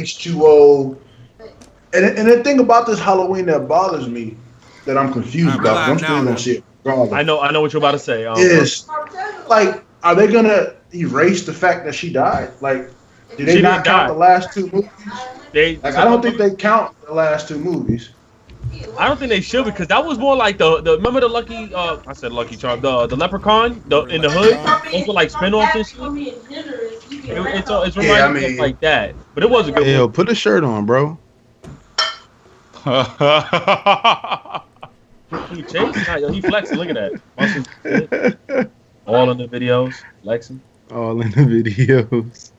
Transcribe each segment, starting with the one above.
H2O. And the thing about this Halloween that bothers me, that I'm confused about, I'm still gonna see it. I know what you're about to say. Is like, are they gonna erase the fact that she died? Like, do they not count the last two movies? I don't think they count the last two movies. I don't think they should, because that was more like the remember the Lucky I said Lucky Charm, the Leprechaun in the hood. Those were like spin-offs and shit. It's reminding me of like that, but it was a good one. Yo, put a shirt on, bro. He flexing. Look at that. All in the videos, flexing. All in the videos.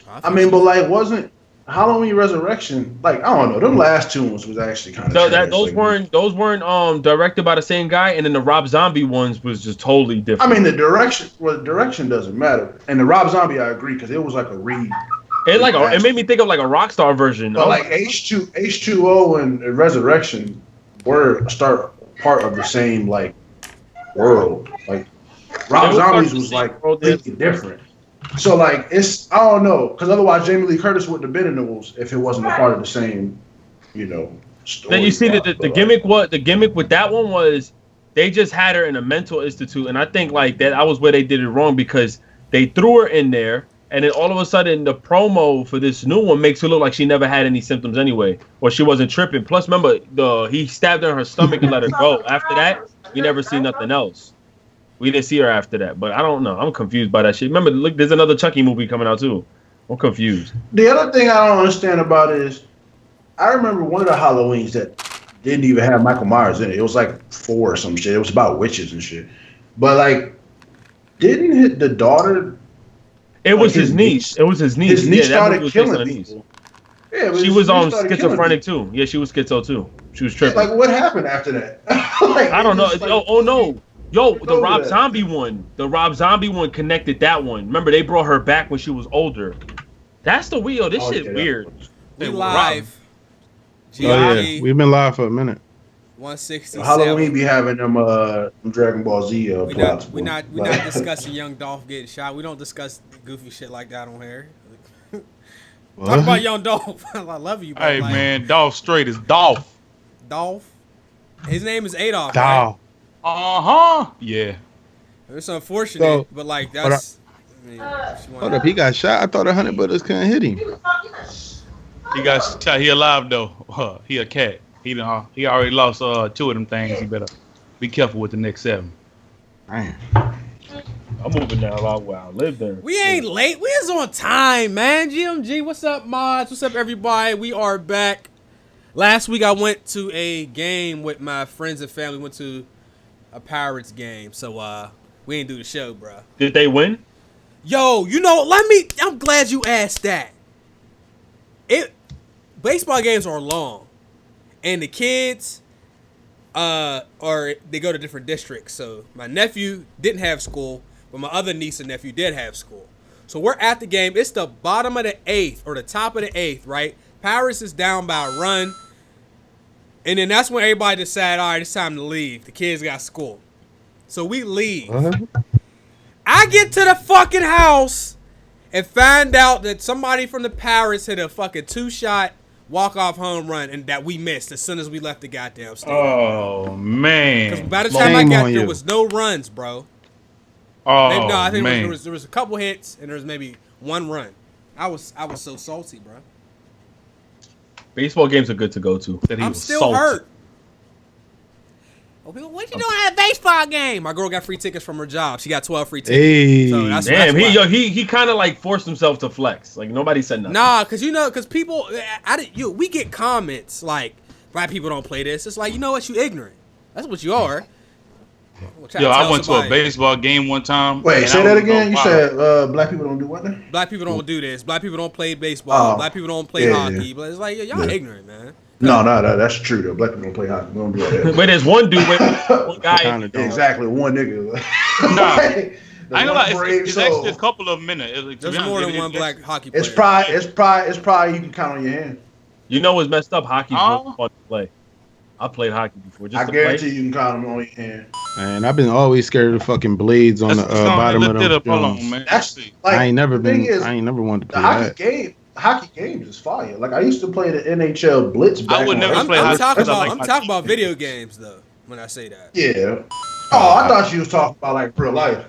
I mean, but like, wasn't Halloween Resurrection, like, I don't know, them last two ones was actually kind of those weren't directed by the same guy, and then the Rob Zombie ones was just totally different. I mean, the direction doesn't matter, and the Rob Zombie, I agree, because it was like a read. It made me think of like a Rockstar version. But like H2O and Resurrection were part of the same like world. Like Rob Zombies was like completely different. So like I don't know, because otherwise Jamie Lee Curtis wouldn't have been in those if it wasn't a part of the same, story. Then you see that the gimmick with that one was they just had her in a mental institute, and I think like that was where they did it wrong, because they threw her in there, and then all of a sudden the promo for this new one makes her look like she never had any symptoms anyway, or she wasn't tripping. Plus, remember he stabbed her in her stomach and let her go. After that, we never see nothing else. We didn't see her after that, but I don't know. I'm confused by that shit. Remember, look, there's another Chucky movie coming out too. I'm confused. The other thing I don't understand about it is, I remember one of the Halloweens that didn't even have Michael Myers in it. It was like 4 or some shit. It was about witches and shit. But like, didn't the daughter? It was his niece. It was his niece. His niece started killing people. Yeah, she was schizophrenic too. Yeah, she was schizo too. She was tripping. Like, what happened after that? I don't know. Oh no. Yo, the Rob Zombie one. The Rob Zombie one connected that one. Remember, they brought her back when she was older. That's the wheel. This shit weird. We live. GMG. We've been live for a minute. 167. Halloween be having them Dragon Ball Z plots. We're not discussing young Dolph getting shot. We don't discuss goofy shit like that on here. Talk about young Dolph. I love you, bro. Hey, man, Dolph straight is Dolph. Dolph? His name is Adolf, Dolph. right? Yeah. It's unfortunate, but like that's. Hold up, he got shot. I thought 100 bullets couldn't hit him. He got shot. He alive though. He a cat. He already lost 2 of them things. He better be careful with the next 7. Man. I'm moving now. I live there. We ain't late. We is on time, man. GMG, what's up, mods? What's up, everybody? We are back. Last week I went to a game with my friends and family. Went to a Pirates game, so we ain't do the show, bro. Did they win? Yo, I'm glad you asked that. Baseball games are long, and the kids they go to different districts. So my nephew didn't have school, but my other niece and nephew did have school. So we're at the game. It's the bottom of the 8th or the top of the 8th, right? Pirates is down by a run. And then that's when everybody decided, all right, it's time to leave. The kids got school. So we leave. I get to the fucking house and find out that somebody from the Pirates hit a fucking 2-shot walk-off home run and that we missed as soon as we left the goddamn stadium. Oh, man. Because by the time I got there, there was no runs, bro. Oh, I think man. There was a couple hits and there was maybe 1 run. I was so salty, bro. Baseball games are good to go to. I'm still hurt. What you doing at a baseball game? My girl got free tickets from her job. She got 12 free tickets. Hey. So that's he kind of like forced himself to flex. Like nobody said nothing. Nah, because people, we get comments like black people don't play this. It's like, you know what, you ignorant. That's what you are. I went to a baseball game one time. Wait, say that again. You said black people don't do what now? Black people don't do this. Black people don't play baseball. Black people don't play hockey. But it's like, y'all ignorant, man. No, that's true though. Black people don't play hockey. We don't do that. But there's one dude, one guy. Exactly, one nigga. Nah, I ain't gonna lie. It's actually a couple of minutes. There's more than one black hockey player. It's probably you can count on your hand. You know what's messed up? Hockey's fun to play. I played hockey before. I guarantee you can count them on your hand. Man, I've been always scared of the fucking blades on the bottom of them. Hold on, man. That's like, I ain't never wanted to play the hockey that. game. hockey games is fire. Like I used to play the NHL Blitz. Back I would never I'm play hockey. I'm talking about video games though. When I say that. Yeah. Oh, I thought you was talking about like real life.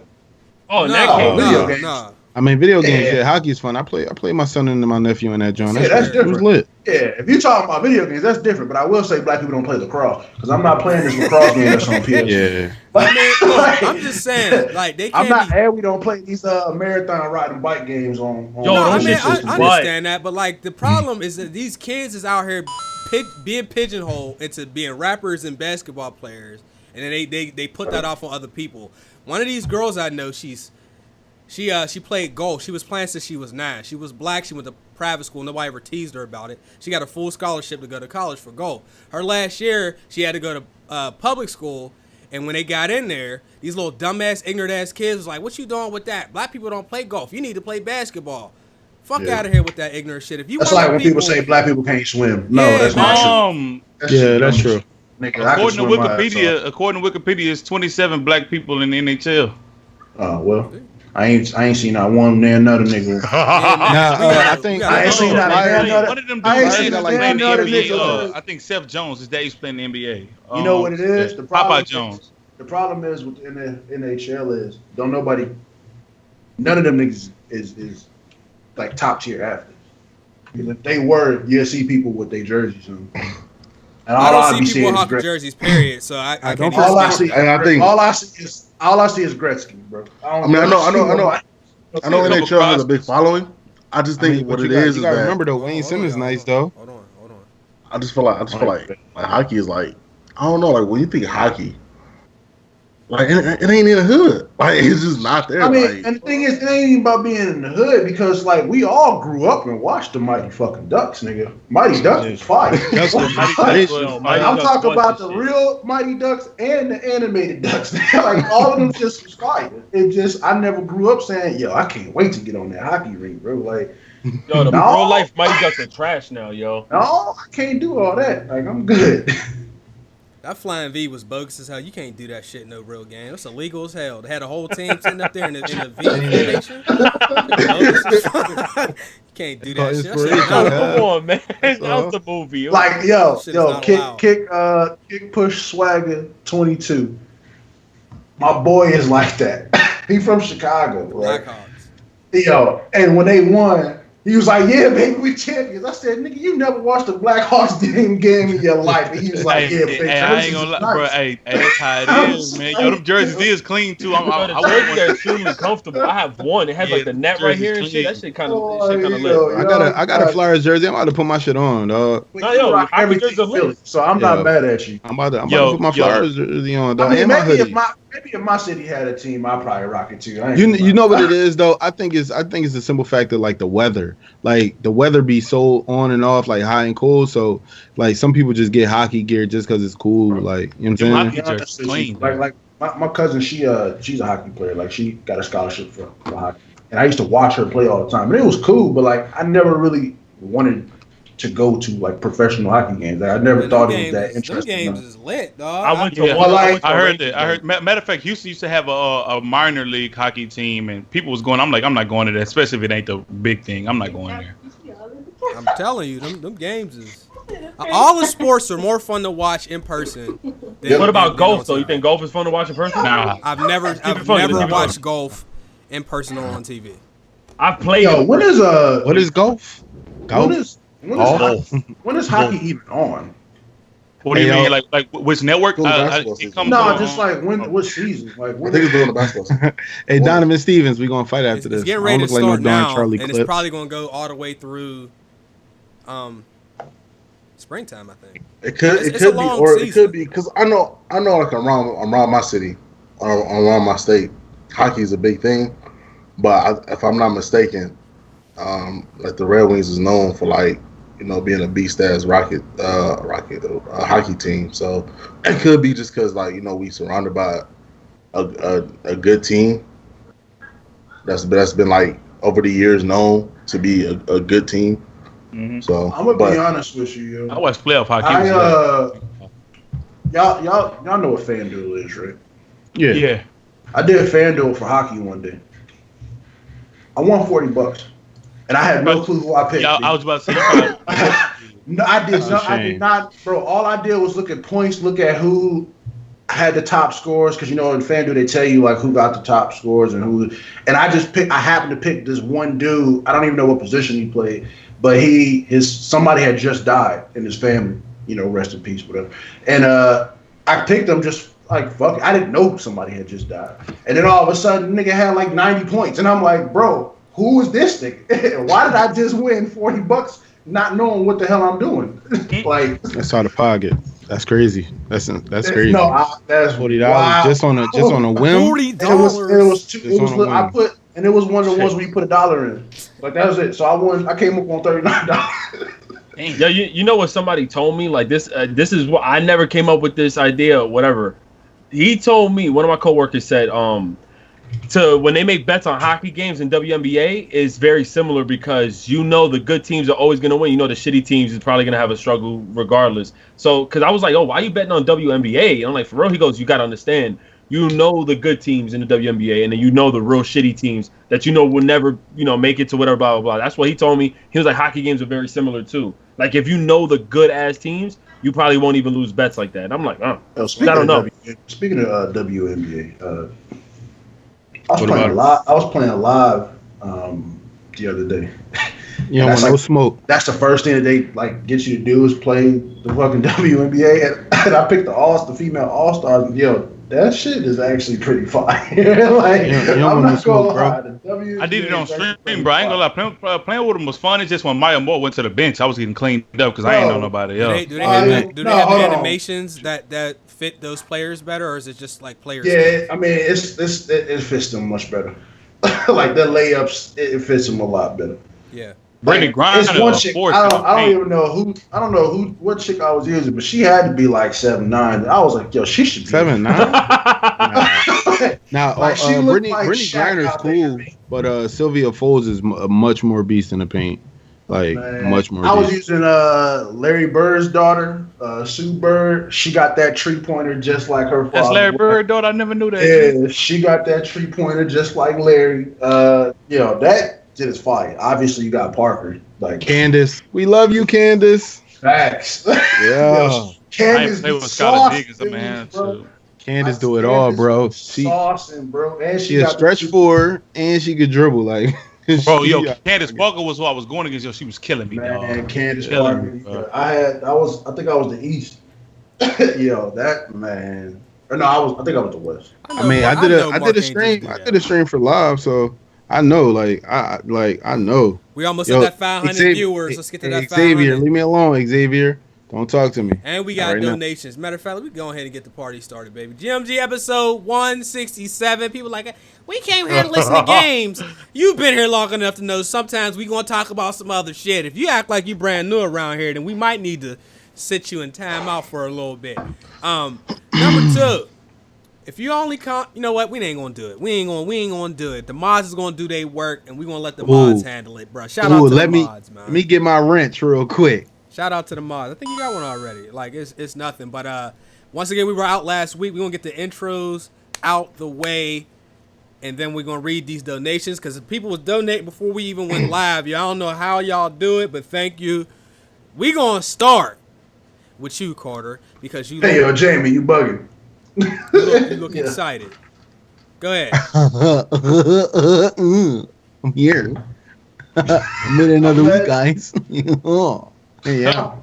Oh, in that case, video games. No. I mean, video games. Yeah, hockey's fun. I play my son and my nephew in that joint. Yeah, that's different. It was lit. Yeah, if you're talking about video games, that's different. But I will say black people don't play lacrosse because I'm not playing this lacrosse game that's on PS. Yeah. I mean, look, I'm just saying, like they can't. We don't play these marathon riding bike games on. Yo, I those understand that, but like the problem is that these kids is out here being pigeonholed into being rappers and basketball players, and then they put that off on other people. One of these girls I know, she played golf. She was playing since she was 9. She was black. She went to private school. Nobody ever teased her about it. She got a full scholarship to go to college for golf. Her last year, she had to go to public school. And when they got in there, these little dumbass, ignorant-ass kids was like, what you doing with that? Black people don't play golf. You need to play basketball. Fuck out of here with that ignorant shit. If you that's like when people say black people can't swim. No, that's not true. That's true. According to Wikipedia, it's 27 black people in the NHL. Oh well, I ain't seen not one there another nigga. I think I ain't seen not another. One of them I ain't seen dudes not another nigga. I think Seth Jones is that he's playing in the NBA. You know what it is? The problem Popeye Jones. The problem is with in the NHL is none of them niggas is like top tier athletes. Because if they were, you'll see people with their jerseys on. And I don't see people with hockey jerseys, period. So I can't. All I see is Gretzky, bro. I know NHL has a big following. I just think what it is that. Remember though, Wayne Simmons nice though. Hold on. I just feel like hockey is like, I don't know, like when you think hockey, like it ain't in the hood. Like it's just not there. I mean, like, and the thing is, it ain't even about being in the hood because like we all grew up and watched the Mighty fucking Ducks, nigga. Mighty Ducks was fire. I'm talking about the real Mighty Ducks and the animated Ducks. Like all of them just was fire. It just I never grew up saying, yo, I can't wait to get on that hockey rink, bro. Like yo, the real life Mighty Ducks are trash now, yo. No, I can't do all that. Like I'm good. That flying V was bogus as hell. You can't do that shit in no real game. It's illegal as hell. They had a whole team sitting up there in the V formation. You can't do that shit. Come on, man. That was the movie. Like yo, kick push swagger 22. My boy is like that. He from Chicago, right? Blackhawks. Yo, and when they won, he was like, "Yeah, baby, we champions." I said, "Nigga, you never watched a Blackhawks game in your life." And he was like, "Yeah, baby, I ain't gonna lie, bro. Hey, that's how it is, man. Yo, them jerseys is clean too. The jerseys are extremely comfortable. I have one. It has like the net right here and shit. That shit kind of lit. I got a Flyers jersey. I'm about to put my shit on, dog. So I'm not mad at you. I'm about to put my Flyers jersey on, dog. I mean, maybe if my city had a team, I'd probably rock it too. You know what it is though? I think it's a simple fact of like the weather. Like the weather be so on and off, like high and cold. So like some people just get hockey gear just because it's cool. Like you know what I'm saying? Hockey jerseys clean. Like my cousin, she's a hockey player. Like she got a scholarship for hockey, and I used to watch her play all the time. And it was cool, but like I never really wanted to go to like professional hockey games. Like, I never thought it was that interesting. Them games is lit, dog. I went to one. I heard that. Matter of fact, Houston used to have a minor league hockey team, and people was going. I'm like, I'm not going to that, especially if it ain't the big thing. I'm not going there. I'm telling you, them games is. All the sports are more fun to watch in person. What about golf though? You think golf is fun to watch in person? Nah, I've never watched golf in person or on TV. I've played. Yo, what is golf? When is hockey even on? What do you mean? Like which network? It comes just like what season? Like I think it's doing the basketball. Hey, Donovan Stevens, we gonna fight after this. It's getting ready to start now, and it's probably gonna go all the way through springtime. I think it could be because I know like around my city, around my state, hockey is a big thing. But if I'm not mistaken, like the Red Wings is known for like, you know, being a beast ass rocket hockey team. So it could be just because like, you know, we surrounded by a good team that's been like over the years known to be a good team. Mm-hmm. So I'm gonna be honest with you, yo. I watch playoff hockey. Y'all know what FanDuel is, right? Yeah. I did FanDuel for hockey one day. I won $40. and I had no clue who I picked. Yeah, I was about to say. No, I did not. I did not, bro. All I did was look at points, look at who had the top scores, because in FanDuel they tell you like who got the top scores and who. And I just picked. I happened to pick this one dude. I don't even know what position he played, but somebody had just died in his family. Rest in peace, whatever. And I picked him just like fuck. I didn't know somebody had just died, and then all of a sudden, nigga had like 90 points, and I'm like, bro, who is this nigga? Why did I just win $40? Not knowing what the hell I'm doing. Like that's out of pocket. That's crazy. That's crazy. No, that's $40 just on a whim. $40. It was one of the ones where you put $1 in. Like that was it. So I won. I came up on $39. Yeah, you know what somebody told me? Like this. This is what I never came up with this idea. Or whatever. He told me, one of my coworkers said, to when they make bets on hockey games in WNBA is very similar, because the good teams are always going to win. The shitty teams is probably going to have a struggle regardless. So, because I was like, oh, why are you betting on WNBA? And I'm like, for real? He goes, you got to understand, the good teams in the WNBA, and then the real shitty teams that will never, make it to whatever, blah, blah, blah. That's what he told me. He was like, hockey games are very similar too. Like, if the good-ass teams, you probably won't even lose bets like that. And I'm like, I don't know. Speaking of WNBA, I was playing live the other day. Yeah, no smoke. That's the first thing that they get you to do is play the fucking WNBA, and I picked the female All-Stars. That shit is actually pretty fire. I'm not gonna lie. I did it on stream, bro. I ain't gonna lie. Playing with them was fun. It's just when Maya Moore went to the bench, I was getting cleaned up because I ain't know nobody else. Do they have the animations that fit those players better, or is it just like players? Yeah, I mean, it fits them much better. Like their layups, it fits them a lot better. Yeah. Brittany Griner, it's one chick. I don't even know who. I don't know what chick I was using, but she had to be like 7'9". I was like, yo, she should be 7'9". Now, Brittany Griner is cool, but Sylvia Folds is a much more beast in the paint. Much more. I was using Larry Bird's daughter, Sue Bird. She got that 3-pointer just like her father. That's Larry Bird's daughter. I never knew that. Yeah, she got that 3-pointer just like Larry. That shit is fire. Obviously, you got Parker. Candace. We love you, Candace. Facts. Yeah. Candace I with Scott Diggs, man. Candace do it all, bro. Saucing, bro. And she a stretch four, and she could dribble Bro, Candace Parker was who I was going against. She was killing me, man. Candace Parker. I think I was the East. That man. Or no, I think I was the West. I did a stream for live, so I know. I know. We almost hit that 500 viewers. Let's get to that 500. Xavier, leave me alone, Xavier. Don't talk to me. And we got donations. Matter of fact, we go ahead and get the party started, baby. GMG episode 167. People like, we came here to listen to games. You've been here long enough to know sometimes we going to talk about some other shit. If you act like you brand new around here, then we might need to sit you in time out for a little bit. Number 2. If you only you know what? We ain't gonna do it. We ain't gonna do it. The mods is gonna do their work, and we gonna let the mods handle it, bro. Shout out to the mods, man. Let me get my wrench real quick. Shout out to the mods. I think you got one already. It's nothing. But once again, we were out last week. We're gonna get the intros out the way, and then we're gonna read these donations because people was donating before we even went live. Y'all don't know how y'all do it, but thank you. We gonna start with you, Carter, because you. Hey, Jamie, you bugging. You look excited. Go ahead. I'm here. I'm in another week, guys. Yeah.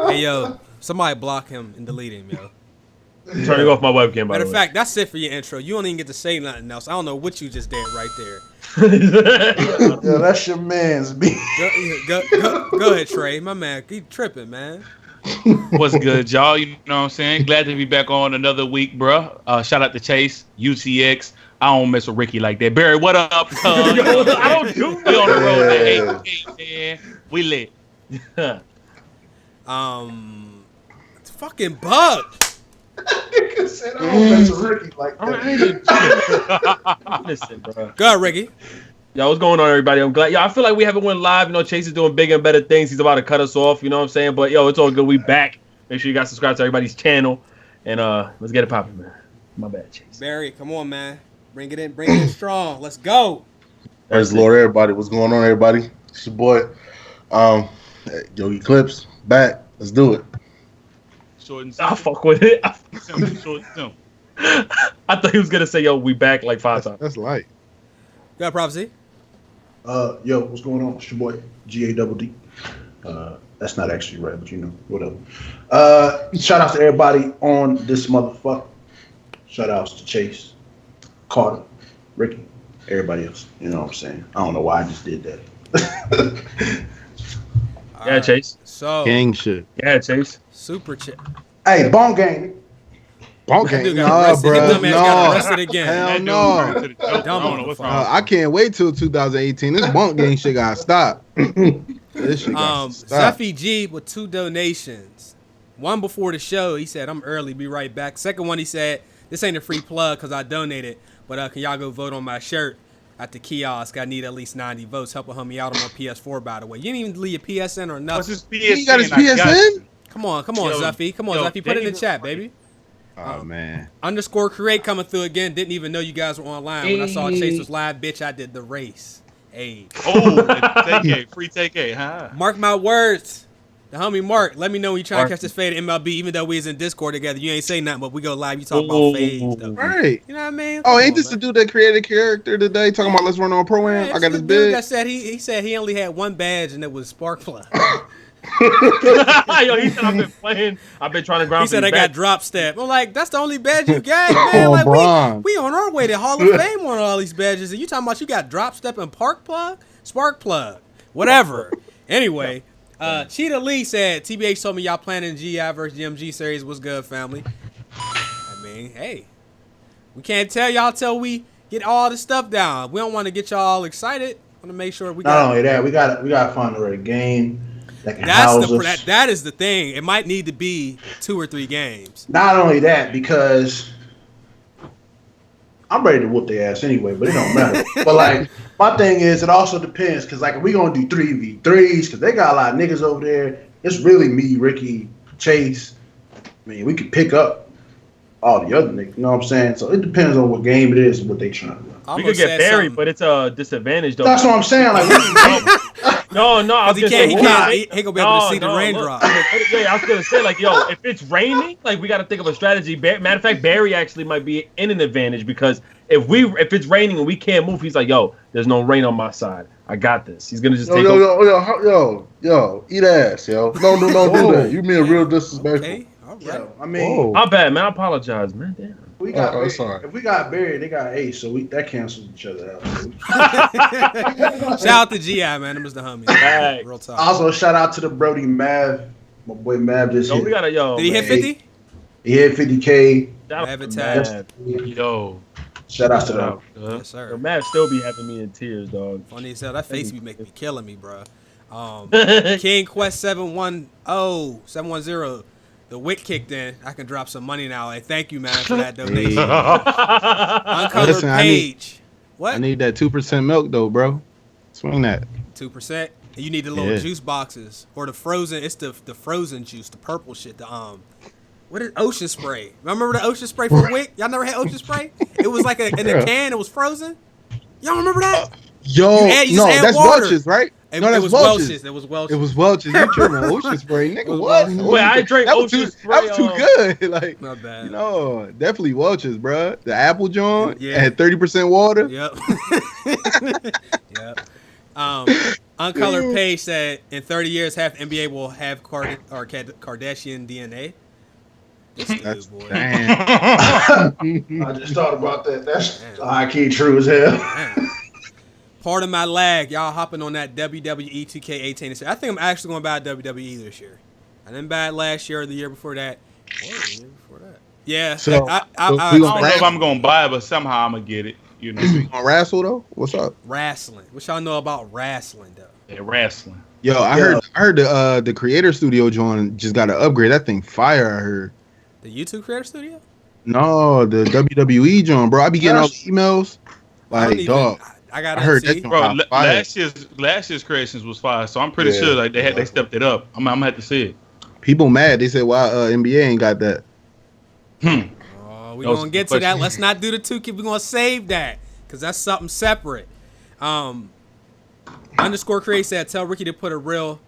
Hey, yo, somebody block him and delete him, yo. I'm turning off my webcam, by Matter the of fact, that's it for your intro. You don't even get to say nothing else. I don't know what you just did right there. Yeah, that's your man's beat. Go ahead, Trey. My man, keep tripping, man. What's good, y'all? You know what I'm saying? Glad to be back on another week, bro. Shout out to Chase, UTX. I don't mess with Ricky like that. Barry, what up? I don't do we on the road to 8, man. We lit. It's fucking bug. Nigga said I don't mess with Ricky like that. Listen, bro. Go ahead, Ricky. Yo, what's going on, everybody? I'm glad. Yo, I feel like we haven't went live. Chase is doing bigger and better things. He's about to cut us off. You know what I'm saying? But yo, it's all good. We back. Make sure you guys subscribe to everybody's channel, and let's get it popping, man. My bad, Chase. Barry, come on, man. Bring it in strong. Let's go. Praise the Lord, everybody. What's going on, everybody? It's your boy, Yo Eclipse, back. Let's do it. Short and I'll simple. fuck with it. Short and simple. I thought he was gonna say, "Yo, we back" like 5 times. That's light. Got Prophecy. Yo, what's going on? It's your boy GADD. That's not actually right, but whatever. Shout out to everybody on this motherfucker. Shout outs to Chase, Carter, Ricky, everybody else. You know what I'm saying? I don't know why I just did that. Yeah, Chase. So Gang shit. Yeah, Chase. super chat. Hey, bone gang. Bunk That dude gang. got Nah, arrested. His bro. dumb ass got arrested No. again. Hell That dude no. turned to the joke. I don't know what's wrong. I can't wait till 2018. This bunk gang shit got to stop. This shit got to stop. Zeffy G with 2 donations. One before the show, he said, "I'm early, be right back." Second one, he said, "This ain't a free plug because I donated, but can y'all go vote on my shirt at the kiosk? I need at least 90 votes. Help a homie out on my PS4, by the way." You didn't even leave your PSN or What's nothing. his PSN? He got his I got PSN? you. Come on, Yo, Zeffy. Come on, yo, Zeffy. Put it in the Dave- chat, baby. Oh, man. _ create coming through again. Didn't even know you guys were online. When I saw Chase was live, bitch, I did the race. Hey. Oh, take A, free take A, huh? Mark my words. The homie Mark, let me know when you try to catch this fade at MLB, even though we was in Discord together. You ain't say nothing, but we go live. You talk about fades, though. Right. You know what I mean? Oh, Come ain't on, this the man. dude that created a character today talking about let's run on pro am? Yeah, I got this this dude big. that said he said he only had one badge and it was Sparkplug. Yo, he said I've been playing. I've been trying to grind. He said for I these got bets." drop step. I'm like, that's the only badge you got, man. Oh, Like Bron. we on our way to Hall of Fame on all these badges, and you talking about you got drop step and spark plug, whatever. Anyway, Cheetah Lee said TBH told me y'all planning GI versus GMG series. What's good, family? I mean, hey, we can't tell y'all till we get all the stuff down. We don't want to get y'all excited. Want to make sure we Not got. only that, we got to find the right game that can house us. That is the thing. It might need to be 2 or 3 games. Not only that, because I'm ready to whoop their ass anyway, but it don't matter. But like, my thing is, it also depends, because like, if we gonna do 3v3s, because they got a lot of niggas over there. It's really me, Ricky, Chase. I mean, we could pick up all the other niggas. You know what I'm saying? So it depends on what game it is and what they trying to do. We could get buried, but it's a disadvantage though. That's what I'm saying. Like, No, I was He gonna can't. say, He gonna be able to see the look. raindrop. Yeah, I was gonna say, like, yo, if it's raining, like, we got to think of a strategy. Matter of fact, Barry actually might be in an advantage, because if it's raining and we can't move, he's like, yo, there's no rain on my side. I got this. He's gonna just take over. Yo, eat ass, yo. Don't do that. You mean real disrespectful. Okay, all right. yo, I mean, My bad, man. I apologize, man. Damn. we got Oh, buried. sorry. If we got buried, they got Ace, so that cancels each other out. Shout out to GI, man. Them is the homies. Thanks. Real talk. Also, shout out to the Brody Mav. My boy Mav just Yo, hit. we gotta, Did he hit 50? He hit 50K. Shout out Have to it Mav. Yo. Shout out to them. Yes, Yo, sir. Mav still be having me in tears, dog. Funny as hell. That face be making me killing me, bro. King Quest 710. The wick kicked in. I can drop some money now. Hey, thank you, man, for that donation. Uncolored Listen, page. What? I need that 2% milk though, bro. Swing that. 2%. And you need the little Yeah. juice boxes or the frozen. It's the frozen juice, the purple shit. The what is ocean spray? Remember the ocean spray from Wick? Y'all never had ocean spray? It was like in a can. It was frozen. Y'all remember that? Yo, just add that's water. Welch's, right? It, No, it that's was Welch's. Welch's. It was Welch's. It was Welch's. You tripping? Ocean spray, nigga. was What? Welch's. Wait, I drank that was Ocean too, spray, That was too good. Like, Not bad. you know, definitely Welch's, bro. The apple joint Yeah. had 30% water. Yep. Yep. Uncolored Page said in 30 years, half NBA will have Kardashian DNA. This That's dude, boy. damn. I just thought about that. That's high key true as hell. Man. Pardon my lag. Y'all hopping on that WWE 2K18 this year. I think I'm actually going to buy WWE this year. I didn't buy it last year or the year before that. Or the year before that. Yeah. So, I we I don't know if I'm gonna buy it, but somehow I'm gonna get it. You know, On wrestle though? What's up? wrestling. What y'all know about wrestling, though? they're wrestling. Yo, I heard the creator studio joint just got an upgrade. That thing fire, I heard. The YouTube Creator Studio? No, the WWE joint, bro. I be getting all the emails. I don't Like, even- dog. I got I heard see. that. Bro, Fire. last year's creations was fire, so I'm pretty Yeah. sure like they stepped it up. I'm gonna have to see it. People mad. They said, "Why NBA ain't got that?" Oh, we're going to get to that. Let's not do the 2K. We're going to save that because that's something separate. Underscore Create said, tell Ricky to put a real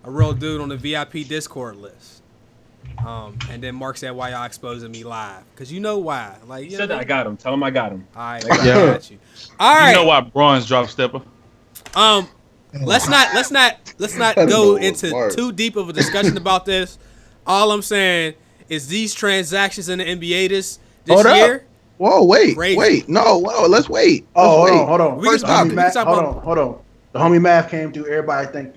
dude on the VIP Discord list. And then Mark said, why y'all exposing me live? Because you know why. Like, you said that I got him. Tell him I got him. All right, I got you. All right. You know why Bronze drop stepper? Let's not go into too deep of a discussion about this. All I'm saying is these transactions in the NBA this year. Whoa, wait. No, let's wait. Hold on. Hold on. The homie Mav came through. Everybody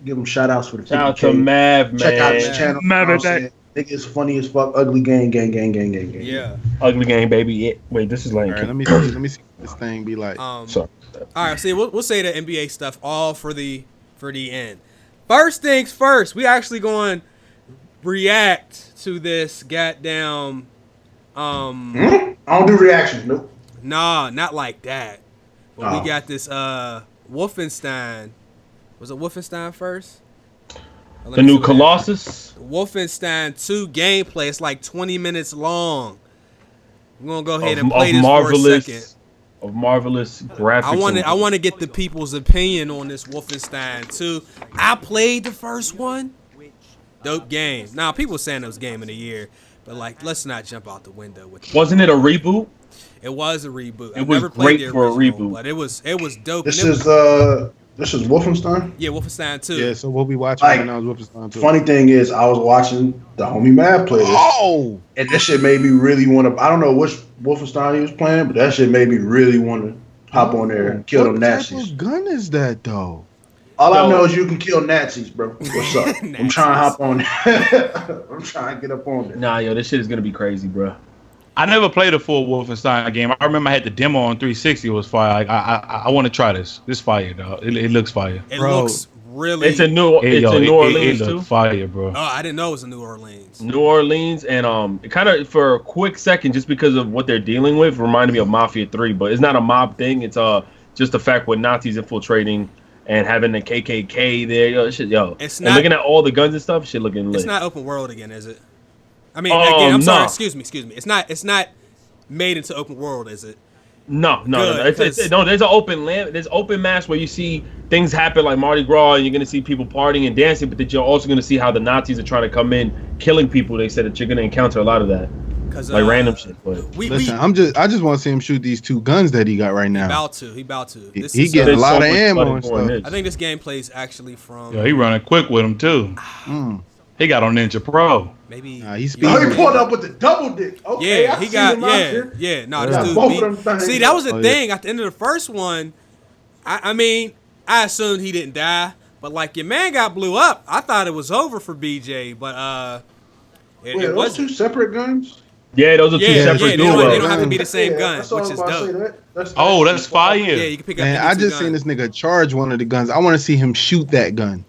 give him shout outs for the 50K. Shout out to Mav, man. Check out his channel. Nigga is funny as fuck. Ugly gang. Yeah. Ugly gang, baby. Yeah. Wait, this is like. Right, let me see what this thing be like. Sorry. All right, see, we'll say the NBA stuff all for the end. First things first, we actually going to react to this goddamn. I don't do reactions. Nope. Nah, not like that. But we got this Wolfenstein. Was it Wolfenstein first? The new Colossus. Wolfenstein 2 gameplay. It's like 20 minutes long. We're gonna go ahead and play this for a second. Of marvelous graphics. I want to get the people's opinion on this Wolfenstein 2. I played the first one. Dope game. Now people saying it was game of the year, but like, let's not jump out the window with it. Wasn't it a reboot? It was a reboot. It was great for a reboot, but it was dope. This is Wolfenstein? Yeah, Wolfenstein 2. Yeah, so we'll be watching right now is Wolfenstein 2. Funny thing is, I was watching the homie Mav play this. Oh! And that shit made me really want to. I don't know which Wolfenstein he was playing, but that shit made me really want to hop on there and kill them Nazis. What type of gun is that, though? All I know is you can kill Nazis, bro. What's up? I'm trying to hop on there. I'm trying to get up on there. Nah, yo, this shit is going to be crazy, bro. I never played a full Wolfenstein game. I remember I had the demo on 360. It was fire. Like, I want to try this. This fire, dog. It looks fire. It looks really. It's in New Orleans it too. Fire, bro. Oh, I didn't know it was in New Orleans. New Orleans, and it kind of for a quick second, just because of what they're dealing with, reminded me of Mafia 3. But it's not a mob thing. It's just the fact with Nazis infiltrating and having the KKK there. It's and not, looking at all the guns and stuff, shit looking lit. It's not open world again, is it? I mean, again, I'm sorry. No. Excuse me. It's not made into open world, is it? No. There's an open land. There's open mass where you see things happen like Mardi Gras, and you're gonna see people partying and dancing. But then you're also gonna see how the Nazis are trying to come in, killing people. They said that you're gonna encounter a lot of that, like random shit. But listen, I just want to see him shoot these 2 guns that he got right now. He about to. He getting a lot of ammo and stuff. I think this gameplay is actually from. Yeah, he running quick with him too. He got on Ninja Pro. Maybe he's he pulled up with the double dick. Okay, yeah, he got No, this dude. Both of them see, that was the thing. At the end of the first one, I mean, I assumed he didn't die, but like your man got blew up. I thought it was over for BJ, but it was 2 separate guns. Yeah, those are 2 separate dudes. They don't have to be the same gun, which is dope. That's fire. Yeah, you can pick up. Man, I just seen this nigga charge one of the guns. I want to see him shoot that gun.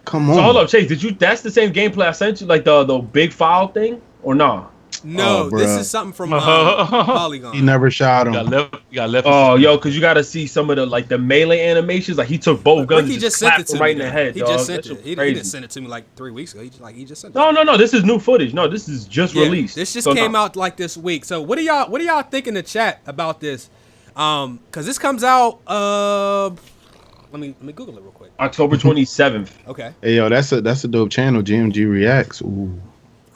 Come on. So hold up, Chase. That's the same gameplay I sent you, like the big file thing, or no? No, this is something from Polygon. He never shot him. You got left. Oh, yo, because you got to see some of the melee animations. Like he took both guns. He just sent it to me right in the head. He just sent it. He didn't send it to me like 3 weeks ago. He just sent it. No. This is new footage. No, this is just released. This just came out like this week. So what do y'all think in the chat about this? Because this comes out. Let me Google it real quick. October 27th. Okay. Hey, yo, that's a dope channel. GMG Reacts. Ooh.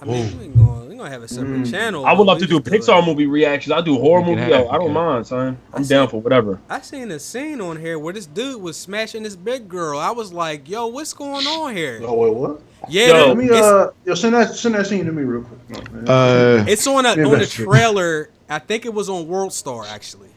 I mean, we're gonna have a separate channel. I would love to do Pixar movie reactions. I'll do horror movie. I don't mind, son. I'm down for whatever. I seen a scene on here where this dude was smashing this big girl. I was like, yo, what's going on here? Oh, wait, what? Yeah, let me send that scene to me real quick. It's on the trailer. I think it was on World Star actually.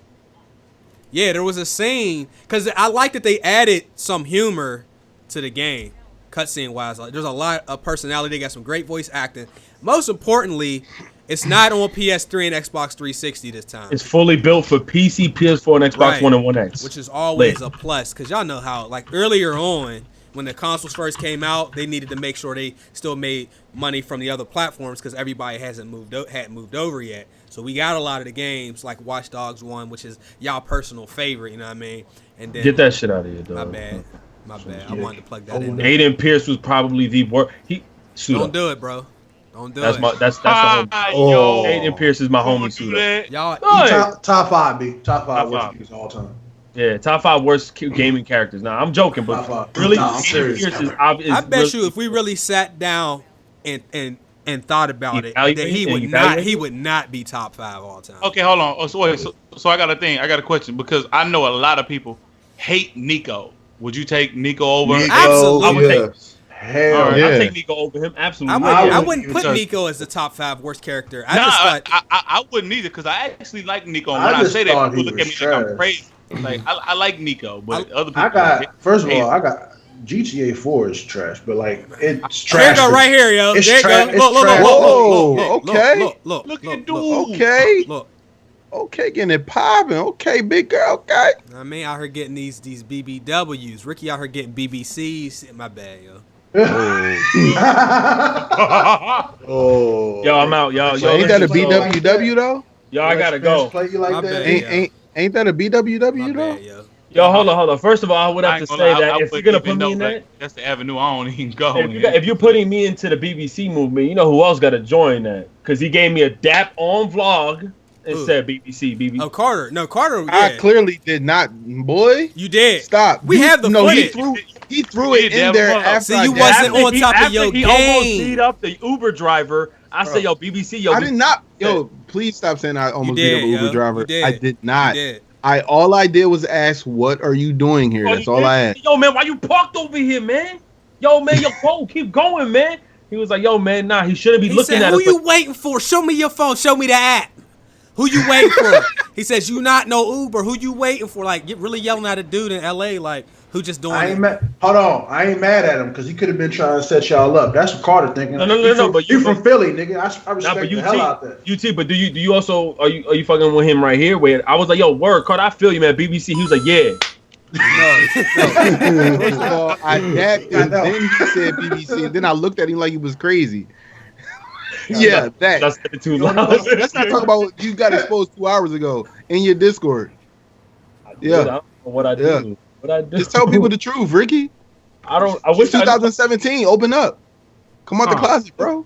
Yeah, there was a scene because I like that they added some humor to the game, cutscene wise. Like, there's a lot of personality. They got some great voice acting. Most importantly, it's not on PS3 and Xbox 360 this time. It's fully built for PC, PS4, and Xbox One and One X, which is always a plus because y'all know how like earlier on when the consoles first came out, they needed to make sure they still made money from the other platforms because everybody hadn't moved over yet. So we got a lot of the games like Watch Dogs 1, which is y'all personal favorite, you know what I mean? And then get that shit out of here, dog. My bad. I wanted to plug that in. Aiden Pierce was probably the worst. Don't do it, bro. Don't do it. That's the homie. Aiden Pierce is my homie. Y'all top 5, B. Top 5 Wolfenstein all time. Yeah, top 5 worst gaming characters. Now I'm joking, but really, I'm serious. I bet you if we really sat down and thought about it, that he would not be top 5 all time. Okay, hold on. Oh, so I got a thing. I got a question because I know a lot of people hate Nico. Would you take Nico over? Absolutely. I would take. Hell yeah. I'd take Nico over him. Absolutely. I wouldn't put Nico as the top 5 worst character. I wouldn't either because I actually like Nico. And when I say that, people look at me like I'm crazy. Like I like Nico, but other people. First of all, I got GTA 4 is trash, but like it's trash. There you go, right here, yo. It's there trash. you go. Look, okay. Look at dude. Okay. Look. Okay, getting it popping. Okay, big girl. Okay. I mean, out here getting these BBWs. Ricky out here getting BBCs. My bad, yo. Oh. Yo, I'm out, y'all. So ain't that a BWW though? Yo, I gotta go. Play you like that? Ain't that a BWW though? Yo, hold on. First of all, I would have to say that if you're gonna put me in that, that's the avenue I don't even go. If you're putting me into the BBC movement, you know who else got to join that? Because he gave me a dap on vlog and said BBC. Oh, Carter. No, Carter. Yeah. I clearly did not, boy. You did. Stop. We have the footage. He threw it in there after. See, you wasn't on top of your game. He almost beat up the Uber driver. I said, yo, BBC, yo. I did not. Yo, please stop saying I almost beat up an Uber driver. I did not. You did. All I did was ask, what are you doing here? That's all I asked. Yo, man, why you parked over here, man? Yo, man, keep going, man. He was like, yo, man, nah, he shouldn't be looking at us. Who you waiting for? Show me your phone. Show me the app. Who you waiting for? He says, you not no Uber. Who you waiting for? Like, really yelling at a dude in L.A., like, who just doing Hold on. I ain't mad at him because he could have been trying to set y'all up. That's what Carter thinking. No, but you from Philly, nigga. I respect the hell out there. But do you also, are you fucking with him right here? Where I was like, yo, word, Carter, I feel you, man. BBC. He was like, yeah. No. First of all, I dapped him, then he said BBC, and then I looked at him like he was crazy. Yeah, that. That's too loud. Let's not talk about what you got exposed 2 hours ago in your Discord. Yeah. I don't know what I do. Yeah. What I do. Just tell people the truth, Ricky. I wish 2017. Open up. Come out the closet, bro.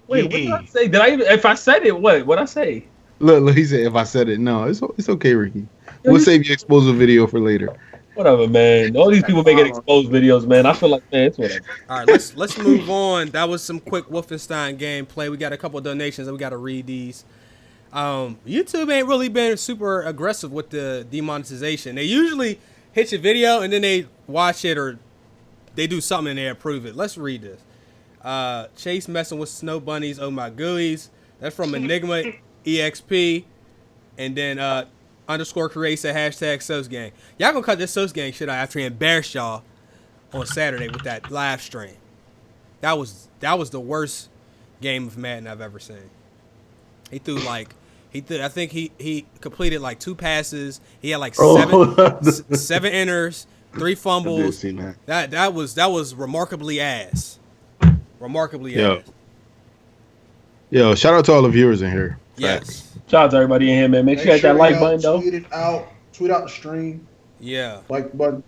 Wait, what did I say? If I said it, what I say? Look, he said if I said it. No, it's okay, Ricky. We'll save your exposure video for later. Whatever, man. All these people making exposed videos, man. I feel like, man, it's whatever. All right, let's move on. That was some quick Wolfenstein gameplay. We got a couple of donations, and we got to read these. YouTube ain't really been super aggressive with the demonetization. They usually hit your video, and then they watch it, or they do something, and they approve it. Let's read this. Chase messing with snow bunnies. Oh, my gooeyes. That's from Enigma EXP. And then _ creates a hashtag Sos Gang. Y'all gonna cut this Sos Gang shit out after he embarrassed y'all on Saturday with that live stream. That was the worst game of Madden I've ever seen. I think he completed like 2 passes. He had like 7 enters, 3 fumbles. That was remarkably ass. Ass. Yo, shout out to all the viewers in here. Yes. Shout out to everybody in here, man. Make sure you hit that like button, though. Tweet out the stream. Yeah. Like button.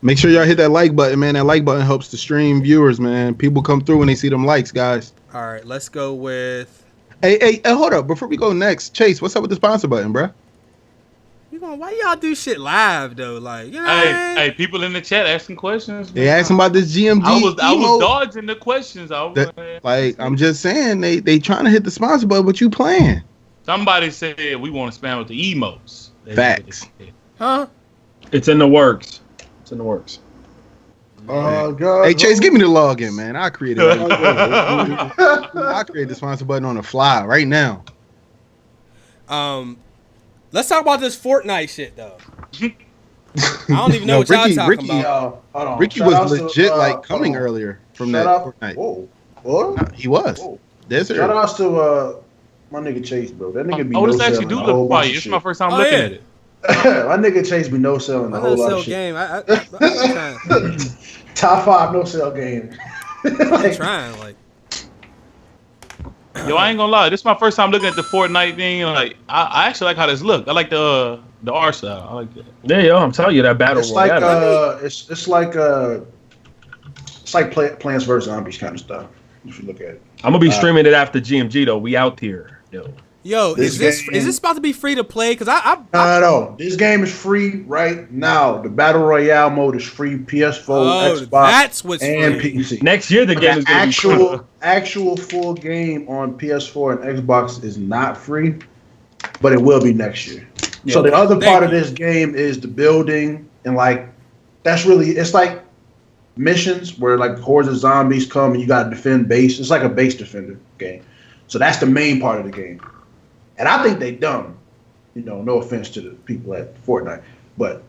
Make sure y'all hit that like button, man. That like button helps the stream viewers, man. People come through when they see them likes, guys. All right, let's go with. Hey, hold up. Before we go next, Chase, what's up with the sponsor button, bro? Why y'all do shit live though? Like, you know. Hey, people in the chat asking questions. They asking about this GMG. I was dodging the questions. I'm just saying they trying to hit the sponsor button, but you playing. Somebody said we want to spam with the emotes. Facts. Huh? It's in the works. God. Hey, Chase, give me the login, man. I created it. I created the sponsor button on the fly right now. Let's talk about this Fortnite shit though. I don't even know what y'all talking about. Hold on. Ricky was legit coming earlier from that Fortnite. Whoa. What? No, he was. Shout out to my nigga Chase, bro. That nigga be no this actually do look quiet. It's my first time looking at it. My nigga Chase be no selling a whole lot of shit. Game. Top 5 no sell game. I'm trying like. Yo, I ain't gonna lie. This is my first time looking at the Fortnite thing. Like, I actually like how this look. I like the art style. I like that. Yeah, yo, I'm telling you that battle. It's like Plants vs Zombies kind of stuff. If you look at it, I'm gonna be streaming it after GMG though. We out here, yo. Yo, is this about to be free to play? Because No. This game is free right now. The Battle Royale mode is free. PS4, Xbox, that's what's and free. PC. Next year, the game is going to be actual full game on PS4 and Xbox is not free, but it will be next year. Yeah. So the other part of this game is the building and like it's like missions where like hordes of zombies come and you got to defend base. It's like a base defender game. So that's the main part of the game. And I think they dumb. No offense to the people at Fortnite, but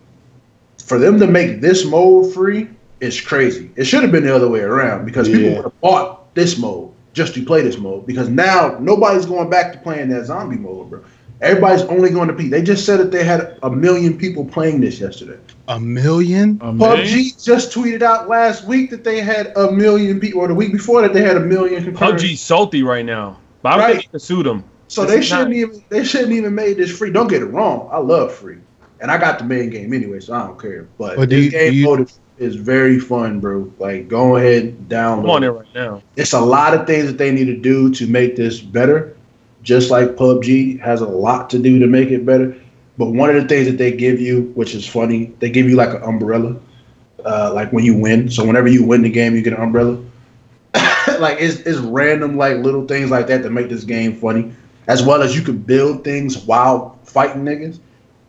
for them to make this mode free is crazy. It should have been the other way around because people would have bought this mode just to play this mode because now nobody's going back to playing that zombie mode, bro. Everybody's only going to be. They just said that they had 1 million people playing this yesterday. 1 million? PUBG just tweeted out last week that they had 1 million people, or the week before that they had 1 million concurrents. PUBG's salty right now, but I don't think you can sue them. So they shouldn't even made this free. Don't get it wrong. I love free, and I got the main game anyway, so I don't care. But this game mode is very fun, bro. Like, go ahead and download. I'm on it right now. It's a lot of things that they need to do to make this better. Just like PUBG has a lot to do to make it better. But one of the things that they give you, which is funny, they give you like an umbrella, like when you win. So whenever you win the game, you get an umbrella. Like it's random like little things like that make this game funny. As well as you could build things while fighting niggas.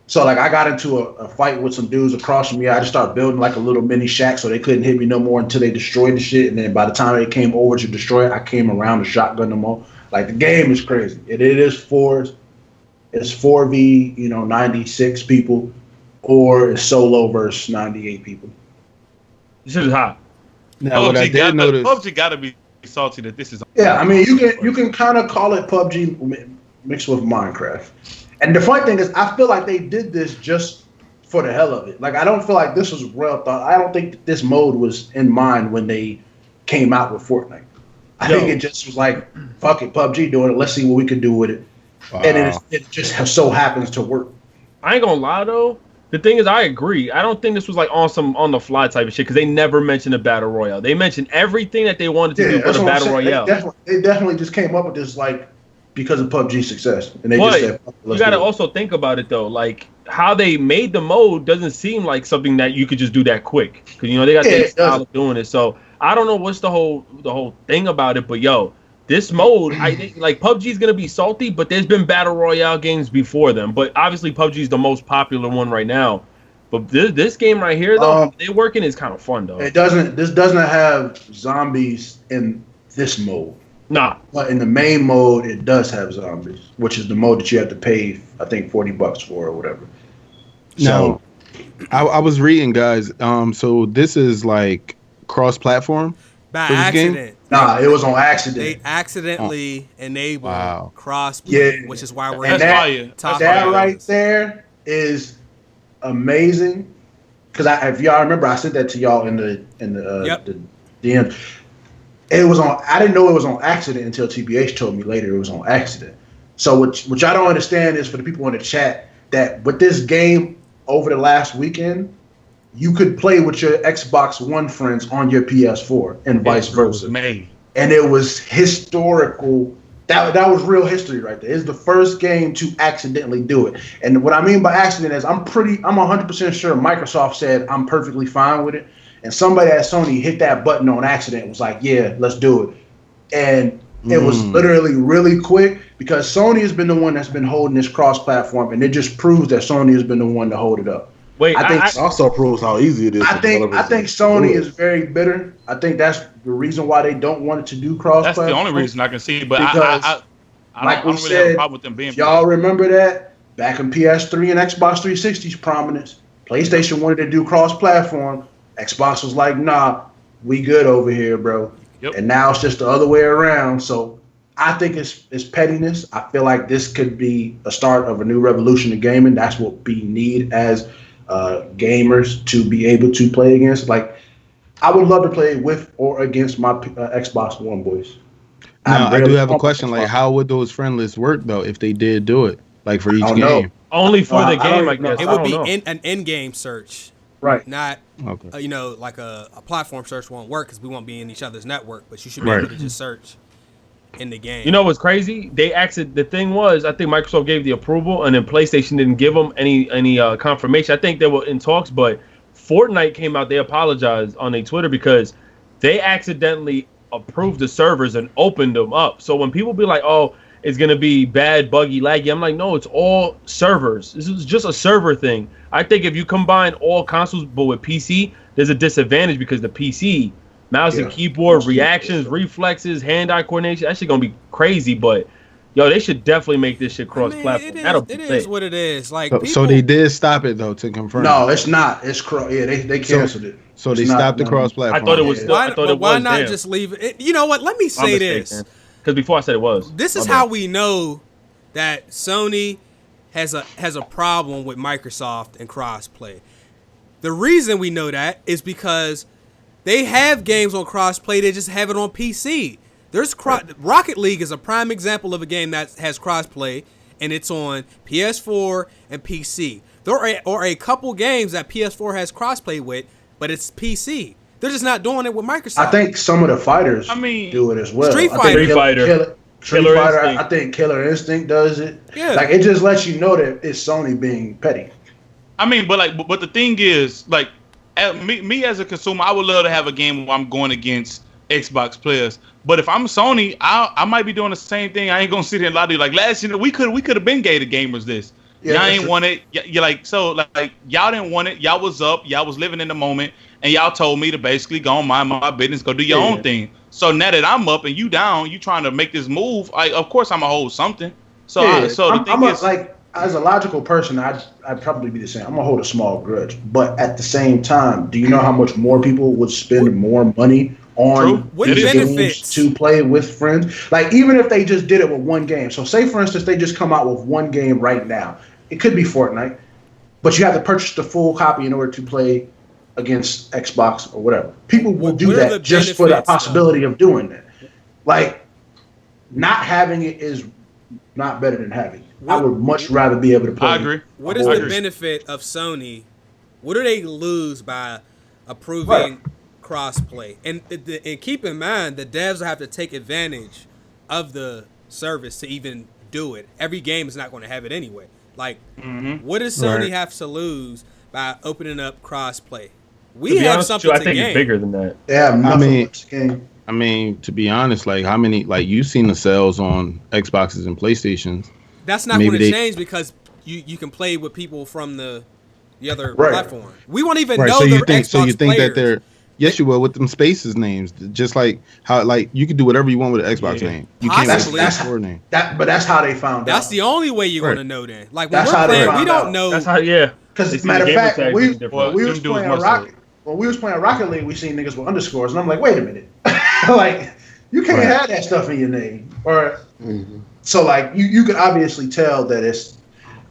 So like I got into a fight with some dudes across from me. I just started building like a little mini shack so they couldn't hit me no more until they destroyed the shit. And then by the time they came over to destroy it, I came around to shotgun them all. Like the game is crazy. It's 4v 96 people, or it's solo versus 98 people. This is hot. Now what I did notice, PUBG got to be salty that this is. Yeah, I mean you can kind of call it PUBG mixed with Minecraft. And the funny thing is, I feel like they did this just for the hell of it. Like I don't feel like this was well thought. I don't think that this mode was in mind when they came out with Fortnite. I think it just was like, fuck it, PUBG doing it. Let's see what we can do with it. Wow. And it just so happens to work. I ain't gonna lie though. The thing is, I agree. I don't think this was like on the fly type of shit because they never mentioned a battle royale. They mentioned everything that they wanted to do for the battle royale. They definitely just came up with this like because of PUBG's success, and they just said, you got to also think about it though, like how they made the mode doesn't seem like something that you could just do that quick because they got their style of doing it. So I don't know what's the whole thing about it, but this mode, I think like PUBG is gonna be salty, but there's been battle royale games before them. But obviously PUBG is the most popular one right now. But this game right here, though, they're working is kind of fun though. This doesn't have zombies in this mode. Nah. But in the main mode, it does have zombies, which is the mode that you have to pay, I think, $40 for or whatever. No, I was reading, guys. So this is like cross-platform. By accident. Nah, it was on accident. They accidentally enabled crossplay, which is why we're that right there is amazing. Because if y'all remember, I sent that to y'all in the DM. It was on. I didn't know it was on accident until TBH told me later it was on accident. So which I don't understand is for the people in the chat that with this game over the last weekend, you could play with your Xbox One friends on your PS4 and vice versa. And it was historical. That was real history right there. It's the first game to accidentally do it. And what I mean by accident is I'm 100% sure Microsoft said I'm perfectly fine with it. And somebody at Sony hit that button on accident and was like, yeah, let's do it. And it was literally really quick because Sony has been the one that's been holding this cross-platform, and it just proves that Sony has been the one to hold it up. Wait, I think it also proves how easy it is. I think Sony is very bitter. I think that's the reason why they don't want it to do cross-platform. That's the only reason I can see. But I don't really have a problem with them being. Y'all remember that back in PS3 and Xbox 360's prominence, PlayStation wanted to do cross-platform. Xbox was like, nah, we good over here, bro. Yep. And now it's just the other way around. So I think it's pettiness. I feel like this could be a start of a new revolution in gaming. That's what we need as gamers to be able to play against. Like, I would love to play with or against my Xbox One boys. Now, I do have a question. Like, how would those friend lists work though if they did do it? Like for each game? Only for the game, I guess. It would be an in-game search. Right. Not, like a platform search won't work because we won't be in each other's network, but you should be able to just search. in the game. You know what's crazy? The thing was, I think Microsoft gave the approval, and then PlayStation didn't give them any confirmation. I think they were in talks, but Fortnite came out. They apologized on their Twitter because they accidentally approved the servers and opened them up. So when people be like, "Oh, it's gonna be bad, buggy, laggy," I'm like, "No, it's all servers. This is just a server thing." I think if you combine all consoles but with PC, there's a disadvantage because the PC. Mouse and keyboard, reactions, reflexes, hand-eye coordination. That shit gonna be crazy, but yo, they should definitely make this shit cross-platform. It is what it is. Like, so they did stop it though to confirm. No, it's not. It's they canceled it. So they stopped the cross-platform. I thought it was. Still, I thought it was. Why not just leave it? You know what? Let me say this. Because before I said it was. This is how we know that Sony has a problem with Microsoft and crossplay. The reason we know that is because they have games on crossplay, they just have it on PC. Rocket League is a prime example of a game that has crossplay, and it's on PS4 and PC. There are a couple games that PS4 has crossplay with, but it's PC. They're just not doing it with Microsoft. I think some of the fighters do it as well. Street Fighter. I think Killer Instinct does it. Yeah. Like, it just lets you know that it's Sony being petty. I mean, but the thing is, like, me as a consumer, I would love to have a game where I'm going against Xbox players. But if I'm Sony, I might be doing the same thing. I ain't gonna sit here and lie to you. Like last year, we could have been gay to gamers this. Y'all ain't want it. You like y'all didn't want it. Y'all was up. Y'all was living in the moment, and y'all told me to basically go on mind my business, go do your own thing. So now that I'm up and you down, you trying to make this move. Of course I'm gonna hold something. So the thing is, like, as a logical person, I'd probably be the same. I'm gonna hold a small grudge, but at the same time, do you know how much more people would spend more money on these games to play with friends? Like, even if they just did it with one game. So say, for instance, they just come out with one game right now. It could be Fortnite, but you have to purchase the full copy in order to play against Xbox or whatever. People will do that just for the possibility of doing that. Like, not having it is not better than having it. I would much rather be able to play. I agree. What is the benefit of Sony? What do they lose by approving crossplay? And keep in mind, the devs will have to take advantage of the service to even do it. Every game is not going to have it anyway. Like, what does Sony have to lose by opening up crossplay? We have something to gain. I think it's bigger than that. Yeah, I mean, to be honest, like, how many, like, you've seen the sales on Xboxes and PlayStations. That's not going to change because you can play with people from the other platform. We won't even know so they're Xbox So you think players. that they're... Yes, you will, with them spaces names. Just like how, like, you can do whatever you want with an Xbox name. You can't with a PS4 name. But that's how they found out. That's the only way you're going to know then. Like, when we're playing, we don't know. That's how, Because, matter of fact, when we was playing Rocket League, we seen niggas with underscores, and I'm like, wait a minute. Like, you can't have that stuff in your name. Or so, like, you could obviously tell that it's...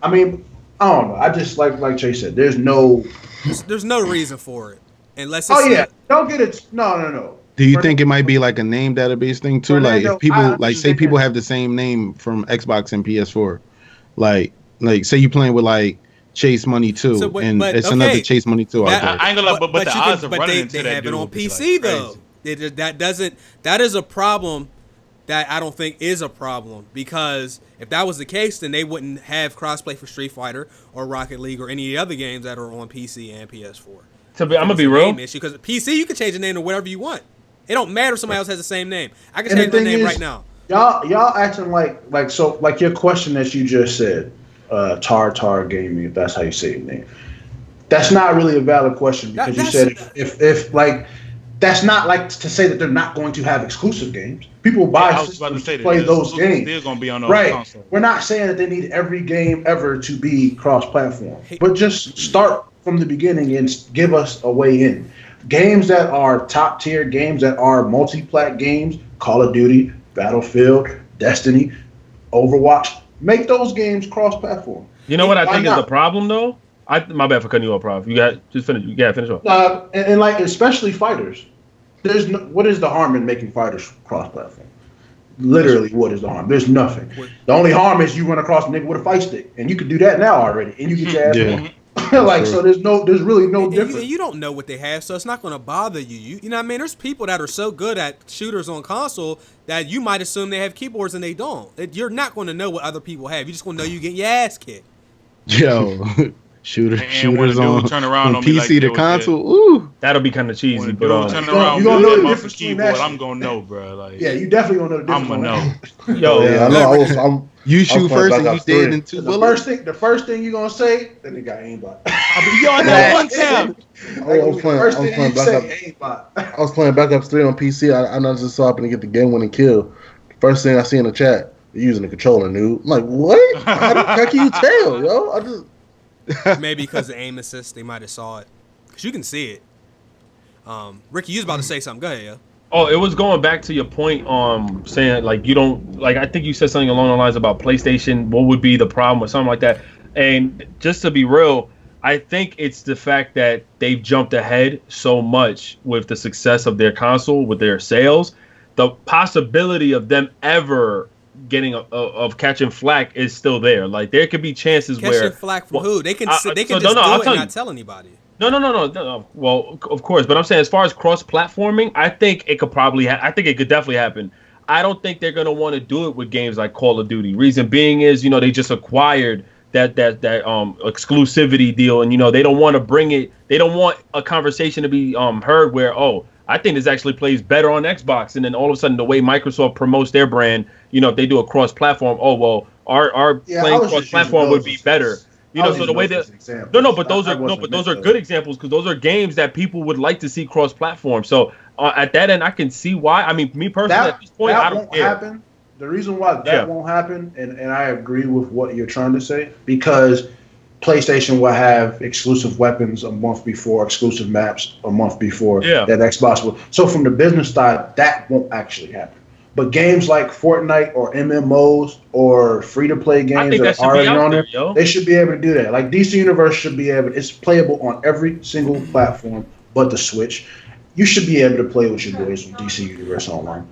I mean, I don't know. I just, like Chase said, there's no reason for it. Unless it's don't get it. No. Do you think it might be like a name database thing too? Like, if people say people have the same name from Xbox and PS4, like say you playing with like XChaseMoney 2, and it's another XChaseMoney 2 out there. I ain't gonna lie, but the odds of running into that, they have it on PC though. That is a problem that I don't think is a problem, because if that was the case, then they wouldn't have crossplay for Street Fighter or Rocket League or any other games that are on PC and PS4. I'm gonna be real. Because PC, you can change the name to whatever you want. It don't matter if somebody else has the same name. I can change my name right now. Y'all acting like your question that you just said, Tar Gaming, if that's how you say your name. That's not really a valid question, because you said if like, that's not like to say that they're not going to have exclusive games. People buy systems to play those games. Still gonna be on those consoles. We're not saying that they need every game ever to be cross-platform, but just start from the beginning and give us a way in. Games that are top tier, games that are multi-plat games, Call of Duty, Battlefield, Destiny, Overwatch, make those games cross-platform. You know what I think is the problem though? My bad for cutting you off, Prof. You got just finish. You gotta finish off. And like, especially fighters. What is the harm in making fighters cross-platform? Literally, what is the harm? There's nothing. The only harm is you run across a nigga with a fight stick, and you can do that now already, and you get your ass won. Like, so there's really no difference. You don't know what they have, so it's not going to bother you. You know what I mean? There's people that are so good at shooters on console that you might assume they have keyboards and they don't. You're not going to know what other people have. You're just going to know you getting your ass kicked. Yo, shooters on, turn around on PC to console. Ooh, that'll be kind of cheesy. But turn around, you gonna know the difference between that. I'm gonna know, bro. Like, yeah, you definitely gonna know the difference. I'm gonna know. Yo, yeah, I know. You shoot first and you dead in 2 bullets. The first thing you gonna say, that nigga got aimbot. Yo, I know one time. I was playing Black Ops 3 on PC. I just so happened to get the game-winning kill. First thing I see in the chat, you're using the controller, dude. I'm like, what? How can you tell, yo? I just maybe because of aim assist, they might have saw it. Cause you can see it. Ricky, you was about to say something. Go ahead, yo. Oh, it was going back to your point, saying like you don't like. I think you said something along the lines about PlayStation. What would be the problem or something like that? And just to be real, I think it's the fact that they've jumped ahead so much with the success of their console, with their sales. The possibility of them ever getting of catching flack is still there. Like there could be chances where catching flack from who they can just do it and not tell anybody. No. Well, of course, but I'm saying as far as cross-platforming, I think it could probably. I think it could definitely happen. I don't think they're gonna want to do it with games like Call of Duty. Reason being is, they just acquired that exclusivity deal, and they don't want to bring it. They don't want a conversation to be heard where I think this actually plays better on Xbox, and then all of a sudden the way Microsoft promotes their brand, if they do a cross-platform, our playing cross-platform would be better. So the way that but those are good examples because those are games that people would like to see cross-platform. So at that end, I can see why. I mean, me personally, at this point, I don't care. Happen. The reason why that won't happen, and I agree with what you're trying to say, because PlayStation will have exclusive weapons a month before, exclusive maps a month before that Xbox will. So from the business side, that won't actually happen. But games like Fortnite or MMOs or free-to-play games that are already on there, they should be able to do that. Like DC Universe should be able. It's playable on every single platform but the Switch. You should be able to play with your boys with DC Universe online.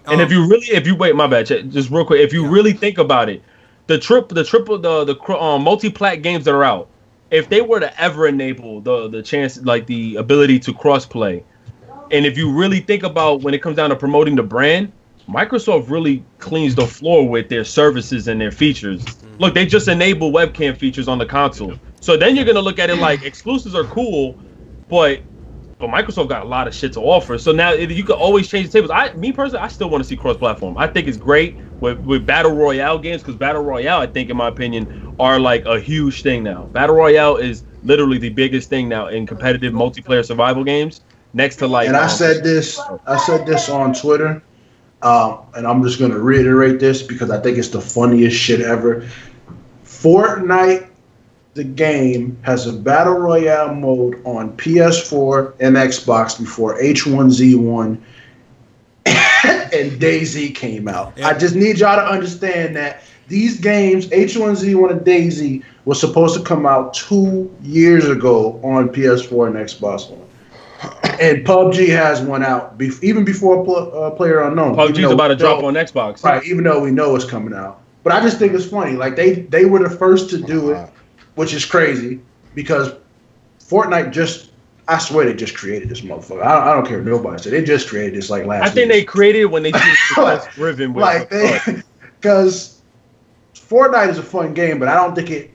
And if you wait, my bad, just real quick, if you really think about it, the multi-plat games that are out, if they were to ever enable the chance, like the ability to cross-play, and if you really think about when it comes down to promoting the brand, Microsoft really cleans the floor with their services and their features. Look, they just enable webcam features on the console. So then you're going to look at it like exclusives are cool, but Microsoft got a lot of shit to offer. So now you can always change the tables. Me personally, I still want to see cross-platform. I think it's great with Battle Royale games because Battle Royale, I think, in my opinion, are like a huge thing now. Battle Royale is literally the biggest thing now in competitive multiplayer survival games. Next to like. And I said this on Twitter. And I'm just going to reiterate this because I think it's the funniest shit ever. Fortnite, the game, has a Battle Royale mode on PS4 and Xbox before H1Z1 and DayZ came out. Yeah. I just need y'all to understand that these games, H1Z1 and DayZ, was supposed to come out 2 years ago on PS4 and Xbox One. And PUBG has one out even before PlayerUnknown. PUBG's about to drop on Xbox. Right, even though we know it's coming out. But I just think it's funny. Like, they were the first to do it, which is crazy, because Fortnite I swear they just created this motherfucker. I don't care what nobody said. They just created this like last week. I think they created it when they did Riven with like because Fortnite is a fun game, but I don't think it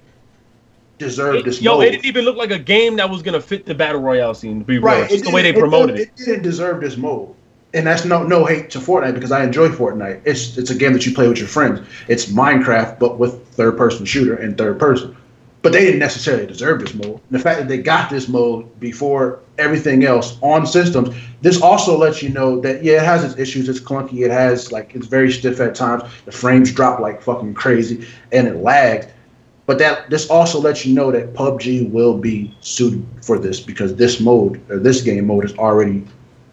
deserved this mode. It didn't even look like a game that was going to fit the Battle Royale scene, to be real. Just the way they promoted it. It didn't deserve this mode. And that's no hate to Fortnite because I enjoy Fortnite. It's a game that you play with your friends. It's Minecraft, but with third-person shooter and third person. But they didn't necessarily deserve this mode. The fact that they got this mode before everything else on systems, this also lets you know that, it has its issues. It's clunky. It has, it's very stiff at times. The frames drop like fucking crazy, and it lags. But this also lets you know that PUBG will be suited for this because this game mode is already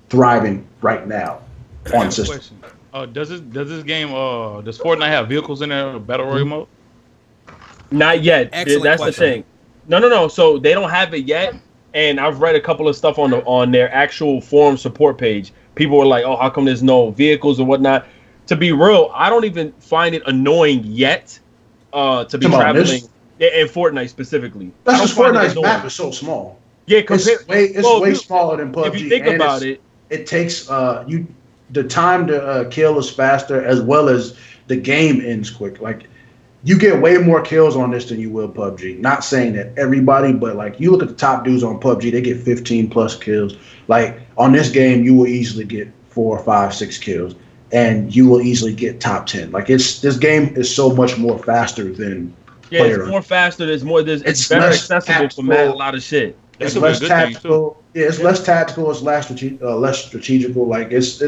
thriving right now on system. Does Fortnite have vehicles in their Battle Royale mode? Not yet. Excellent That's question. the thing. No. So they don't have it yet, and I've read a couple of stuff on their actual forum support page. People were like, "Oh, how come there's no vehicles or whatnot?" To be real, I don't even find it annoying yet. To be traveling. Yeah, and Fortnite specifically. That's just Fortnite's map is so small. Yeah, because it's way smaller than PUBG. If you think about it, it takes the time to kill is faster, as well as the game ends quick. Like, you get way more kills on this than you will PUBG. Not saying that everybody, but like, you look at the top dudes on PUBG, they get 15 plus kills. Like, on this game, you will easily get 4, 5, 6 kills, and you will easily get top 10. Like, this game is so much more faster than. Yeah, it's more faster. It's better accessible for a lot of shit. It's less tactical. Yeah, it's less tactical. It's less strategical. Like, it's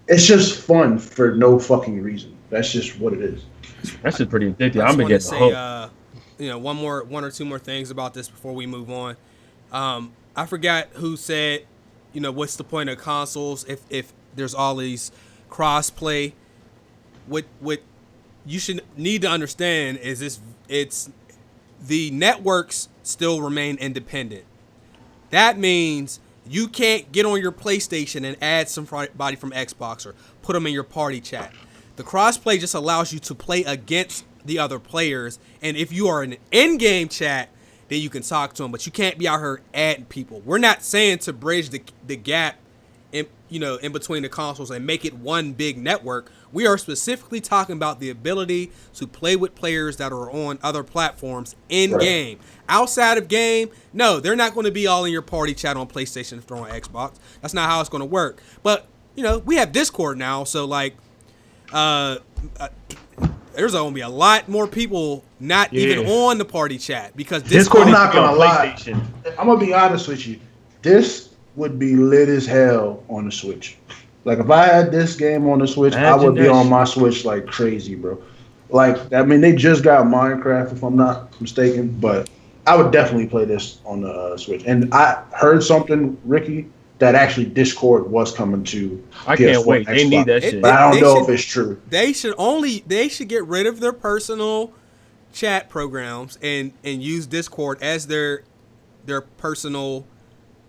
just fun for no fucking reason. That's just what it is. That's just pretty addictive. I'm gonna say, one or two more things about this before we move on. I forgot who said, what's the point of consoles if there's all these crossplay? What you should need to understand is it's the networks still remain independent. That means you can't get on your PlayStation and add somebody from Xbox or put them in your party chat. The crossplay just allows you to play against the other players, and if you are in an in-game chat, then you can talk to them, but you can't be out here adding people. We're not saying to bridge the gap in between the consoles and make it one big network. We are specifically talking about the ability to play with players that are on other platforms in game. Outside of game, no, they're not going to be all in your party chat on PlayStation if they're on Xbox. That's not how it's going to work. But we have Discord now, so like, there's going to be a lot more people not even on the party chat because Discord. I'm not gonna lie. I'm gonna be honest with you. This would be lit as hell on the Switch. Like, if I had this game on the Switch, I would be on my Switch like crazy, bro. Like, I mean, they just got Minecraft, if I'm not mistaken, but I would definitely play this on the Switch. And I heard something, Ricky, that actually Discord was coming to I can't wait. Xbox. They need that shit. But I don't know if it's true. They should get rid of their personal chat programs and use Discord as their personal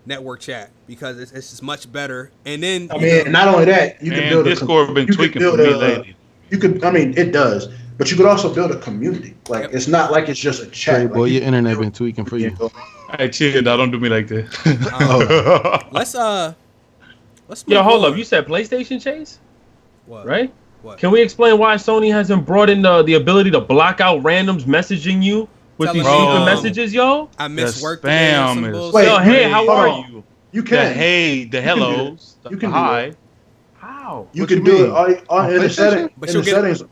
network chat because it's just much better. And then not only that, you can build Discord been tweaking for me lately. It does, but you could also build a community. Like, it's not like it's just a chat. Hey, boy, your internet been tweaking for you. Hey, chill, don't do me like that. Let's Yo, hold up. You said PlayStation, Chase? What? Right? What? Can we explain why Sony hasn't brought in the ability to block out randoms messaging you with these secret messages, yo? I miss work today. Wait, yo, hey, how are you? You can. The hey, the hellos, the hi. How? You can do it in the settings.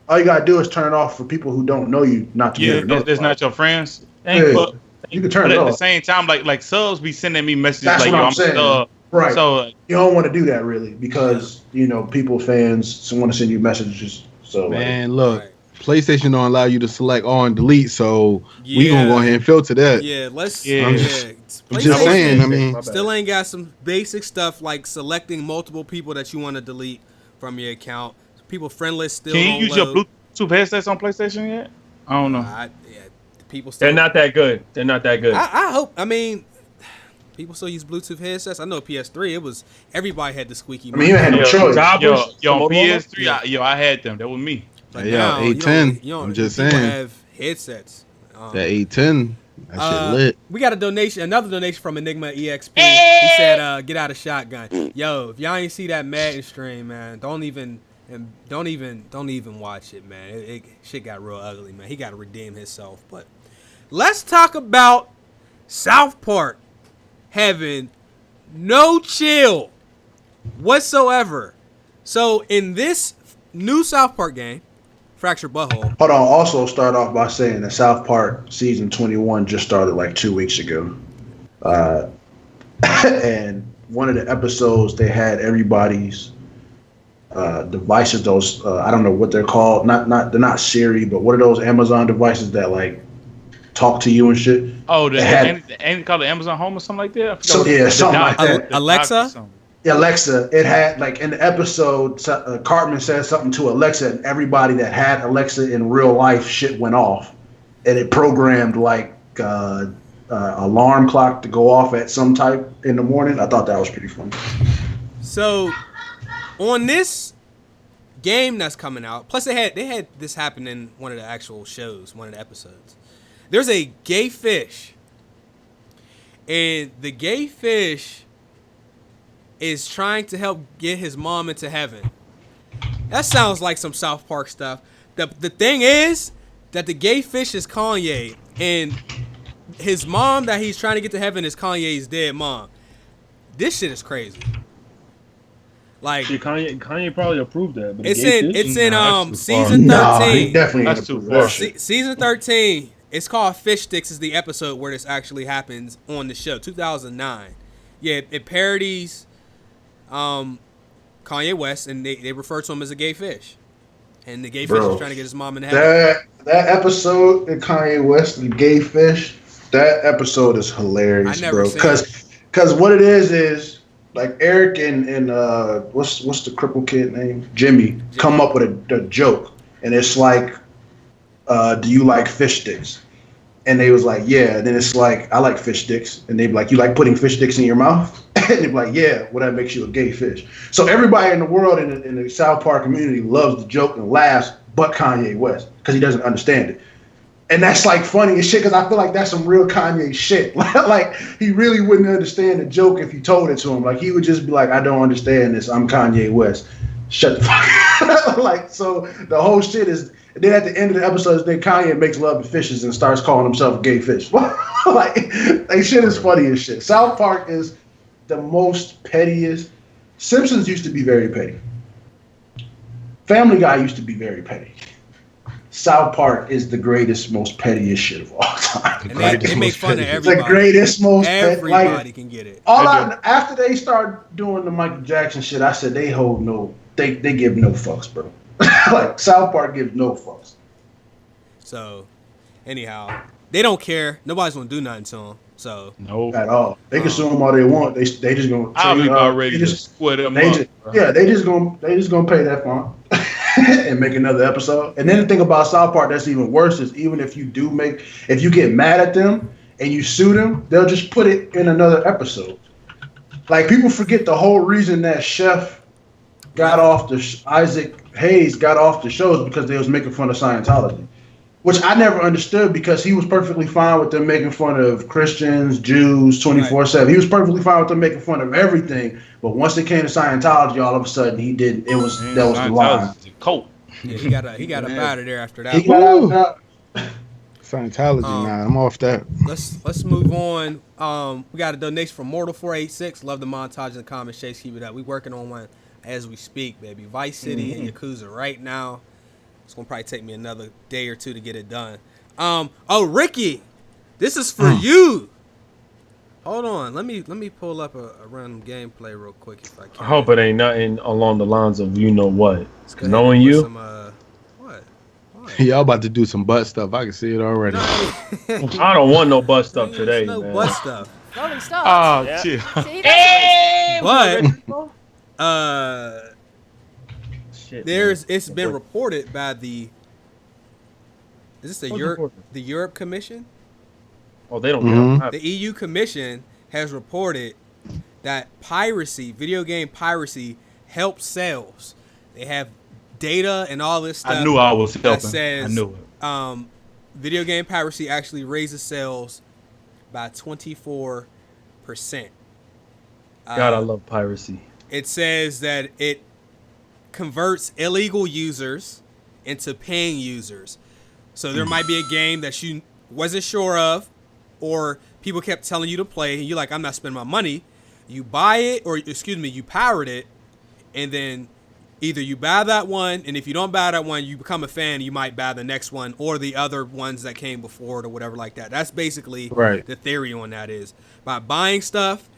All you gotta do is turn it off for people who don't know you, not to be notified. That's not your friends. You can turn it off. At the same time, like subs be sending me messages That's like, what yo, I'm saying. Sub. Right. So you don't want to do that really because fans want to send you messages. So man, look, PlayStation don't allow you to select all and delete, so we gonna go ahead and filter that. I'm just saying. I mean, still ain't got some basic stuff like selecting multiple people that you want to delete from your account. People friendless still. Can you use your Bluetooth headsets on PlayStation yet? I don't know. People still. They're not that good. I hope. I mean, people still use Bluetooth headsets. I know PS3. It was everybody had the squeaky. I mean, you had no choice. Yo, on PS3, I had them. That was me. But yeah, A10. I'm just saying. Have headsets. That A10. That shit lit. We got another donation from Enigma EXP. He said, "Get out a shotgun." Yo, if y'all ain't see that Madden stream, man, don't even watch it, man. It shit got real ugly, man. He got to redeem himself. But let's talk about South Park having no chill whatsoever. So in this new South Park game, Fractured Butthole. Hold on. Also, start off by saying that South Park season 21 just started like 2 weeks ago, and one of the episodes they had everybody's devices. Those I don't know what they're called. They're not Siri, but what are those Amazon devices that like talk to you and shit? Oh, they called it Amazon Home or something like that. Something like that. Alexa. Yeah, Alexa. It had like in the episode, Cartman said something to Alexa, and everybody that had Alexa in real life, shit went off, and it programmed like alarm clock to go off at some type in the morning. I thought that was pretty funny. So, on this game that's coming out. Plus, they had this happen in one of the actual shows, one of the episodes. There's a gay fish, and the gay fish is trying to help get his mom into heaven. That sounds like some South Park stuff. The thing is that the gay fish is Kanye, and his mom that he's trying to get to heaven is Kanye's dead mom. This shit is crazy. Like Kanye probably approved that. But it's in season 13. He definitely That's too far. Season 13. It's called Fish Sticks. Is the episode where this actually happens on the show. 2009. Yeah, it parodies Kanye West, and they refer to him as a gay fish. And the gay fish is trying to get his mom in heaven. That episode, the Kanye West, the gay fish, that episode is hilarious, bro. Because what it is like Eric and what's the cripple kid name? Jimmy come up with a joke, and it's like, do you like fish sticks? And they was like, yeah. And then it's like, I like fish sticks. And they be like, you like putting fish sticks in your mouth? And they be like, yeah. Well, that makes you a gay fish. So everybody in the world in the South Park community loves the joke and laughs, but Kanye West, because he doesn't understand it. And that's like funny as shit, because I feel like that's some real Kanye shit. Like, he really wouldn't understand the joke if you told it to him. Like, he would just be like, I don't understand this. I'm Kanye West. Shut the fuck up. Like, so the whole shit is, then at the end of the episode, then Kanye makes love to fishes and starts calling himself a gay fish. like shit is funny as shit. South Park is the most pettiest. Simpsons used to be very petty. Family Guy used to be very petty. South Park is the greatest, most pettiest shit of all time. And they make fun of everybody. The greatest, most everybody like, can get it. After they start doing the Michael Jackson shit, I said they give no fucks, bro. Like, South Park gives no fucks. So, anyhow, they don't care. Nobody's gonna do nothing to them. So no, at all. They can sue them all they want. They just gonna. I'm about ready to split them up. They just gonna pay that fine and make another episode. And then the thing about South Park that's even worse is even if you get mad at them and you sue them, they'll just put it in another episode. Like, people forget the whole reason that Chef got off Isaac Hayes got off the shows because they was making fun of Scientology, which I never understood, because he was perfectly fine with them making fun of Christians, Jews, 24/7. He was perfectly fine with them making fun of everything. But once it came to Scientology, all of a sudden that was the line. Colt. Yeah, he got up out of there after that. Scientology, nah, I'm off that. Let's move on. We got a donation from Mortal 486. Love the montage in the comments. Chase, keep it up. We working on one as we speak, baby. Vice City and Yakuza right now. It's gonna probably take me another day or two to get it done. Ricky, this is for you. Hold on, let me pull up a random gameplay real quick if I can. I hope it ain't nothing along the lines of you know what. Knowing you. What? Y'all about to do some butt stuff. I can see it already. I don't want no butt stuff today, no man. butt stuff. Rolling stuff. Oh, yeah. shit. See, that's But Shit, it's been reported by the Europe Commission? Oh, they don't care. The EU Commission has reported that piracy, video game piracy, helps sales. They have data and all this stuff. I knew I was helping. That says, I knew it. Video game piracy actually raises sales by 24%. God, I love piracy. It says that it converts illegal users into paying users. So there might be a game that you wasn't sure of, or people kept telling you to play, and you're like, I'm not spending my money. You buy it, you pirate it, and then either you buy that one, and if you don't buy that one, you become a fan, you might buy the next one, or the other ones that came before it, or whatever like that. That's basically the theory on that is, by buying stuff,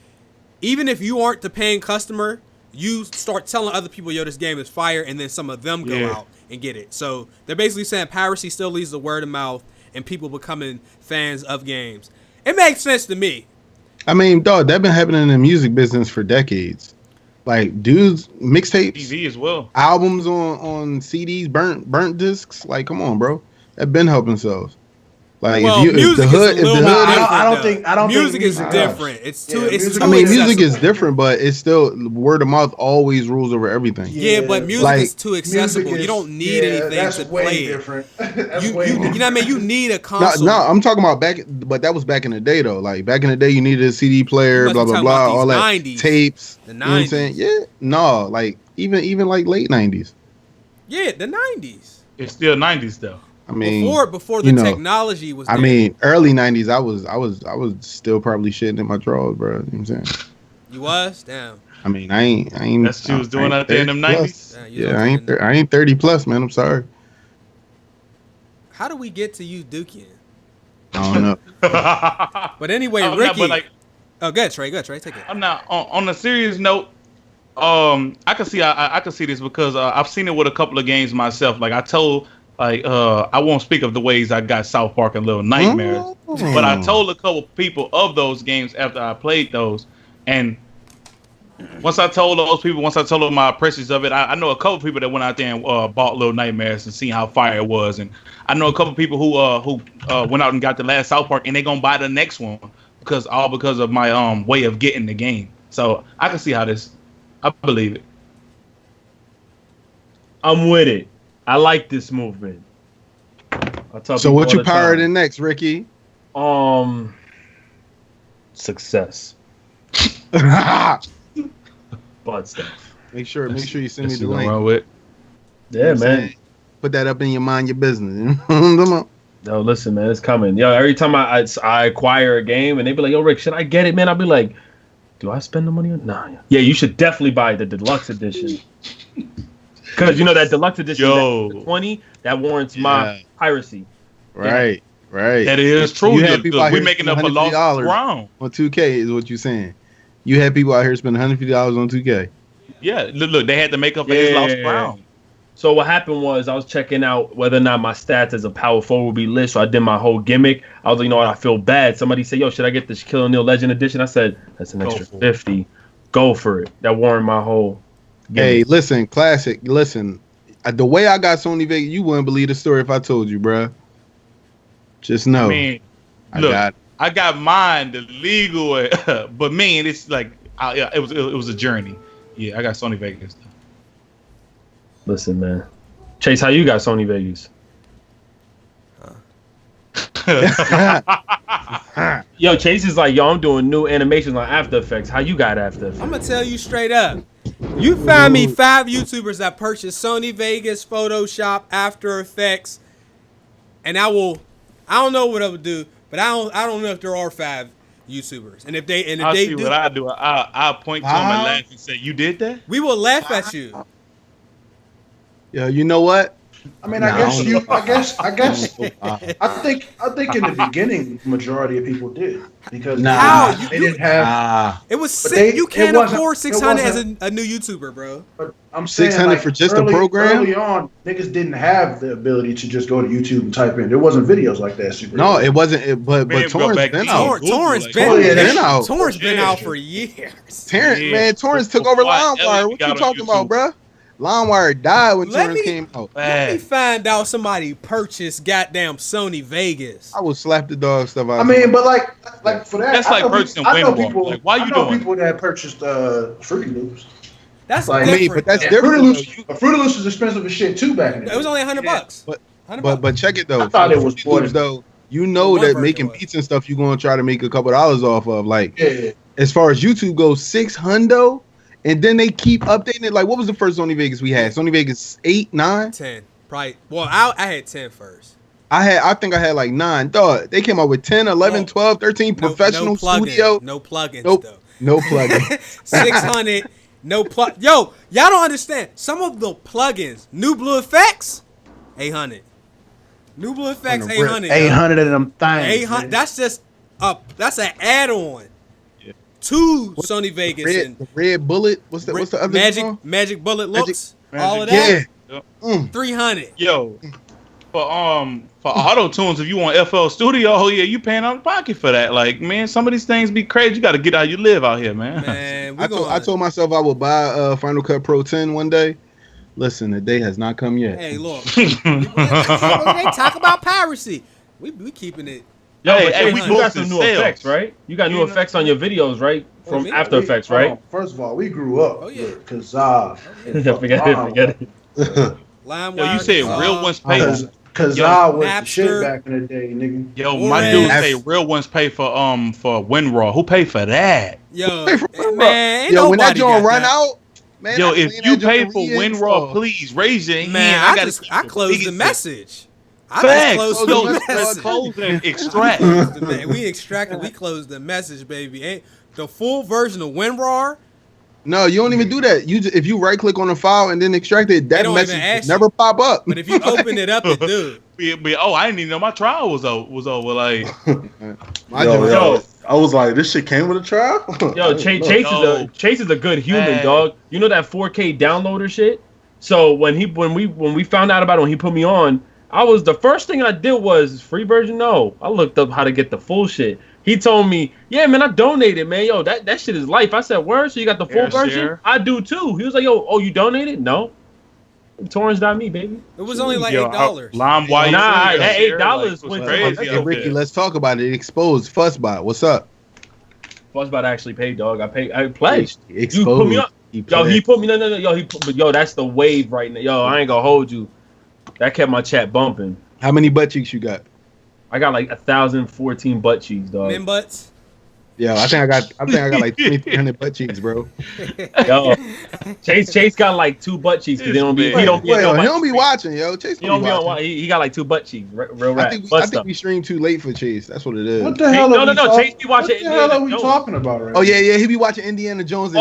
even if you aren't the paying customer, you start telling other people, yo, this game is fire, and then some of them go out and get it. So they're basically saying piracy still leads to word of mouth and people becoming fans of games. It makes sense to me. I mean, dog, that's been happening in the music business for decades. Like, dudes, mixtapes, TV as well, albums on CDs, burnt discs. Like, come on, bro. That been helping themselves. Like well, if the hood, I don't think music is different. It's too. It's too. I mean, music is different, but it's still word of mouth always rules over everything. Yeah, but music is too accessible. You don't need anything to play. Different. You know what I mean? You need a console. No, I'm talking about but that was back in the day though. Like back in the day, you needed a CD player, blah blah blah, all that 90s, tapes. The 90s. You know what I'm saying? Yeah, no, like even like late 90s. Yeah, the 90s. It's still 90s though. I mean, before the technology was there. I mean, early 90s, I was still probably shitting in my drawers, bro. You know what I'm saying? You was? Damn. I mean, I ain't. That's what you was doing out there in them 90s? Yeah, I ain't 30 plus, man. I'm sorry. How do we get to you duking? I don't know. But anyway, Ricky. Go ahead, Trey. Take it. I'm not on a serious note. I can see this because I've seen it with a couple of games myself. Like I told. I won't speak of the ways I got South Park and Little Nightmares, but I told a couple people of those games after I played those, and once I told them my impressions of it, I know a couple people that went out there and bought Little Nightmares and seen how fire it was, and I know a couple people who went out and got the last South Park and they gonna buy the next one because of my way of getting the game. So I can see how this. I believe it. I'm with it. I like this movement. So what you pirating next, Ricky? Success. Butt stuff. Make sure you send me the link. With. Yeah, man. Put that up in your mind, your business. Come on. No, listen, man, it's coming. Yo, every time I acquire a game and they be like, "Yo, Rick, should I get it, man?" I'll be like, "Do I spend the money on?" Nah. Yeah, you should definitely buy the deluxe edition. Because you know that deluxe edition, that 20, that warrants my piracy. Right. That is true. We're making up a lost ground. On 2K is what you're saying. You had people out here spending $150 on 2K. Yeah, look, they had to make up for his lost ground. So what happened was I was checking out whether or not my stats as a power forward would be lit. So I did my whole gimmick. I was like, you know what? I feel bad. Somebody said, "Yo, should I get this Kill O'Neal Legend Edition?" I said, "That's an extra $50. Go for it." That warranted my whole gimmick. Hey, listen, classic. Listen, the way I got Sony Vegas, you wouldn't believe the story if I told you, bruh. Just know. I mean, I got mine the legal way, but man, it's like it was a journey. Yeah, I got Sony Vegas. Listen, man. Chase, how you got Sony Vegas? Yo, Chase is like, yo, I'm doing new animations on After Effects. How you got After Effects? I'm gonna tell you straight up. You find me 5 YouTubers that purchased Sony Vegas, Photoshop, After Effects, and I don't know what I would do, but I don't know if there are 5 YouTubers. And if they see what I do. I'll point to them and laugh and say, "You did that?" We will laugh at you. Yeah, you know what? I mean, I guess. I think in the beginning, majority of people did because they didn't have. It was sick. You can't afford 600 as a new YouTuber, bro. But I'm saying 600 for just a program. Early on, niggas didn't have the ability to just go to YouTube and type in. There wasn't videos like that. It wasn't. But Torrent's been out. Torrent's been out for years. Torrent's took over LimeWire. What you talking about, bro? LimeWire died when Torrents came out. Let me find out somebody purchased goddamn Sony Vegas. I would slap the dog stuff out. I mean, but like for that, that's like purchasing WinWall. Like, why you doing? People that purchased Fruity Loops. That's like different. But that's different. Fruity Loops was expensive as shit too back in the day. It was only $100. But check it though. I thought it was Loops though. You know that making beats and stuff, you're gonna try to make a couple dollars off of. Like, as far as YouTube goes, $600. And then they keep updating it. Like, what was the first Sony Vegas we had? Sony Vegas 8, 9? 10. Probably. Well, I had 10 first. I think I had like 9. Dog, they came out with 10, 11, 12, 13 professional studio. No plugins, though. No plugins. 600. No plug. Yo, y'all don't understand. Some of the plugins, New Blue Effects, 800. New Blue Effects, 800. 800 of them things. 800. That's just that's an add-on. To Sony Vegas the red bullet. What's the other Magic Bullet looks. All of that. Yeah. 300. Yo, for auto tunes, if you want FL Studio, you paying out of pocket for that. Like, man, some of these things be crazy. You got to get how you live out here, man. I told myself I would buy Final Cut Pro 10 one day. Listen, the day has not come yet. Hey, look. They talk about piracy. We keeping it. Yo, Hey, but hey, Chase, we you both got some in new sales. effects, right? You got new effects on your videos, right? From After Effects, right? First of all, we grew up. Oh, yeah. Because Forget it. Yo, you said real ones pay. Because Yo, I was the shit Napster. back in the day, nigga. Yo, my dude say real ones pay for WinRAR. Who paid for that? Yo, for man, ain't Yo, when that nobody joint got run that. out, man. Yo, I if clean you that joint pay and for reinstall. WinRAR, please raise your hand. Man, I closed the message. I just closed the message. Close and extract. We extracted. We closed the message, baby. Ain't the full version of WinRAR? No, you don't even do that. If you right click on the file and then extract it, that don't message even ask never pop up. But if you open it up, it do. I didn't even know my trial was over. Like, I was like, this shit came with a trial. Yo, Chase is a good human, dog. You know that 4K downloader shit. So when we found out about it, when he put me on, the first thing I did was free version. No, I looked up how to get the full shit. He told me, yeah, man, I donated, man. Yo, that shit is life. I said, word? So you got the full version? Share. I do too. He was like, yo, you donated? No. Torrents.me, baby. It was only like $8. LimeWire. Nah, that $8 was crazy. Hey, Ricky, let's talk about it. Exposed Fuzzbot. What's up? Fuzzbot actually paid, dog. I pledged. Exposed. You put me up. He put me. No. Yo, that's the wave right now. Yo, I ain't gonna hold you. That kept my chat bumping. How many butt cheeks you got? I got like 1,014 butt cheeks, dog. Men butts. Yo, I think I got like 2,300 butt cheeks, bro. Yo, Chase got like 2 butt cheeks because he don't be watching, yo. Chase he don't be on. He got like 2 butt cheeks. Real rap. I think we streamed too late for Chase. That's what it is. What the hell? No. Chase be watching. What the hell are we talking about right now? Oh yeah. He be watching Indiana Jones.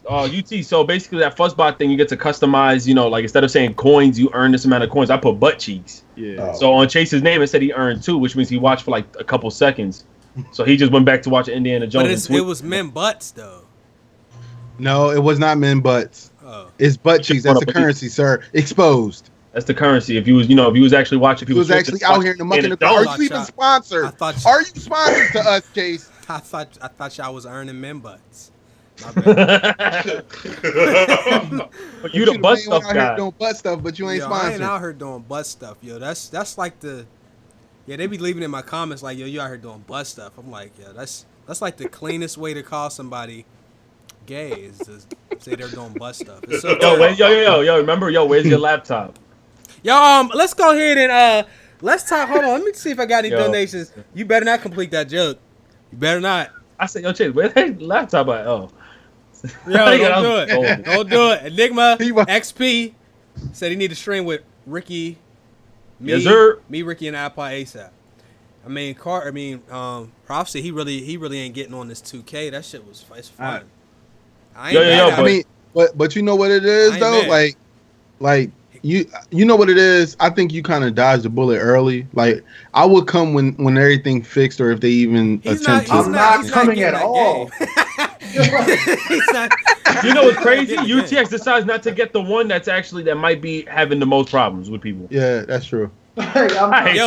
UT. So basically, that Fuzzbot thing, you get to customize. Like instead of saying coins, you earn this amount of coins. I put butt cheeks. Yeah. So on Chase's name, it said he earned 2, which means he watched for like a couple seconds. So he just went back to watching Indiana Jones. But it was men butts though. No, it was not men butts. Oh. It's butt cheeks. That's the currency, sir. Exposed. That's the currency. If you was actually watching, he was actually out here in the muck in the car. Are you even sponsored? Are you sponsored to us, Chase? I thought y'all was earning men butts. But you the butt stuff guy. Here doing butt stuff, but you ain't sponsored. I ain't out here doing butt stuff, yo. That's like the. Yeah, they be leaving in my comments like, yo, you out here doing butt stuff. I'm like, yeah, that's like the cleanest way to call somebody gay is to say they're doing butt stuff. It's so yo, remember, where's your laptop? Yo, let's go ahead and let's talk. Hold on, let me see if I got any donations. You better not complete that joke. You better not. I said, yo, Chase, where's that laptop at? Oh. Yo, don't do it. Don't do it. Enigma XP said he need to stream with Ricky. Me, Ricky, and iPod ASAP. Prophecy, he really ain't getting on this 2K. That shit was fun. But you know what it is though? Mad. Like you know what it is? I think you kind of dodged the bullet early. Like I would come when everything fixed, or if they even attempt to. I'm not coming at all. You know what's crazy? UTX decides not to get the one that might be having the most problems with people. Yeah, that's true. He might be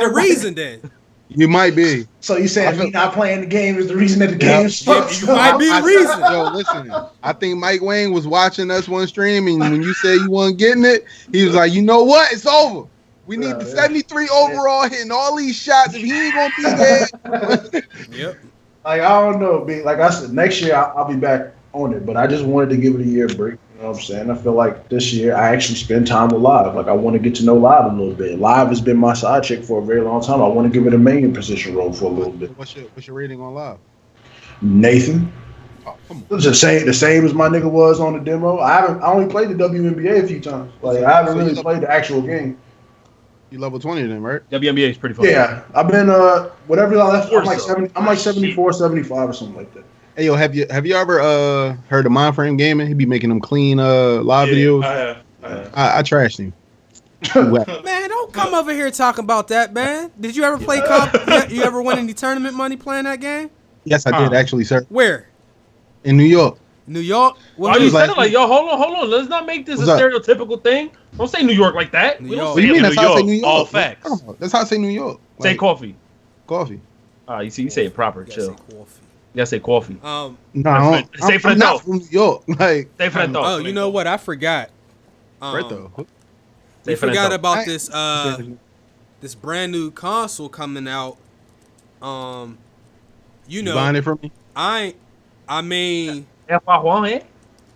the reason then. You might be. So you saying me not playing the game is the reason that the game sucks? You might be the reason. Yo, listen. I think Mike Wayne was watching us one stream, and when you said you weren't getting it, he was like, you know what? It's over. We need the 73 overall hitting all these shots. If he ain't gonna be there. Yep. Like, I don't know. Like I said, next year I'll be back on it, but I just wanted to give it a year break. You know what I'm saying? I feel like this year I actually spend time with Live. Like, I want to get to know Live a little bit. Live has been my side chick for a very long time. I want to give it a main position role for a little bit. What's your rating on Live? Nathan. Oh, come on. It's the same as my nigga was on the demo. I only played the WNBA a few times. Like, I haven't really played the actual game. You level 20 then, right? WNBA is pretty fun. Yeah, I've been whatever I left. I'm like 74, 75 or something like that. Hey yo, have you ever heard of Mindframe Gaming? He be making them clean live videos. I trashed him. Man, don't come over here talking about that, man. Did you ever play you ever win any tournament money playing that game? Yes, I did actually, sir. Where? In New York. New York? Why you sounding like, yo, hold on. Let's not make this a stereotypical thing. Don't say New York like that. New York. What do you mean? That's how I say New York. All facts. That's how I say New York. Say coffee. Coffee. You say it proper. Chill. You gotta say coffee. No, I'm not from New York. Like, say frento. Oh, you know what? I forgot. Frento. We forgot about this this brand new console coming out. You know, buying it from me? I mean, If I want it.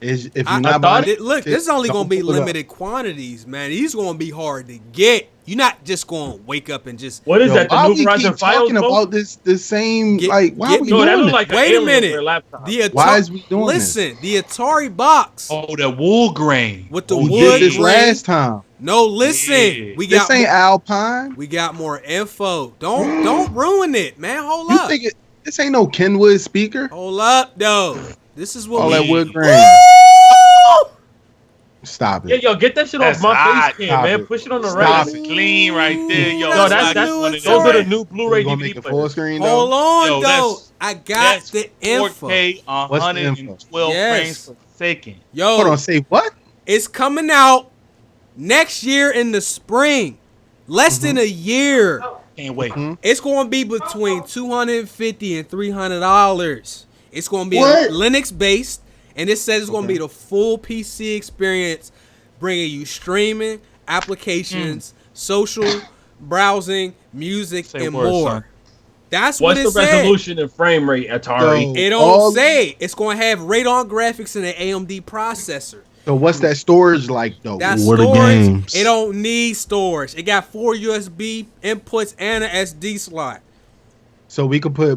If you're not buying it, look, this is only gonna be limited quantities, man. These gonna be hard to get. You're not just gonna wake up and just. What is that? The new Verizon Fios? Talking about the same like why are we no, doing like wait a minute. Why is we doing Listen, the Atari box. Oh, the wool grain with the we wood did this grain. last time. No, listen. Yeah. We got this ain't Alpine. We got more info. Don't ruin it, man. Hold You up. think this ain't no Kenwood speaker? Hold up, though. This is what all we that wood grain. Stop it. Yeah, yo, get that shit off my face cam, man. Push it on the right. That's clean right there, yo. Yo, those are the new Blu-ray gonna DVD make a players. full screen. Hold on, Yo, though. I got the info. 4K, 112 frames per second. Yo, Hold on, say what? It's coming out next year in the spring. Less than a year. Can't wait. It's going to be between $250 and $300. It's going to be Linux based, and it says it's going to be the full PC experience, bringing you streaming, applications, social, browsing, music, and more. Son. That's what it says. What's the resolution and frame rate, Atari? It don't say. It's going to have Radeon graphics and an AMD processor. So what's that storage like though? That What storage, are games? it don't need storage. It got 4 USB inputs and an SD slot. So we could put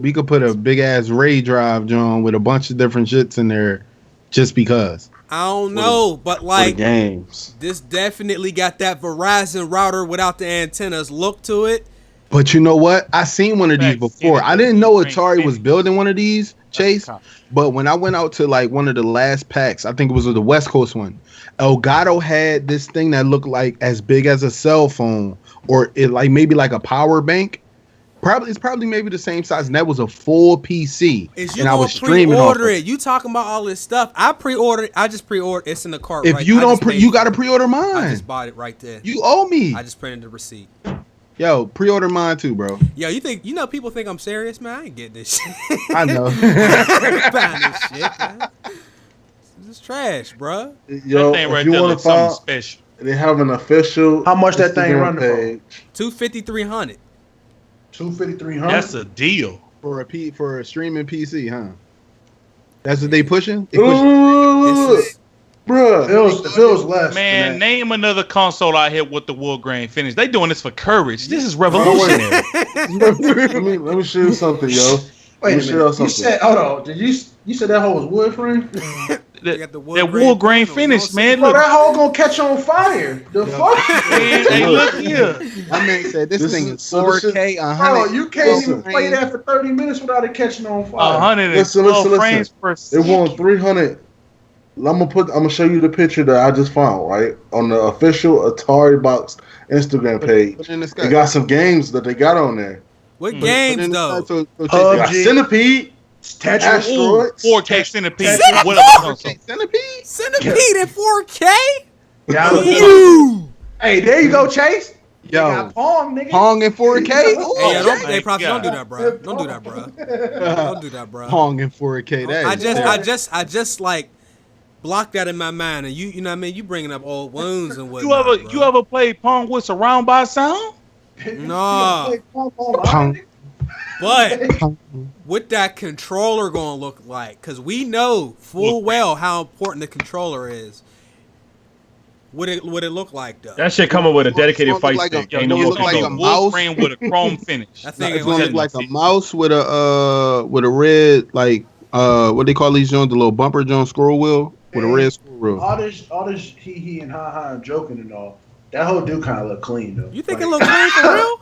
a big ass RAID drive, John, with a bunch of different shits in there, just because. I don't know, but like games. this definitely got that Verizon router without the antennas look to it. But you know what? I seen one of these before. I didn't know Atari was building one of these, Chase. But when I went out to like one of the last packs, I think it was the West Coast one, Elgato had this thing that looked like as big as a cell phone, or it like maybe like a power bank. It's probably maybe the same size, and that was a full PC. And I was streaming pre-order it. You talking about all this stuff? I pre-ordered. I just pre-ordered. It's in the cart. If you don't, you got to pre-order mine. I just bought it right there. You owe me. I just printed the receipt. Yo, pre-order mine too, bro. Yo, people think I'm serious, man. I ain't getting this shit. I know. Buying this shit, man. This is trash, bro. Yo, that thing right there looks something special. They have an official. How much that thing running for? $250-$300. $250-$300. That's a deal for a streaming PC, huh? That's what they pushing. Bruh, if it was less. Man, name another console out here with the wood grain finish. They doing this for courage. This is revolutionary. let me show you something, yo. Wait a minute. You said, hold on. Did you said that hole was wood frame? That wood grain finish, man. Bro, look. that hole gonna catch on fire. The fuck? Man, hey, look here. My man said this thing is 4K, 100. Bro, you can't even play that for 30 minutes without it catching on fire. 112 frames per second. It won 300. I'm gonna show you the picture that I just found right on the official Atari Box Instagram page. They got some games that they got on there. What games though? Centipede, Asteroids, 4K Centipede. What else? Centipede in 4K? Yeah. Hey, there you go, Chase. Yo, Pong, nigga. Pong in 4K. Hey, don't do that, bro. Don't do that, bro. Don't do that, bro. Pong in 4K. I just like block that in my mind, and you know what I mean. You bringing up old wounds and whatnot. You ever played Pong with surround by sound? No. Pong. But what that controller gonna look like? Because we know full well how important the controller is. What it look like though? That shit coming with a dedicated fight stick. Ain't no look like a mouse with a chrome finish. That thing is gonna look like a mouse with a red like what they call these joints, the little bumper joint scroll wheel with a red scroll wheel. All this he and ha and joking and all. That whole do kind of look clean though. You think it look clean for real?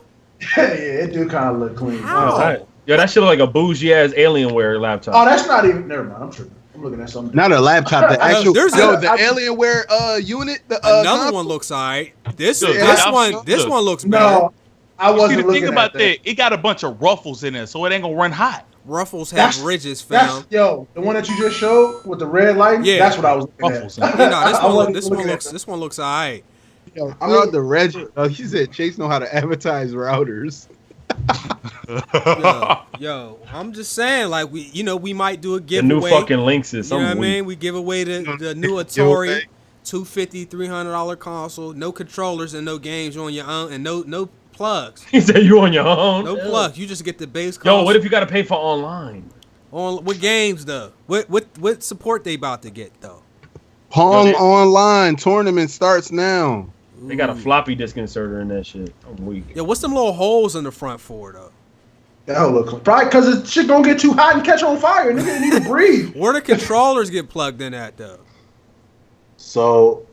Yeah, it do kind of look clean. How? Yo, that shit look like a bougie ass Alienware laptop. Oh, that's not even. Never mind. I'm tripping. I'm looking at something. Not a laptop. The actual. the Alienware unit. Another one looks alright. This one looks bad. No, I wasn't looking think at about that. It got a bunch of ruffles in there, so it ain't gonna run hot. Ruffles have ridges found. Yo, the one that you just showed with the red light. Yeah, that's what I was looking ruffles at. This one looks alright. Yo, I mean the Reggie. He said Chase know how to advertise routers. yo, I'm just saying, like we might do a giveaway. The new fucking links is something. You know what I mean? We give away the new Atari $250-$300 console, no controllers and no games on your own, and no plugs. He said you on your own. No plugs. You just get the base console. Yo, what if you gotta pay for online? On what games though? What support they about to get though? Pong Online tournament starts now. They got a floppy disk inserter in that shit. I'm weak. Yo, what's them little holes in the front for though? That'll look probably because the shit gonna get too hot and catch on fire. Nigga need to breathe. Where the controllers get plugged in at though? So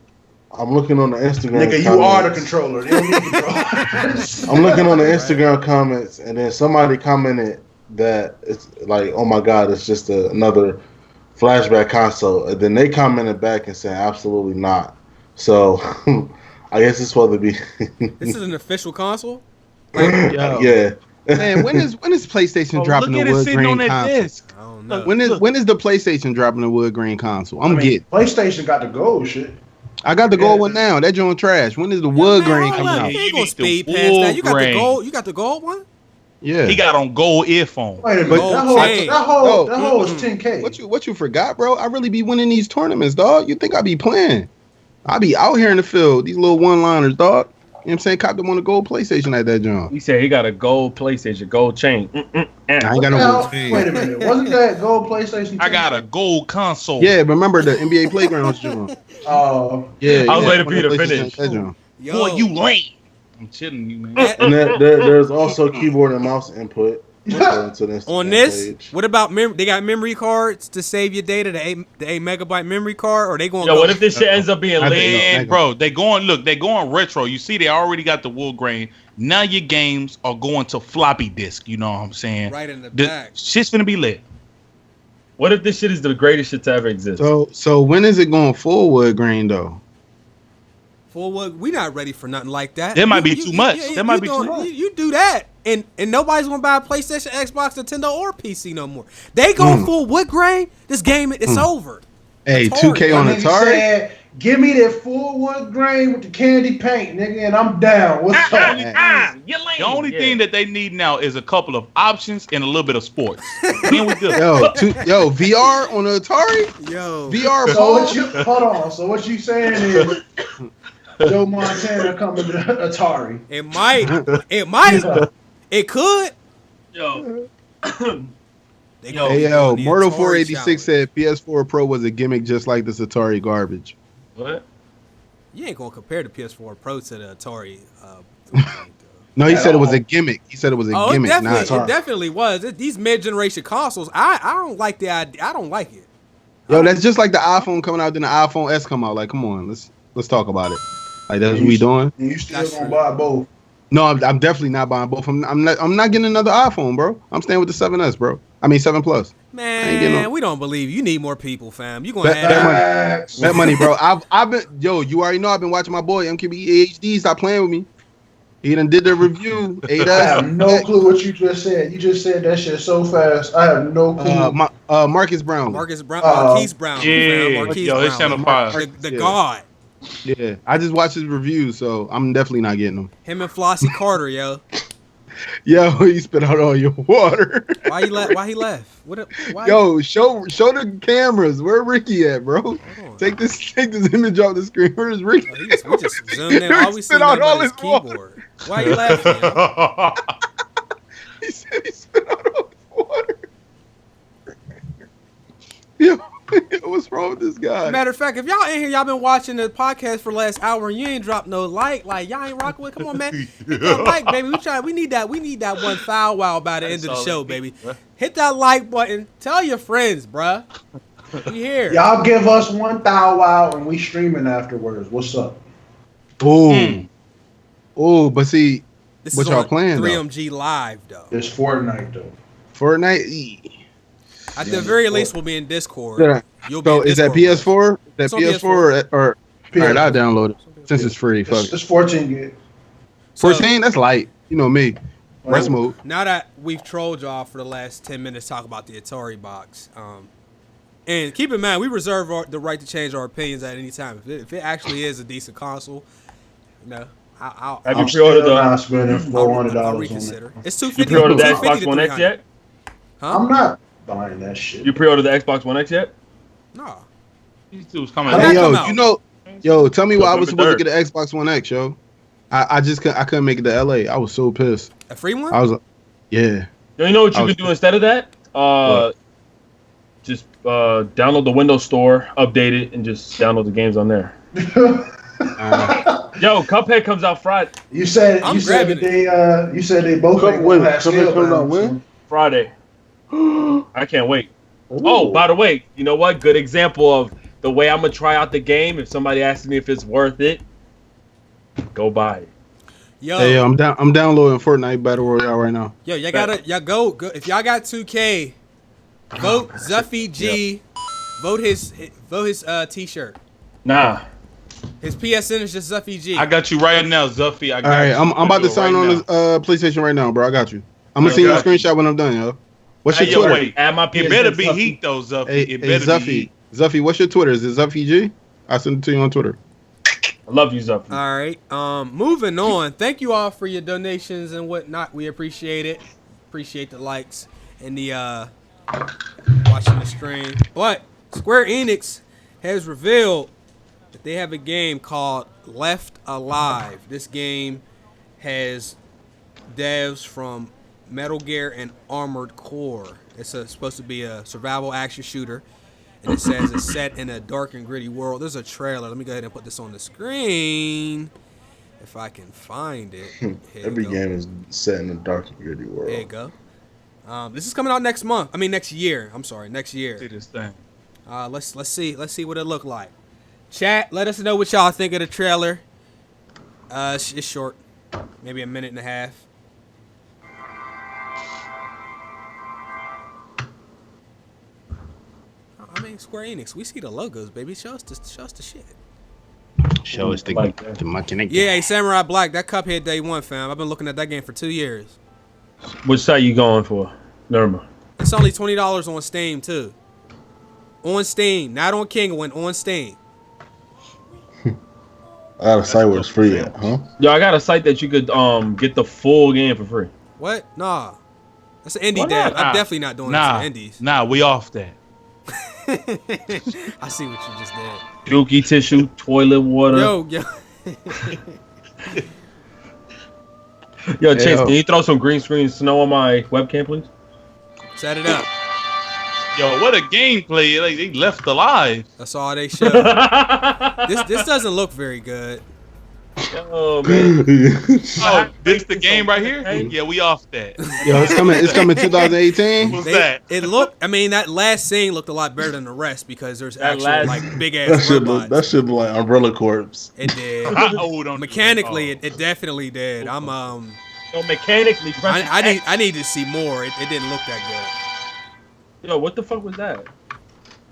I'm looking on the Instagram. Nigga, you are the controller. They don't need controllers. I'm looking on the Instagram comments, and then somebody commented that it's like, oh my god, it's just another flashback console. And then they commented back and said, absolutely not. So I guess it's supposed to be. This is an official console? Yeah. Man, when is PlayStation dropping the wood grain console? Disc. I don't know. When is the PlayStation dropping the wood grain console? Getting. PlayStation got the gold shit. I got the gold one now. That joint trash. When is the wood grain coming out? You ain't gonna speed past that. You got the gold. You got the gold one? Yeah. He got on gold earphones. Wait a minute. That whole is 10K. What you forgot, bro? I really be winning these tournaments, dog. You think I be playing? I be out here in the field. These little one-liners, dog. You know what I'm saying? Cop them on a gold PlayStation at that joint. He said he got a gold PlayStation, gold chain. I ain't got no gold chain. Wait a minute. Wasn't that gold PlayStation 10? I got a gold console. Yeah, remember the NBA Playgrounds joint? Oh. Yeah. I was waiting for you to finish. Boy, you lame. I'm chilling you, man. And there's also keyboard and mouse input. On this, page. What about they got memory cards to save your data, the 8 megabyte memory card, or they going? Yo, what if this shit ends up being late? Bro, they going retro. You see, they already got the wood grain. Now your games are going to floppy disk. You know what I'm saying? Right in the back. Shit's gonna be lit. What if this shit is the greatest shit to ever exist? So when is it going full wood grain though? Full wood, we not ready for nothing like that. That might be too much. That might be too much. You do that, and nobody's gonna buy a PlayStation, Xbox, Nintendo, or PC no more. They go full wood grain. This game, it's over. Hey, 2K on Atari. Give me that full wood grain with the candy paint, nigga, and I'm down. What's up? The only thing that they need now is a couple of options and a little bit of sports. Then we good. Yo, VR on the Atari? Yo. VR hold on. So what you saying is Joe Montana coming to Atari. It might. It could. Yo. Mortal 486 said PS4 Pro was a gimmick just like this Atari garbage. What? You ain't gonna compare the PS4 Pro to the Atari. No, he said it was a gimmick. He said it was a gimmick. It definitely was. These mid-generation consoles, I don't like the idea. I don't like it. Yo, that's just like the iPhone coming out, then the iPhone S come out. Like, come on, let's talk about it. Like, that's what we doing. You still gonna buy both? No, I'm definitely not buying both. I'm not getting another iPhone, bro. I'm staying with the 7S, bro. I mean 7 Plus. Man, we don't believe you. Need more people, fam. You gonna have that money, bro. I've been you already know I've been watching my boy MKBHD. Stop playing with me. He done did the review. I have no clue what you just said. You just said that shit so fast. I have no clue. Marcus Brown. Marquise Brown. Yeah, Marquise Brown. His channel fire. The God. Yeah, I just watched his review, so I'm definitely not getting them. Him and Flossie Carter, yo. Yo, he spit out all your water. Why he left? Yo, show the cameras. Where Ricky at, bro? Take this image off the screen. Where's Ricky? We just zoomed in. All we see on his keyboard. Why you laughing? He said he spit out all his water. Yo. What's wrong with this guy? Matter of fact, if y'all in here, y'all been watching the podcast for the last hour and you ain't dropped no like y'all ain't rocking with. Come on, man, hit that like, baby. We need that one foul wow by the end of the show, baby. Hit that like button. Tell your friends, bruh. We here. Y'all give us one thou wow and we streaming afterwards. What's up? Oh, but see, this what is y'all on playing? 3MG live though. It's Fortnite though. Fortnite. At the very least, we'll be in Discord. Yeah. So is that PS4? That PS4 or all right? I'll download it since it's free. Fuck. It's 14 gig. 14? That's light. You know me. Rest mode. Now that we've trolled y'all for the last 10 minutes, talk about the Atari box. And keep in mind, we reserve the right to change our opinions at any time. If it actually is a decent console, I'll pre-ordered $400. I'll reconsider. It's $250. You pre-ordered the Xbox One X yet? Huh? I'm not buying that shit. You pre-ordered the Xbox One X yet? No. These dudes coming. Hey, yo, tell me why I was supposed to get an Xbox One X, yo. I couldn't make it to LA. I was so pissed. A free one? I was like, yeah. You know what you could do instead of that? Just download the Windows Store, update it, and just download the games on there. Yo, Cuphead comes out Friday. You said they both comes out when? Friday. I can't wait. Ooh. Oh, by the way, you know what? Good example of the way I'm gonna try out the game. If somebody asks me if it's worth it, go buy it. Yo, hey, I'm downloading Fortnite Battle Royale right now. Yo, y'all go. If y'all got 2K, vote Zuffy G. Yep. Vote his T-shirt. Nah. His PSN is just Zuffy G. I got you right now, Zuffy. All right, I'm about to sign on this PlayStation right now, bro. I got you. I'm gonna send you a screenshot when I'm done, yo. What's your Twitter? Wait, add my PSN. It better be heat though, Zuffy. It better be heat. Zuffy, what's your Twitter? Is it Zuffy G? I'll send it to you on Twitter. I love you, Zuffy. All right. Moving on. Thank you all for your donations and whatnot. We appreciate it. Appreciate the likes and the watching the stream. But Square Enix has revealed that they have a game called Left Alive. This game has devs from Metal Gear and Armored Core. It's supposed to be a survival action shooter. And it says it's set in a dark and gritty world. There's a trailer. Let me go ahead and put this on the screen. If I can find it. Every game is set in a dark and gritty world. There you go. This is coming out next month. I mean next year. I'm sorry, next year. See this thing. Let's see what it look like. Chat, let us know what y'all think of the trailer. It's short. Maybe a minute and a half. I mean, Square Enix, we see the logos, baby. Show us the shit. Show us the mechanic. Yeah, hey, Samurai Black, that Cuphead day one, fam. I've been looking at that game for 2 years. Which site you going for? Never mind. It's only $20 on Steam, too. On Steam, not on Kingwin, on Steam. I got a site where it's free at, huh? Yo, I got a site that you could get the full game for free. What? Nah. That's an indie dev. I'm definitely not doing this for indies. Nah, we off that. I see what you just did. Dookie tissue, toilet water. Yo. Yo, Chase, can you throw some green screen snow on my webcam, please? Set it up. Yo, what a gameplay. Like, they left alive. That's all they show. This doesn't look very good. Oh, man. Oh, this the game right here? Yeah, we off that. Yo, it's coming 2018. What's that? It looked, I mean, that last scene looked a lot better than the rest because there's actual, like, big-ass robots. That shit look like Umbrella Corps. It did. Mechanically, it definitely did. Yo, mechanically, I need to see more. It didn't look that good. Yo, what the fuck was that?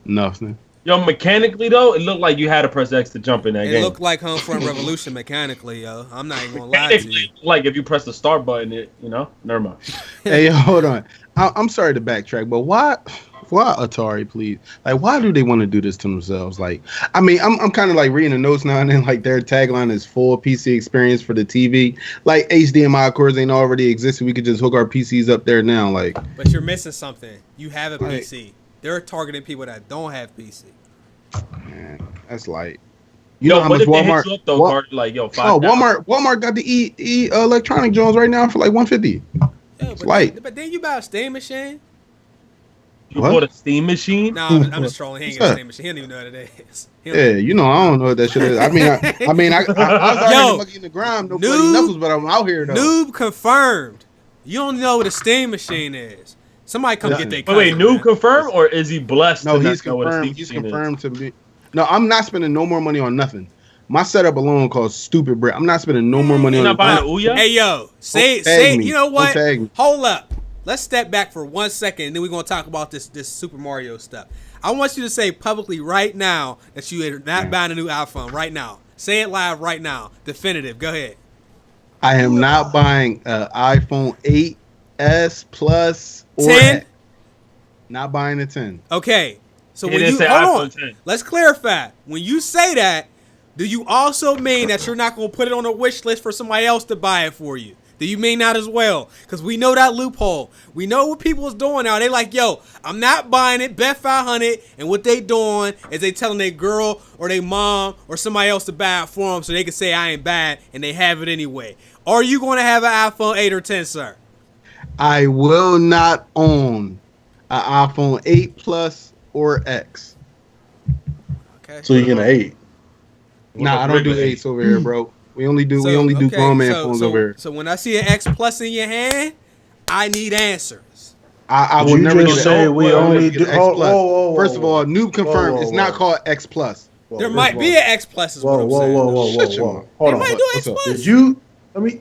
Nothing. Yo, mechanically though, it looked like you had to press X to jump in that game. It looked like Homefront Revolution mechanically, yo. I'm not even gonna lie to you. Like if you press the start button, never mind. Hey, hold on. I'm sorry to backtrack, but why Atari, please? Like, why do they want to do this to themselves? Like, I mean, I'm kind of like reading the notes now and then. Like, their tagline is full PC experience for the TV. Like, HDMI cords ain't already existed. We could just hook our PCs up there now. Like, but you're missing something. You have a PC. They're targeting people that don't have PC. Man, that's like, you know how much Walmart? Hit you up, though, like, yo, Walmart got the electronic Jones right now for like $150. Yeah, but then you buy a Steam machine. You bought a Steam machine? No, I'm just trolling. He ain't got a Steam machine. He don't even know what it is. Yeah, you know, I don't know what that shit is. I mean, I was already mucking in the ground, no bloody knuckles, but I'm out here though. Noob confirmed. You don't know what a Steam machine is. Somebody come get their cousin. Wait, Noob confirmed or is he blessed? No, he's confirmed. He's confirmed to me. No, I'm not spending no more money on nothing. My setup alone costs stupid bread. I'm not spending no more money on. You're not buying Ouya? Hey yo, say you know what? Hold up. Let's step back for 1 second, and then we're gonna talk about this Super Mario stuff. I want you to say publicly right now that you are not buying a new iPhone right now. Say it live right now. Definitive. Go ahead. I am not buying an iPhone 8s Plus or 10. Not buying a 10. Okay. So when you hold on, let's clarify. When you say that, do you also mean that you're not gonna put it on a wish list for somebody else to buy it for you? Do you mean that as well? Because we know that loophole. We know what people is doing now. They like, yo, I'm not buying it, bet 500, and what they doing is they telling their girl or their mom or somebody else to buy it for them so they can say I ain't bad, and they have it anyway. Are you going to have an iPhone 8 or 10, sir? I will not own an iPhone 8 Plus or X. Okay. So you're gonna 8. Nah, I don't do 8s over here, bro. We only do grown man phones over here. So when I see an X Plus in your hand, I need answers. I will never just say we only do. First of all, noob confirmed. It's not called X Plus. There might be an X Plus. Is what I'm saying. Whoa. Hold on. Might do X Plus.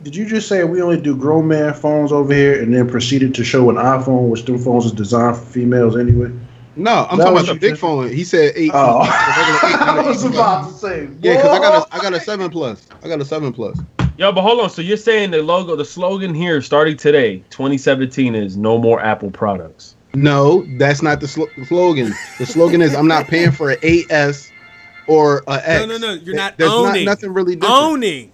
Did you just say we only do grown man phones over here, and then proceeded to show an iPhone, which them phones is designed for females anyway? No, I'm talking about the big phone. He said 8. Oh, I was about to say. Yeah, because I got a 7 Plus. I got a 7 Plus. Yo, but hold on. So you're saying the slogan here starting today, 2017, is no more Apple products? No, that's not the slogan. The slogan is I'm not paying for an 8S or an X. No. You're not There's owning. Nothing really different.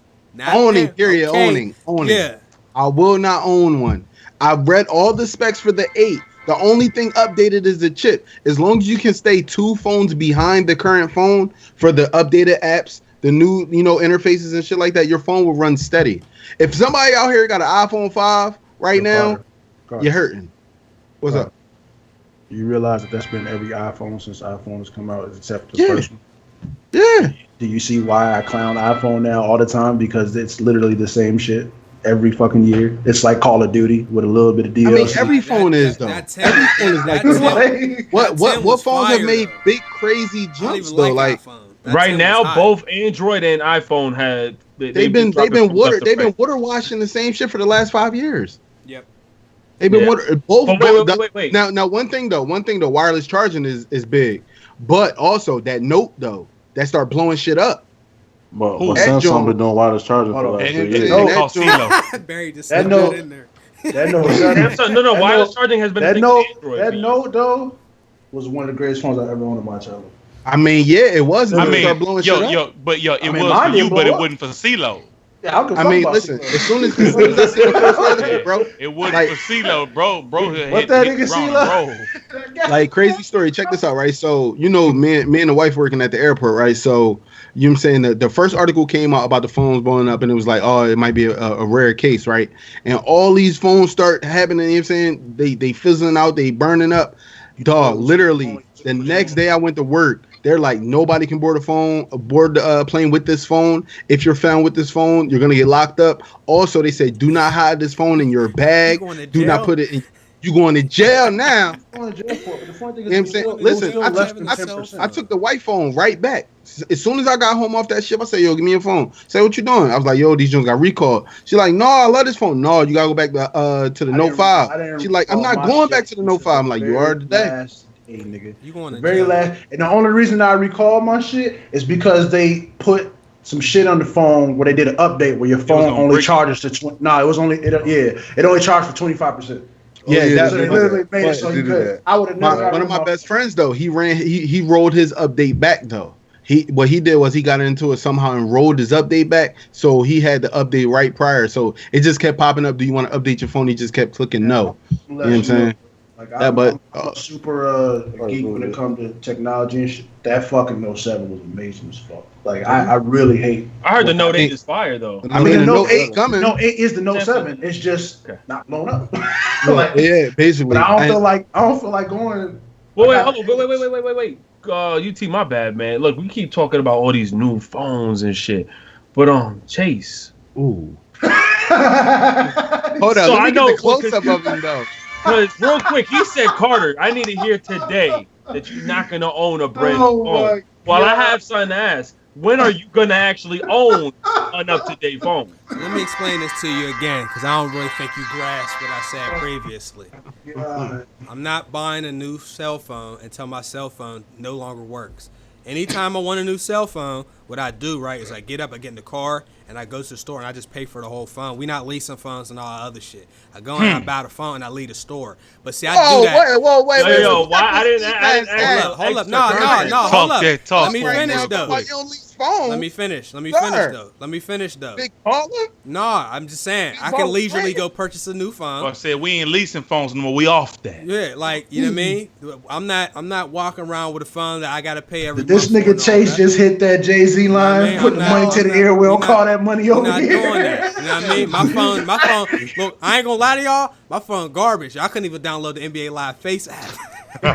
Owning. Period. Okay. Owning. Yeah. I will not own one. I've read all the specs for the 8. The only thing updated is the chip. As long as you can stay 2 phones behind the current phone for the updated apps, the new, interfaces and shit like that, your phone will run steady. If somebody out here got an iPhone 5 right now, you're hurting. What's up? You realize that's been every iPhone since iPhone has come out, except the first one? Yeah. Do you see why I clown iPhone now all the time? Because it's literally the same shit every fucking year. It's like Call of Duty with a little bit of DLC. I mean, every phone is though. Every phone is like this. What phones have made big crazy jumps though? Like right now, both Android and iPhone had they've been water washing the same shit for the last 5 years. Yep. They've been Wait. Now one thing though, wireless charging is big, but also that Note though, that start blowing shit up. But Samsung been doing wireless charging for the last 3 years. Barry just that Note in there. That Note, wireless charging has been that Note though was one of the greatest phones I ever owned in my childhood. I mean, yeah, it was. I mean, it was for you, but it wasn't for CeeLo. Yeah, I mean, listen. As soon as I see the first article, bro, it wasn't for CeeLo, bro. What that nigga CeeLo? Like crazy story. Check this out, right? So me and the wife working at the airport, right? So you know what I'm saying, the first article came out about the phones blowing up, and it was like, oh, it might be a rare case, right? And all these phones start happening. You know what I'm saying, they fizzling out, they burning up, dog. Literally, the next day I went to work. They're like, nobody can board the plane with this phone. If you're found with this phone, you're gonna get locked up. Also, they say, do not hide this phone in your bag. Do not put it in. You going to jail now. Going to jail for it. But the funny thing is, you know what I'm saying? Listen, I took the white phone right back. As soon as I got home off that shit, I said, yo, give me your phone. Say, what you doing? I was like, yo, these joints got recalled. She's like, no, I love this phone. No, you gotta go back to the Note 5. She's like, I'm not going back to the Note 5. I'm like, you are today. Hey, nigga. You going to very jail. last, and the only reason I recall my shit is because they put some shit on the phone where they did an update where your phone only charges to 20. No, it was only it only charged for 25%. Yeah, so they literally made it so you could. I would have never. One of my best friends though, he rolled his update back though. What he did was he got into it somehow and rolled his update back, so he had the update right prior. So it just kept popping up. Do you want to update your phone? He just kept clicking no. You know what I'm saying? Like I'm super geek when it comes to technology and shit. That fucking Note 7 was amazing as fuck. Like I really hate. I heard the Note 8 is fire though. I mean, the Note 8 coming. Note 8 is the Note 7. It's just not blown up. Like, yeah, basically. But I don't feel like going. Wait. UT, my bad, man. Look, we keep talking about all these new phones and shit, but Chase. Ooh. Hold on. Let me get the close up of him though. Because real quick, he said, Carter, I need to hear today that you're not going to own a brand new phone. While I have something to ask, when are you going to actually own an up-to-date phone? Let me explain this to you again, because I don't really think you grasped what I said previously. I'm not buying a new cell phone until my cell phone no longer works. Anytime I want a new cell phone, what I do, right, is I get up, I get in the car, and I go to the store, and I just pay for the whole phone. We not leasing phones and all that other shit. I go and I buy the phone, and I leave the store. But see, I do that. Wait. Yo, why I didn't Hold up. No, hold up. Let me finish, though. Why you don't lease phone? Let me finish, though. Big baller? No, I'm just saying, I can leisurely go purchase a new phone. I said we ain't leasing phones no more. We off that. Yeah, like, you know what I mean? I'm not walking around with a phone that I gotta pay every This month. nigga Chase just hit that Jay-Z line, put the money to the air. We don't call that money over not here. doing that. You know what I mean? My phone. Look, I ain't gonna lie to y'all. My phone garbage. I couldn't even download the NBA Live Face app. I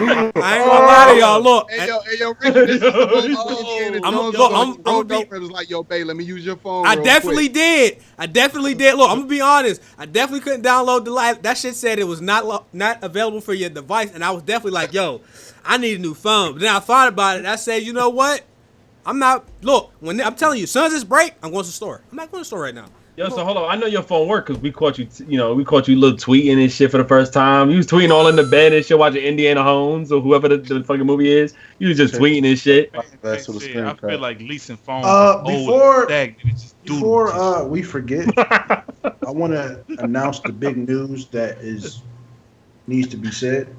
ain't gonna lie to y'all. Look, Hey yo, Ricky, this is the I'm gonna be like, yo, babe, let me use your phone. I definitely did. Look, I'm gonna be honest. I definitely couldn't download the live. That shit said it was not available for your device, and I was definitely like, yo, I need a new phone. But then I thought about it. And I said, you know what? I'm not. Look, when I'm telling you, as soon as this break, I'm going to the store. I'm not going to the store right now. Yo, so hold on. I know your phone worked because we caught you. We caught you little tweeting and shit for the first time. You was tweeting all in the bed and shit, watching Indiana Homes or whoever the fucking movie is. You was just tweeting and shit. I feel like leasing phones. Before we forget, I want to announce the big news that needs to be said.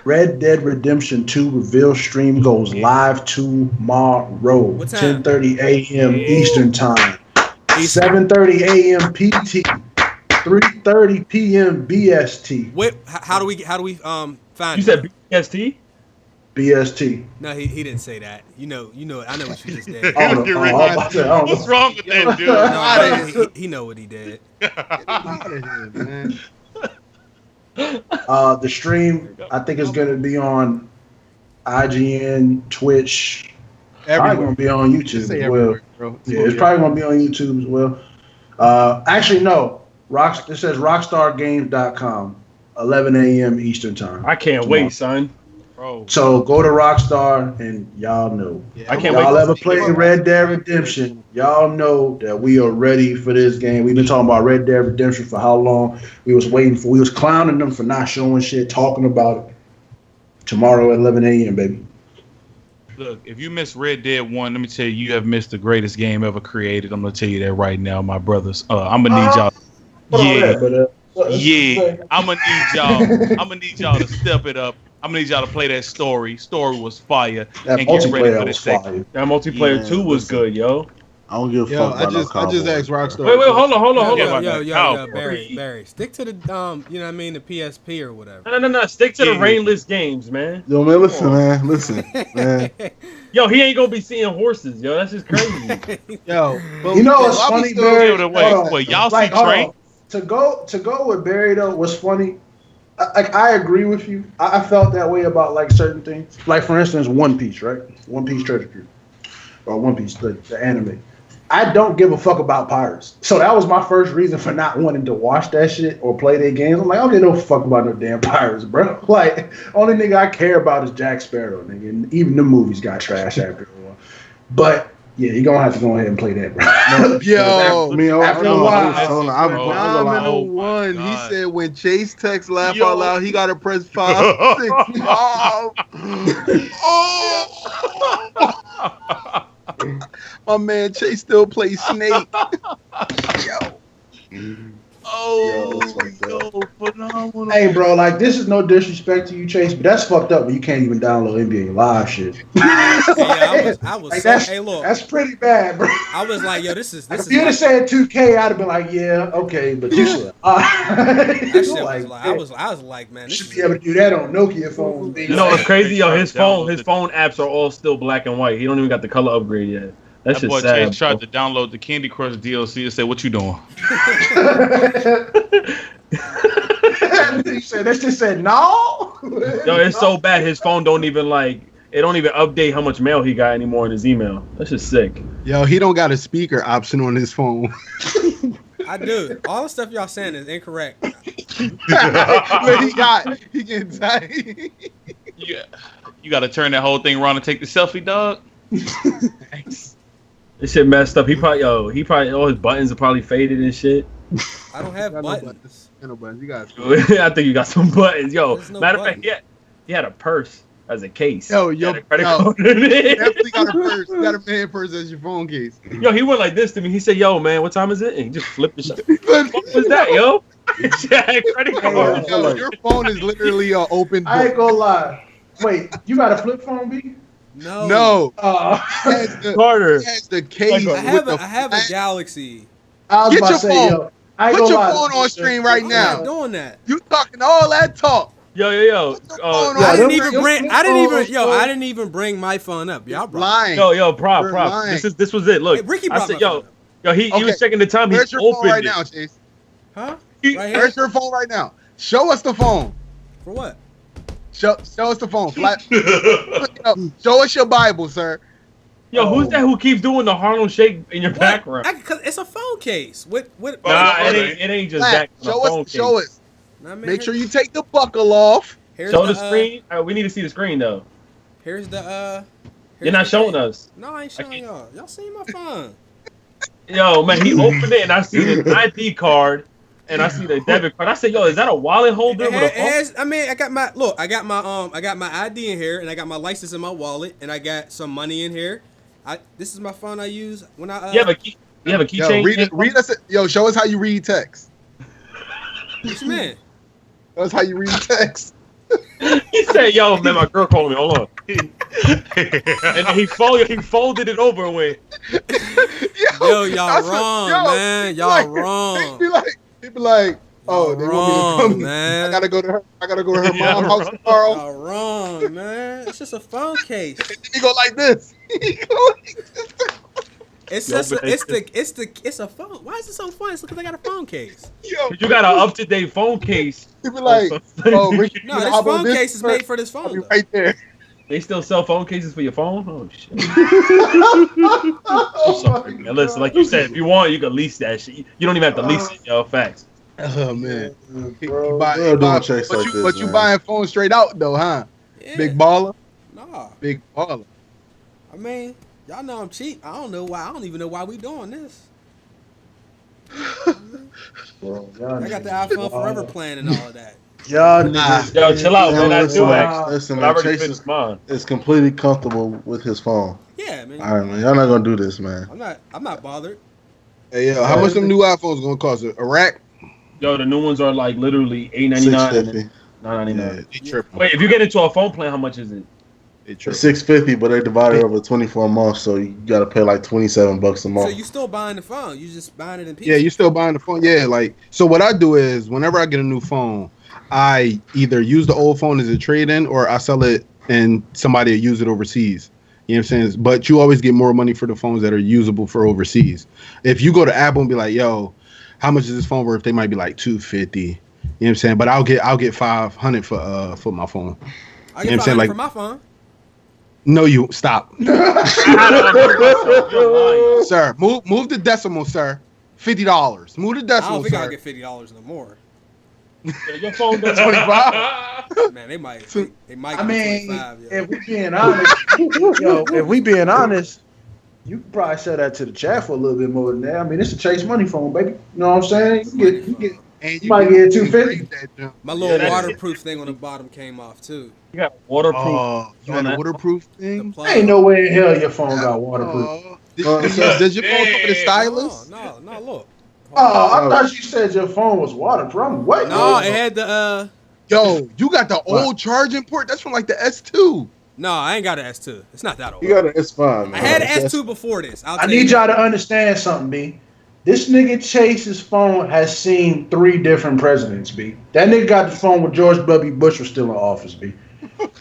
Red Dead Redemption 2 reveal stream goes live tomorrow, 10:30 a.m. Eastern Time. 7:30 a.m. PT, 3:30 p.m. BST. Wait, how do we find? You said BST? BST. No, he didn't say that. You know. I know what you just did. What's wrong with that dude? No, he know what he did. Get out of here, man. The stream, I think, is going to be on IGN, Twitch. Probably going to be on YouTube as well. Yeah, it's probably going to be on YouTube as well. Actually, no. It says rockstargames.com, 11 a.m. Eastern Time. I can't wait, son. Bro. So go to Rockstar and y'all know. Yeah, I can't wait. Y'all ever played Red Dead Redemption? Y'all know that we are ready for this game. We've been talking about Red Dead Redemption for how long? We was clowning them for not showing shit, talking about it. Tomorrow at 11 a.m., baby. Look, if you missed Red Dead 1, let me tell you, you have missed the greatest game ever created. I'm going to tell you that right now, my brothers. I'm going to need y'all. I'm going to need y'all to step it up. I'm going to need y'all to play that story. Story was fire. That and get ready for was fire. That multiplayer 2 was good, yo. I don't give a fuck about no I just asked Rockstar. Wait, hold on. Yo, Barry. Stick to the you know what I mean, the PSP or whatever. No. Stick to the rainless games, man. Yo, man, listen, man. Yo, he ain't gonna be seeing horses, yo. That's just crazy. Yo, you know what's funny, Barry? Wait, y'all see Train? To go with Barry though was funny. I agree with you. I felt that way about like certain things. Like for instance, One Piece, right? One Piece Treasure Cruise, or One Piece, the anime. I don't give a fuck about pirates. So that was my first reason for not wanting to watch that shit or play their games. I'm like, I don't give no fuck about no damn pirates, bro. Like, only nigga I care about is Jack Sparrow, nigga. And even the movies got trash after a while. But yeah, you're gonna have to go ahead and play that, bro. After a while, phenomenal one. He said when Chase texts laugh out loud, he gotta press 5, 6. My man Chase still plays Snake. Phenomenal. Hey, bro, like this is no disrespect to you, Chase, but that's fucked up when you can't even download NBA Live shit. That's pretty bad, bro. I was like, yo, this is. If you'd have said 2K, I'd have been like, yeah, okay, but you said, I was like, man, you should be able to do that on Nokia phones. You know what's crazy, yo? His phone apps are all still black and white. He don't even got the color upgrade yet. That's that boy just sad. Chase tried to download the Candy Crush DLC and said, "What you doing?" He said, "That just said no." Yo, it's so bad. His phone don't even update how much mail he got anymore in his email. That's just sick. Yo, he don't got a speaker option on his phone. I do. All the stuff y'all saying is incorrect. He getting tight. Yeah, you got to turn that whole thing around and take the selfie, dog. Thanks. This shit messed up. He probably all his buttons are probably faded and shit. I don't have buttons. No buttons. You got. I think you got some buttons, yo. No matter buttons. of fact, he had a purse. as a case. Yo, Got a credit card. definitely got a purse. You got a man purse as your phone case. Yo, he went like this to me. He said, "Yo, man, what time is it?" And he just flipped the shit. What was that, yo? Credit card. Yo, your phone is literally an open book. I ain't gonna lie. Wait, you got a flip phone, B? No. Carter. It has the case. I have a Galaxy. I was Get about your to say, phone. yo, I ain't Put gonna your lie. phone on stream right I'm now. not doing that. You talking all that talk. Yo. I I didn't even bring my phone up. Y'all lying. Yo, prop. lying. This was it. Look, Hey, Ricky I brought said, my phone up. he was checking the time. Where's He your phone opened right it. now, Chase? Huh? Right here? Where's your phone right now? Show us the phone. For what? Show us the phone. Show us your Bible, sir. Yo, who's that who keeps doing the Harlem Shake in your background? Cause it's a phone case. Nah, It ain't just that. Show us. Make sure you take the buckle off. Show the screen. We need to see the screen though. Here's the. You're not showing us. No, I ain't showing y'all. Y'all see my phone. Yo, man, he opened it and I see the ID card and I see the debit card. I said, yo, is that a wallet holder with a phone? I got my ID in here and I got my license in my wallet and I got some money in here. This is my phone I use when I. You have a keychain. Read us. Yo, show us how you read text. What you mean? That's how you read text. He said, yo, man, my girl calling me. Hold on. And he folded it over and went. Yo, y'all wrong, man. Y'all wrong. He'd be like, oh, they want me to come. Man. I gotta go to her mom's house tomorrow. Y'all wrong, man. It's just a phone case. He go like this. It's a phone. Why is it so funny? It's because I got a phone case. Yo, you got an up-to-date phone case. He'd be like, oh, Ricky, no, this phone case is made for this phone. I'll be right there. They still sell phone cases for your phone? Oh shit! I'm sorry, man. Listen, like you said, if you want, you can lease that shit. You don't even have to lease it, yo. Facts. Oh man, But you buying phones straight out though, huh? Yeah. Big baller. Nah. Big baller. I mean, y'all know I'm cheap. I don't know why. I don't even know why we doing this. I got the iPhone Forever plan and all of that. Y'all niggas. Yo, chill out, man. I do actually. Listen, I man, already Chase finished mine. is completely comfortable with his phone. Yeah, man. All right, man. Y'all not gonna do this, man. I'm not bothered. Hey, yo, how much them new iPhones gonna cost? A rack? Yo, the new ones are like literally $899, $999. Yeah, Wait, if you get into a phone plan, how much is it? It's $650, but they divided over 24 months, so you gotta pay like $27 a month. So you still buying the phone? You just buying it in pieces? Yeah, you still buying the phone? Yeah, like so. What I do is whenever I get a new phone, I either use the old phone as a trade-in or I sell it and somebody will use it overseas. You know what I'm saying? But you always get more money for the phones that are usable for overseas. If you go to Apple and be like, yo, how much is this phone worth? They might be like $250. You know what I'm saying? But I'll get $500 for my phone. I get $500 for my phone. No, you stop. Sir, move the decimal, sir. $50. Move the decimal, I don't think sir. I'll get $50 no more. Your phone does 25. Man, they might. I mean, 25, if we being honest, if we being honest, you could probably sell that to the chat for a little bit more than that. I mean, it's a ChaseMoney phone, baby. You know what I'm saying? You might get $250. My little waterproof thing on the bottom came off too. You got waterproof. You got a waterproof thing? Ain't no way in hell your phone got waterproof. Does your phone come with a stylus? No, look. Oh, I thought you said your phone was waterproof. Wait, no, it had the Yo, you got the old charging port? That's from like the S2. No, I ain't got an S2. It's not that old. You got an S5, man. I had an S2 before this. I need y'all to understand something, B. This nigga Chase's phone has seen 3 different presidents, B. That nigga got the phone when George W. Bush was still in office, B.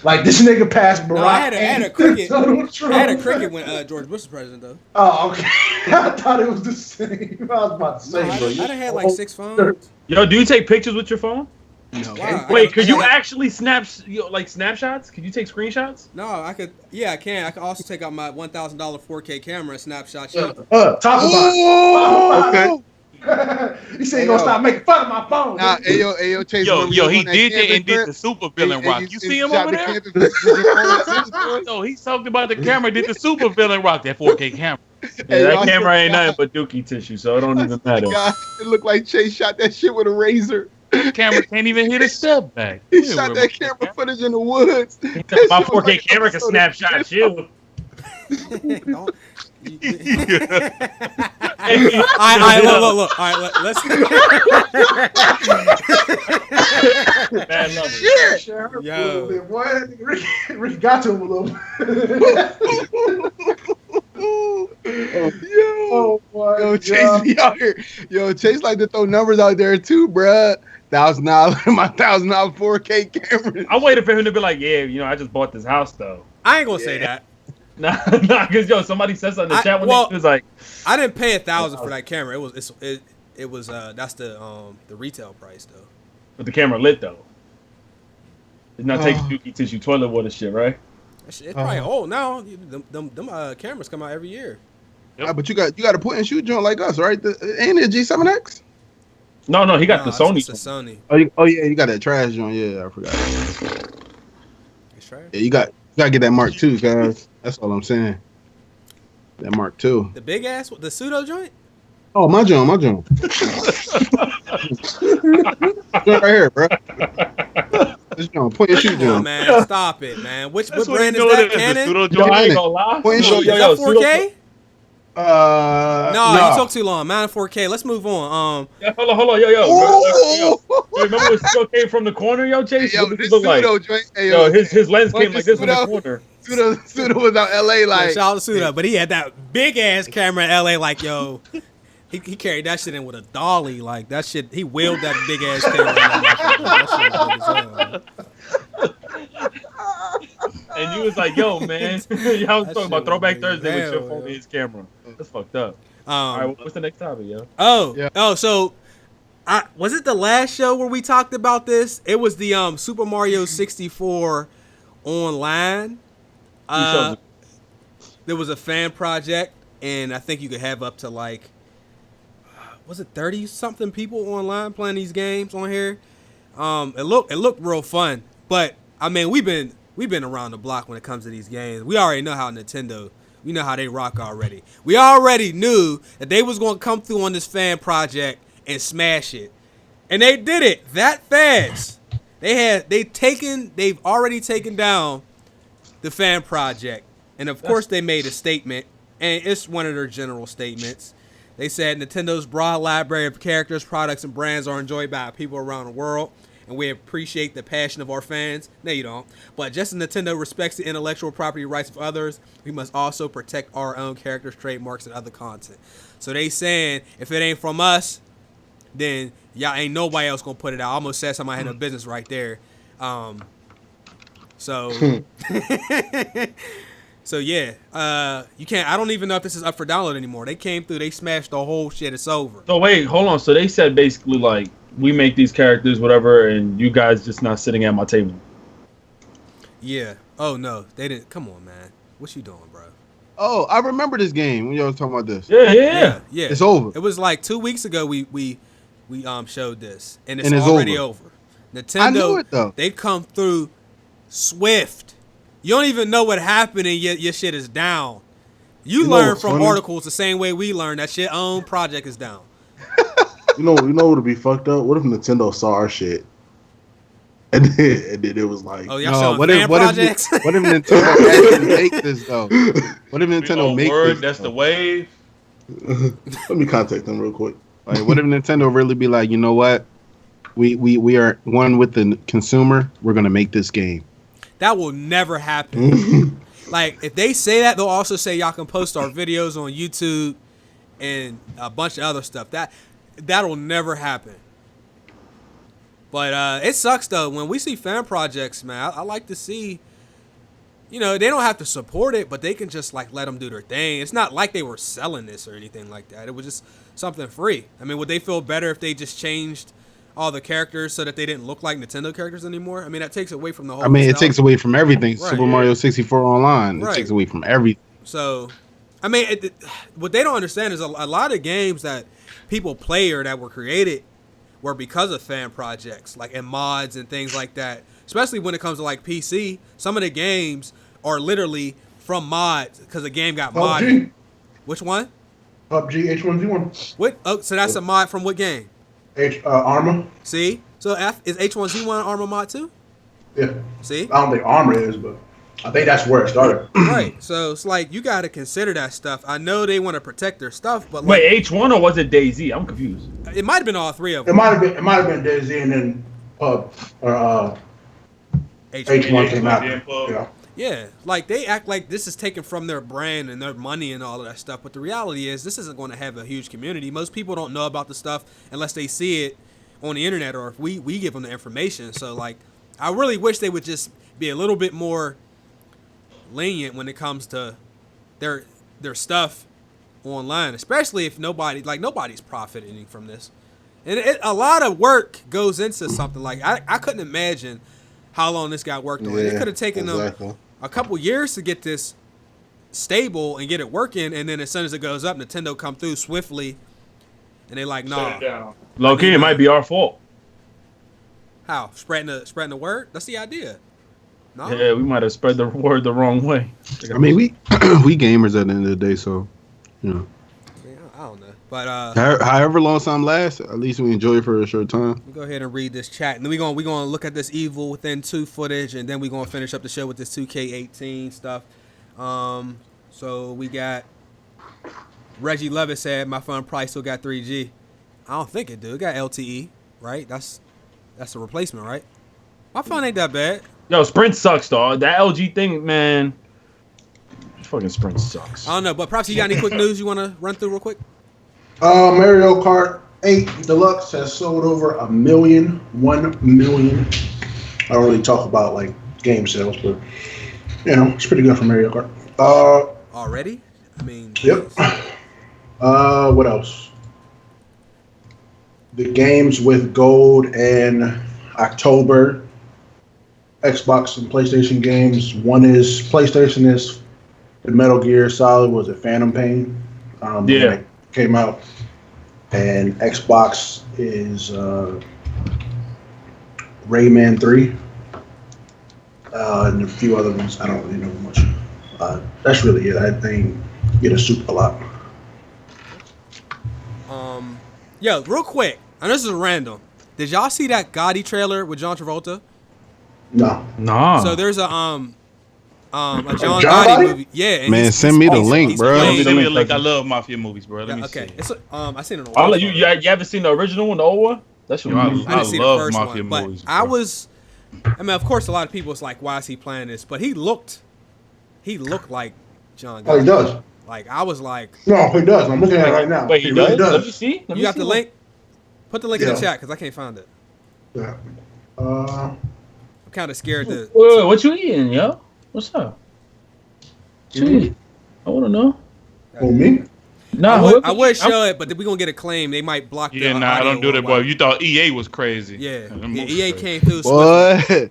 Like, this nigga passed Barack. No, I had a cricket. I had a cricket when George Bush was president, though. Oh, okay. I thought it was the same. I was about to say, bro. I done had like 6 phones. Yo, do you take pictures with your phone? No. Wow, Wait, could you actually like snapshots? Could you take screenshots? No, I could. Yeah, I can. I could also take out my $1,000 4K camera and snapshot Talk you. about it. Okay. He said he gonna stop making fun of my phone. Nah, ayo, Chase. Yo, he did that and did the super villain rock. You see him over there? No, he's talking about the camera. Did the super villain rock, that 4K camera? Yeah, that camera ain't nothing but dookie tissue, so it don't even matter. God, it looked like Chase shot that shit with a razor. Camera can't even hit a step back. He shot that camera footage in the woods. My 4K camera can snapshot you. Don't. Look. All right, let's. Bad level. Shit. Yo. What? Rick got to him a little bit. Yo, Chase be out here. Yo, Chase like to throw numbers out there too, bruh. $1,000, my $1,000 4K camera. I waited for him to be like, yeah, I just bought this house though. I ain't gonna say that. Nah, because somebody said something in the chat when it was like, I didn't pay $1,000 for that camera. It was that's the retail price though. but the camera lit though. It's not taking Dookie tissue toilet water shit, right? It's probably old now. Them cameras come out every year. Yep. But you got a point and shoot joint like us, right? Ain't it a G7X? No, he got the Sony. It's a Sony. Oh yeah, you got that trash joint. Yeah, I forgot. It's trash. Yeah, you got to get that Mark II, guys. That's all I'm saying. That Mark II. The big ass, the pseudo joint. Oh, my joint. Joint right here, bro. This joint, point and shoot Come on, joint. man, stop it, man. What brand is what that? it is, Canon? the Yo, I ain't gonna lie. Point and shoot. Is that 4K? No, you took too long. Mine 4K. Let's move on. Yeah, hold on, yo. Remember when still came from the corner, yo, Chase? Yo, What this does it look pseudo like? joint. Hey, Yo, his lens came like this from the pseudo- corner. Pseudo was out LA like. Yeah, shout out to Suda, but he had that big ass camera in LA. Like, yo, he carried that shit in with a dolly. Like that shit, he wheeled that big ass camera. That shit was big as hell. And you was like, yo, man. I was talking about Throwback shit was Thursday with your hell, phone yo. and his camera. That's fucked up. All right, what's the next topic, yo? So was it the last show where we talked about this? It was the Super Mario 64 online. There was a fan project, and I think you could have up to like, was it 30 something people online playing these games on here? It looked real fun, but I mean we've been around the block when it comes to these games. We already know how Nintendo. We know how they rock already. We already knew that they was going to come through on this fan project and smash it. And they did it that fast. They've already taken down the fan project. And of course they made a statement, and it's one of their general statements. They said Nintendo's broad library of characters, products, and brands are enjoyed by people around the world, and we appreciate the passion of our fans. No, you don't. But just as Nintendo respects the intellectual property rights of others, we must also protect our own characters, trademarks, and other content. So they saying, if it ain't from us, then y'all ain't nobody else gonna put it out. I almost said somebody had no business right there. So yeah, you can't. I don't even know if this is up for download anymore. They came through, they smashed the whole shit. It's over. So wait, hold on. So they said basically like, we make these characters, whatever, and you guys just not sitting at my table. Yeah. Oh no, they didn't. Come on, man. What you doing, bro? Oh, I remember this game when y'all was talking about this. Yeah. It's over. It was like 2 weeks ago. We showed this, and it's already over. Nintendo, I knew it though. They come through swift. You don't even know what happened, and your shit is down. You learn from articles the same way we learn that shit own project is down. You know what would be fucked up? What if Nintendo saw our shit? And then it was like, oh, y'all showing fan projects? What if Nintendo actually make this though? What if Nintendo make this? That's the wave. Let me contact them real quick. Like, what if Nintendo really be like, you know what? We are one with the consumer. We're gonna make this game. That will never happen. Like, if they say that, they'll also say y'all can post our videos on YouTube and a bunch of other stuff. That'll never happen. But it sucks, though. When we see fan projects, man, I like to see, they don't have to support it, but they can just, like, let them do their thing. It's not like they were selling this or anything like that. It was just something free. I mean, would they feel better if they just changed all the characters so that they didn't look like Nintendo characters anymore? I mean, that takes away from the whole. I mean, it takes away from everything. Right. Super Mario 64 Online. It Right. takes away from everything. So, I mean, what they don't understand is a lot of games that people play or that were created were because of fan projects, like and mods and things like that. Especially when it comes to like PC, some of the games are literally from mods because the game got modded. Which one? PUBG H1Z1. What? Oh, so that's a mod from what game? Arma. See, So is H1Z1 Armor mod too? Yeah. See? I don't think Armor is, but I think that's where it started. Right. So it's like you got to consider that stuff. I know they want to protect their stuff, but wait, H1 or was it DayZ? I'm confused. It might have been all three of them. It might have been DayZ and then H1 came out. Yeah. Yeah, like they act like this is taken from their brand and their money and all of that stuff. But the reality is, this isn't going to have a huge community. Most people don't know about the stuff unless they see it on the internet or if we give them the information. So, like, I really wish they would just be a little bit more lenient when it comes to their stuff online, especially if nobody's profiting from this. And a lot of work goes into something like I couldn't imagine how long this guy worked on. It could have taken them a couple years to get this stable and get it working, and then as soon as it goes up, Nintendo come through swiftly, and they like, nah. Low key, it might be our fault. How? Spreading the word? That's the idea. No? Yeah, we might have spread the word the wrong way. I mean, we gamers at the end of the day, so you know. I don't know. But however long time lasts, at least we enjoy it for a short time. We'll go ahead and read this chat, and then we're gonna look at this Evil Within 2 footage, and then we're gonna finish up the show with this 2K18 stuff. So we got Reggie Levitt said my phone probably still got 3G. I don't think it do. It got LTE, right? That's a replacement, right? My phone ain't that bad. Yo, Sprint sucks, dog. That LG thing, man. Fucking Sprint sucks. I don't know, but Props, you got any quick news you want to run through real quick? Mario Kart 8 Deluxe has sold over 1 million. I don't really talk about like game sales, but you know it's pretty good for Mario Kart. Already? I mean. Yep. What else? The games with gold in October. Xbox and PlayStation games. One is PlayStation is the Metal Gear Solid. Was it Phantom Pain? Yeah. Came out, and Xbox is Rayman 3, and a few other ones. I don't really know much. That's really it. I think get a soup a lot. Yo, real quick. I know this is random. Did y'all see that Gotti trailer with John Travolta? No. So there's a John Gotti movie. Yeah, man, send me the link, bro. Send me the link. I love mafia movies, bro. Let me see. I seen it on. I'll let you haven't seen the original one, the old one? That's what I didn't see the first mafia one, movies, but I mean, of course, a lot of people was like, "Why is he playing this?" But he looked like John Gotti. Oh, he does. Like I was like, no, he does. I'm looking at it right now. Wait, he really does? Let me see. You got the link? Put the link in the chat because I can't find it. Yeah. I'm kind of scared to. Wait, what you eating, yo? What's up? I want to know. Oh, me? No, I would show it, but then we're going to get a claim. They might block the I don't do that, boy. You thought EA was crazy. Yeah, EA came through. Boy,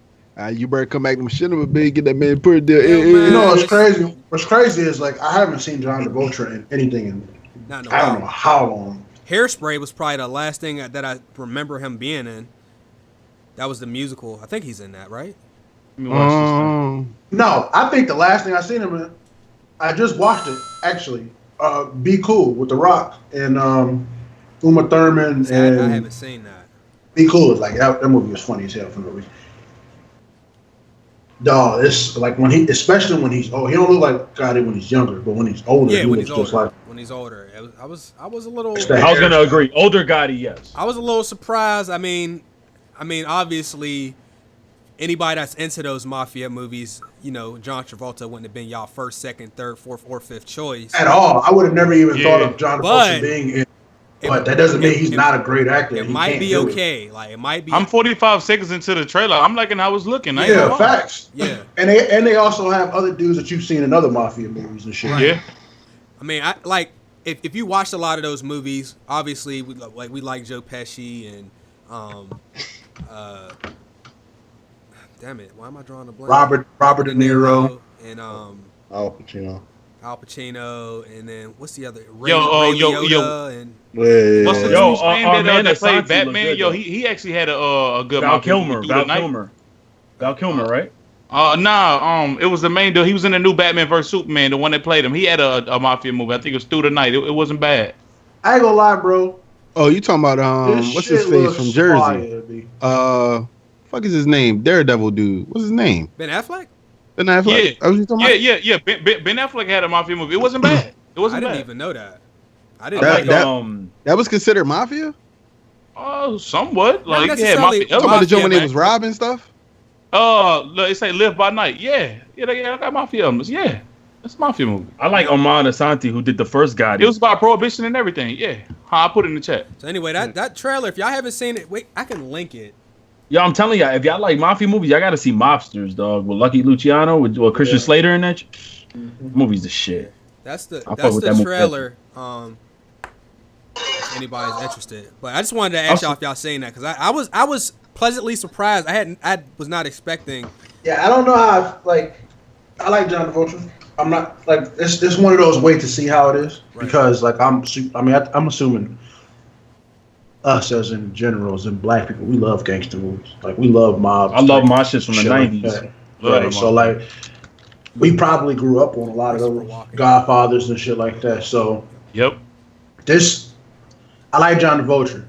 you better come back to Machinima, big, get that man put it there. You know what's crazy? What's crazy is, like, I haven't seen John Travolta in anything in I don't know how long. Hairspray was probably the last thing that I remember him being in. That was the musical. I think he's in that, right? No, I think the last thing I seen him in, I just watched it actually. Be Cool with The Rock and Uma Thurman. And I haven't seen that. Be Cool is like that movie was funny as hell for no reason. Dog, it's like especially when he's he don't look like Gotti when he's younger, but when he's older, he looks just like. When he's older, I was a little. I was gonna agree. Older Gotti, yes. I was a little surprised. I mean, obviously, anybody that's into those mafia movies, you know, John Travolta wouldn't have been y'all first, second, third, fourth, or fifth choice at all. I would have never even thought of John Travolta being in. But that doesn't mean he's not a great actor. It might be okay. Like it might be. I'm 45 seconds into the trailer. I'm liking how it's looking. Yeah, facts. Yeah, and they also have other dudes that you've seen in other mafia movies and shit. Right. Yeah. I mean, if you watched a lot of those movies, obviously we like Joe Pesci and damn it, why am I drawing a blank? Robert De Niro and Al Pacino, and then what's the other? Ray Liotta and what's the dude's name that played Batman? Yo, he actually had a good Val Kilmer, right? It was the main dude. He was in the new Batman vs Superman, the one that played him. He had a mafia movie. I think it was Through the Night. It wasn't bad. I ain't gonna lie, bro. Oh, you talking about what's his face from Jersey? Fuck is his name? Daredevil dude. What's his name? Ben Affleck. Ben Affleck. Yeah. Ben Affleck had a mafia movie. It wasn't bad. I didn't even know that. I didn't. That was considered mafia. Oh, somewhat. Like mafia. Talking about the joint when they was robbing stuff. They say Live by Night. Yeah, they got mafia elements. Yeah. That's a mafia movie. I like Armand Asante, who did the first Gotti. It was about prohibition and everything. Yeah, I put it in the chat. So anyway, that trailer, if y'all haven't seen it, wait, I can link it. Yo, I'm telling y'all, if y'all like mafia movies, y'all gotta see Mobsters, dog, with Lucky Luciano, with Christian Slater in that. Mm-hmm. Movie's the shit. That's the trailer. If anybody's interested, but I just wanted to ask y'all if y'all seen that because I was pleasantly surprised. I was not expecting. Yeah, I don't know how I like John Travolta. I'm not like it's one of those wait to see how it is because I'm assuming us as in generals and black people, we love gangster movies. Like we love mobs. I love my shit from the 90s. Right. So like we probably grew up on a lot of those Godfathers and shit like that. So yep. I like John Travolta.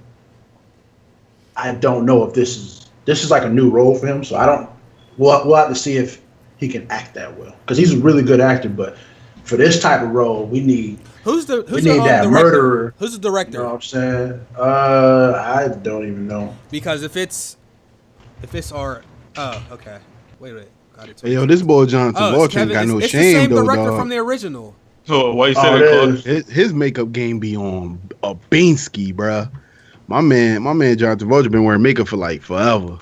I don't know if this is like a new role for him. So I don't. We'll have to see if he can act that well because he's a really good actor. But for this type of role, we need that murderer. Who's the director? You know what I'm saying? I don't even know. Because if it's okay. Wait. Got it. Hey, yo, this boy John Travolta ain't got no shame though. It's the same director dog. from the original. So why you say that? His makeup game be on a beansky, bruh. My man John Travolta been wearing makeup for like forever.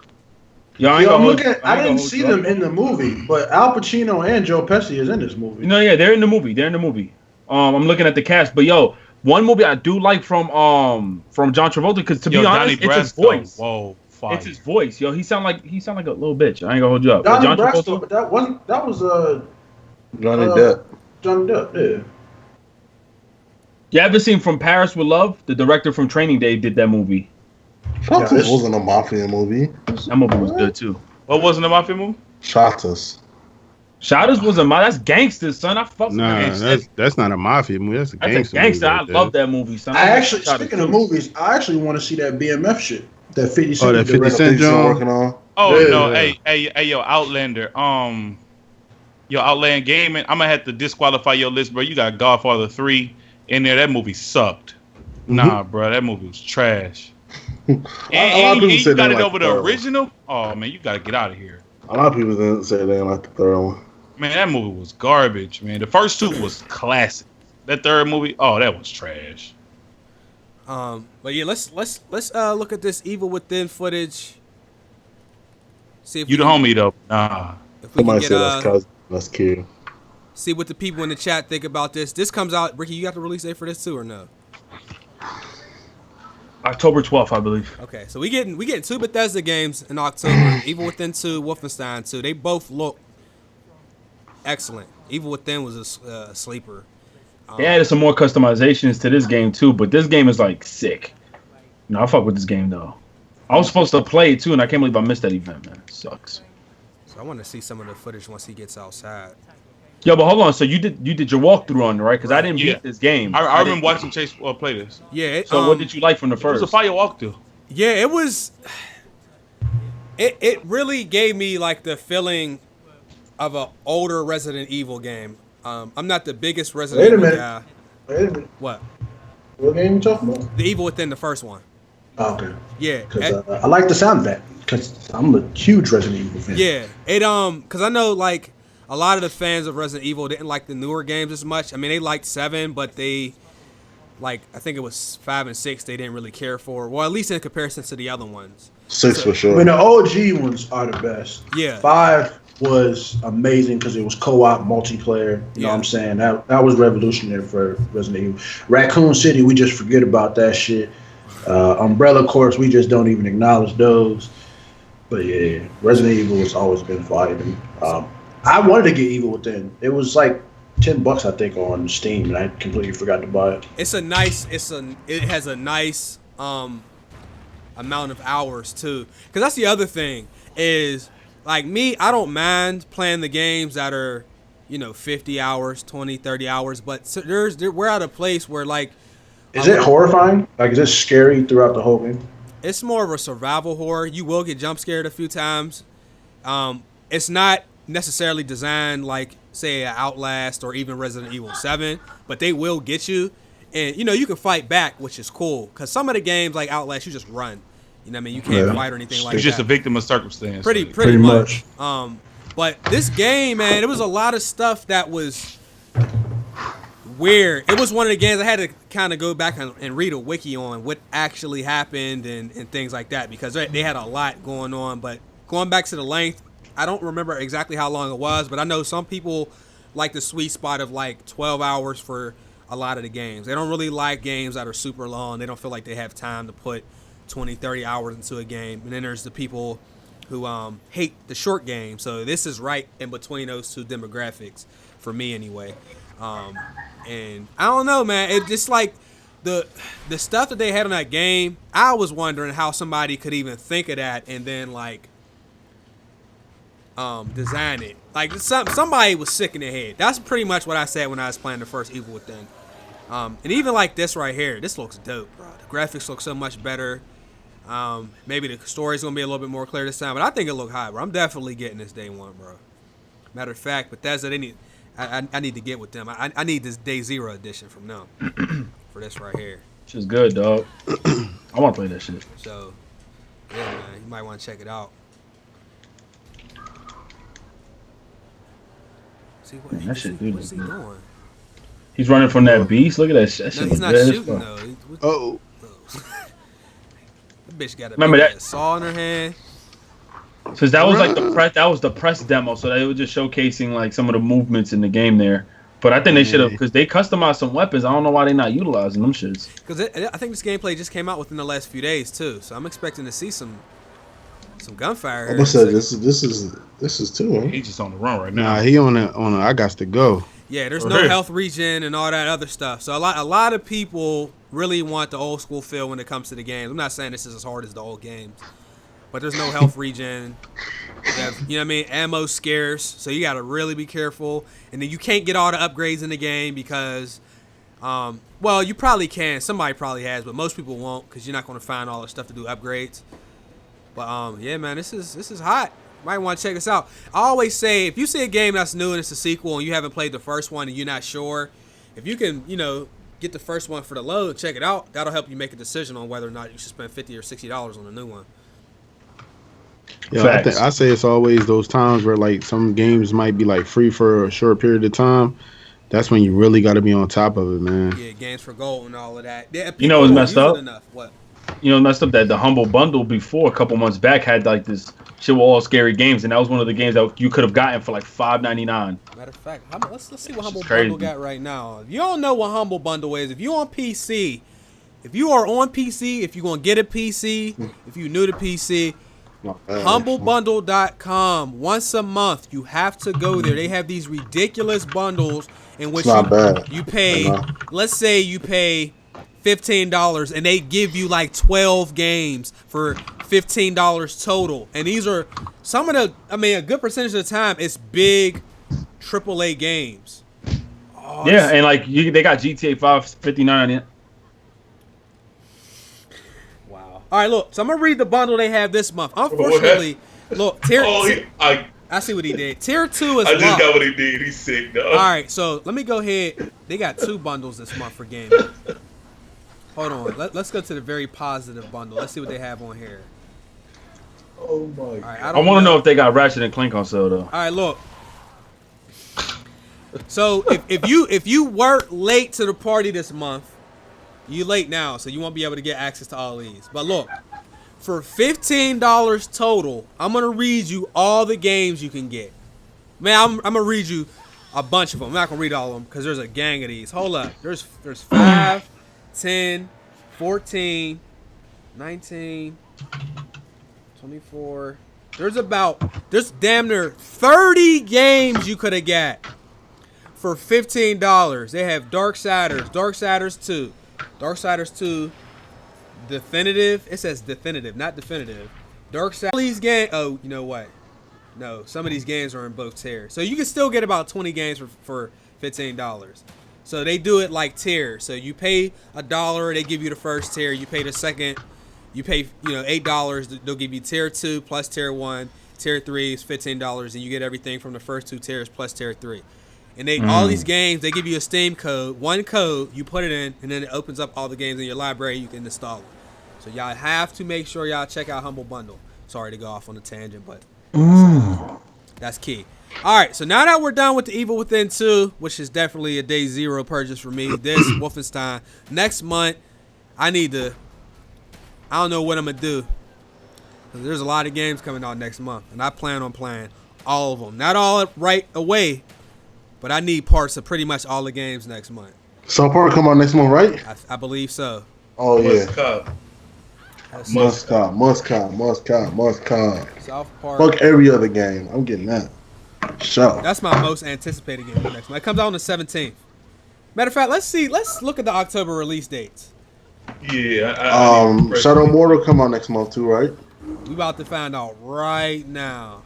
I didn't see them in the movie, but Al Pacino and Joe Pesci is in this movie. No, yeah, they're in the movie. I'm looking at the cast, but yo, one movie I do like from John Travolta because to be honest, it's his voice. Whoa, fire. It's his voice, yo. He sound like a little bitch. I ain't gonna hold you up. John Travolta, but that was Johnny Depp. Johnny Depp, yeah. You ever seen From Paris with Love? The director from Training Day did that movie. Shotas wasn't a mafia movie. That movie was good too. What wasn't a mafia movie? Shotas wasn't that's gangsters, son. I fuck with gangsters. That's not a mafia movie. That's a gangster. Movie right there. Love that movie, son. Speaking of movies, I actually want to see that BMF shit. That 50 Cent. Oh, that 50 Cent John working on. Oh yeah. No, hey, yo, Outlander. Yo, Outland Gaming. I'm gonna have to disqualify your list, bro. You got Godfather 3 in there. That movie sucked. Mm-hmm. Nah, bro, that movie was trash. And you got it over the original? Oh, man, you got to get out of here. A lot of people didn't say they didn't like the third one. Man, that movie was garbage, man. The first two was classic. That third movie, that was trash. But yeah, let's look at this Evil Within footage. See if you the homie though. Nah. Somebody said that's cousin. That's cute. See what the people in the chat think about this. This comes out, Ricky. You got the release date for this too, or no? October 12th, I believe. Okay, so we getting two Bethesda games in October. Evil Within 2, Wolfenstein 2. They both look excellent. Evil Within was a sleeper. They added some more customizations to this game too, but this game is like sick. No, I fuck with this game though. I was supposed to play it too, and I can't believe I missed that event, man. It sucks. So I want to see some of the footage once he gets outside. Yo, but hold on. So you did your walkthrough on it, right? Because I didn't beat this game. I remember watching Chase play this. Yeah. So what did you like from the first? It was a fire walkthrough. Yeah, it was. It really gave me like the feeling of an older Resident Evil game. I'm not the biggest Resident Evil guy. Wait a minute. What? What game you talking about? The Evil Within, the first one. Oh, okay. Yeah. Because I like the sound of that. Because I'm a huge Resident Evil fan. Yeah. Because I know like. A lot of the fans of Resident Evil didn't like the newer games as much. I mean, they liked 7, but they, I think it was 5 and 6 they didn't really care for. Well, at least in comparison to the other ones. 6 for sure. I mean, the OG ones are the best. Yeah. 5 was amazing because it was co-op multiplayer. You know what I'm saying? That was revolutionary for Resident Evil. Raccoon City, we just forget about that shit. Umbrella Corps, we just don't even acknowledge those. But yeah, Resident Evil has always been fire. I wanted to get Evil Within. It was like $10, I think, on Steam, and I completely forgot to buy it. It has a nice amount of hours too. Because that's the other thing is like me, I don't mind playing the games that are, 50 hours, 20, 30 hours, but we're at a place where like Is it horrifying? Like, is it scary throughout the whole game? It's more of a survival horror. You will get jump scared a few times. It's not necessarily designed like, say, an Outlast or even Resident Evil 7, but they will get you. And, you know, you can fight back, which is cool. Because some of the games like Outlast, you just run. You know what I mean? You can't fight or anything like that. You're just a victim of circumstance. Pretty much. But this game, man, it was a lot of stuff that was weird. It was one of the games I had to kind of go back and read a wiki on what actually happened and things like that, because they had a lot going on. But going back to the length, I don't remember exactly how long it was, but I know some people like the sweet spot of like 12 hours for a lot of the games. They don't really like games that are super long. They don't feel like they have time to put 20, 30 hours into a game. And then there's the people who hate the short game. So this is right in between those two demographics for me anyway. And I don't know, man. It just like the stuff that they had on that game, I was wondering how somebody could even think of that and then like design it. Like somebody was sick in their head. That's pretty much what I said when I was playing the first Evil Within. And even like this right here, this looks dope, bro. The graphics look so much better. Maybe the story's gonna be a little bit more clear this time, but I think it look high, bro. I'm definitely getting this day one, bro. Matter of fact, Bethesda, they need. I need to get with them. I need this Day Zero edition from them for this right here. Which is good, dog. I want to play that shit. So, yeah, man, you might want to check it out. See what Man, that shit good. What's he doing? He's running from that beast. Look at that shit. No, he's not shooting though. Oh. The bitch got Remember saw in her hand. Because that was like the press demo, so they were just showcasing like some of the movements in the game there. But I think they should have, because they customized some weapons. I don't know why they're not utilizing them shits. Because I think this gameplay just came out within the last few days too, so I'm expecting to see some gunfire. I'm gonna say this is too. Huh? He's just on the run right now. Nah, he on a I got to go. Yeah, there's no health regen and all that other stuff. So a lot of people really want the old school feel when it comes to the games. I'm not saying this is as hard as the old games, but there's no health regen. You know what I mean? Ammo scarce, so you got to really be careful. And then you can't get all the upgrades in the game because, well, you probably can. Somebody probably has, but most people won't because you're not going to find all the stuff to do upgrades. But yeah, man, this is hot. Might want to check this out. I always say, if you see a game that's new and it's a sequel and you haven't played the first one and you're not sure, if you can, get the first one for the load, check it out, that'll help you make a decision on whether or not you should spend $50 or $60 on a new one. Yeah, I say it's always those times where like some games might be like free for a short period of time. That's when you really got to be on top of it, man. Yeah, games for gold and all of that. Yeah, you know what's messed up? What? You know, messed up that the Humble Bundle before a couple months back had like this shit with all scary games, and that was one of the games that you could have gotten for like $5.99. Matter of fact, let's see what Humble Bundle got right now. If you don't know what Humble Bundle is, if you on PC, if you are on PC, if you're gonna get a PC, if you're new to PC, humblebundle.com. Once a month, you have to go there. They have these ridiculous bundles in which you pay. Let's say you pay $15 and they give you like 12 games for $15 total. And these are some of the, a good percentage of the time, it's big AAA games. Oh, yeah, and like they got GTA 5 $59 in it. Wow. All right, look. So I'm gonna read the bundle they have this month. Unfortunately, look, I see what he did. Tier 2 is I just got what he did. He's sick, dog. All right, so let me go ahead. They got 2 bundles this month for gaming. Hold on. Let's go to the very positive bundle. Let's see what they have on here. Oh my God. Right, I want to know if they got Ratchet and Clank on sale though. All right, look. So if you were late to the party this month, you late now, so you won't be able to get access to all these. But look, for $15 total, I'm gonna read you all the games you can get. Man, I'm gonna read you a bunch of them. I'm not gonna read all of them because there's a gang of these. Hold up. There's 5, 10, 14, 19, 24. There's damn near 30 games you could have got for $15. They have Darksiders 2, Darksiders 2, Definitive. It says Definitive, not Definitive. Darksiders. These games. Oh, you know what? No, some of these games are in both tiers, so you can still get about 20 games for $15. So they do it like tiers. So you pay $1, they give you the first tier. You pay the second, you pay $8. They'll give you tier 2 plus tier 1. Tier 3 is $15, and you get everything from the first 2 tiers plus tier 3. And all these games, they give you a Steam code, one code, you put it in, and then it opens up all the games in your library. You can install them. So y'all have to make sure y'all check out Humble Bundle. Sorry to go off on a tangent, but that's key. All right, so now that we're done with the Evil Within 2, which is definitely a day 0 purchase for me, this Wolfenstein. Next month, I don't know what I'm going to do. There's a lot of games coming out next month, and I plan on playing all of them. Not all right away, but I need parts of pretty much all the games next month. South Park come out next month, right? I believe so. Oh, yeah. Must come. South Park. Fuck every other game. I'm getting that. Sure. That's my most anticipated game for next month. It comes out on the 17th. Matter of fact, let's look at the October release dates. Yeah. Shadow Mortal come out next month too, right? We about to find out right now.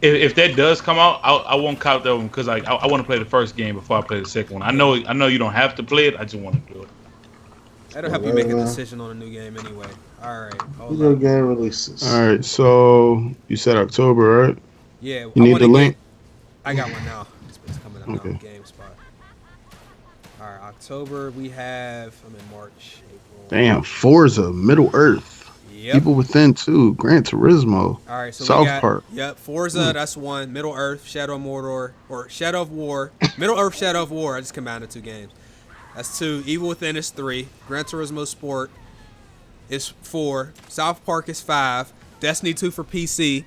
If that does come out, I won't count that one because I want to play the first game before I play the second one. I know you don't have to play it. I just want to do it. That'll help you make a decision on a new game anyway. All right. New game releases. All right. So you said October, right? Yeah. You need the link. I got one now. It's coming up Okay. now. GameSpot. All right. October we have. I'm in March. April. Damn. Forza, Middle Earth. Yep. Evil Within 2, Gran Turismo. All right, so South Park. Yep, Forza, that's one. Middle Earth, Shadow of Mordor, or Shadow of War. Middle Earth, Shadow of War. I just combined the 2 games. That's 2. Evil Within is 3. Gran Turismo Sport is 4. South Park is 5. Destiny 2 for PC.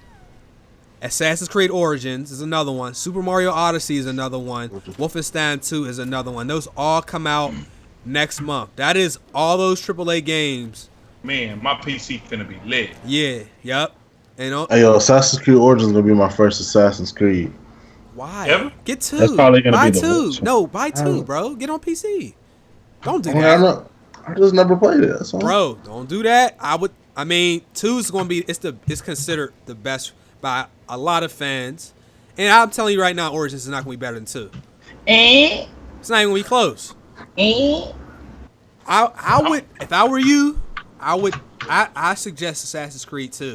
Assassin's Creed Origins is another one. Super Mario Odyssey is another one. Wolfenstein 2 is another one. Those all come out next month. That is all those AAA games. Man, my PC finna be lit. Yeah, yep. And Hey, yo, Assassin's Creed Origins is gonna be my first Assassin's Creed. why? Ever? Get 2. That's probably gonna buy be the 2. worst. No, buy 2, bro. Get on PC. Don't do I that, just never played it. That's all. bro. Don't do that. 2 is gonna be. It's considered the best by a lot of fans, and I'm telling you right now, Origins is not gonna be better than 2. It's not even gonna be close. I would, if I were you, I suggest Assassin's Creed 2.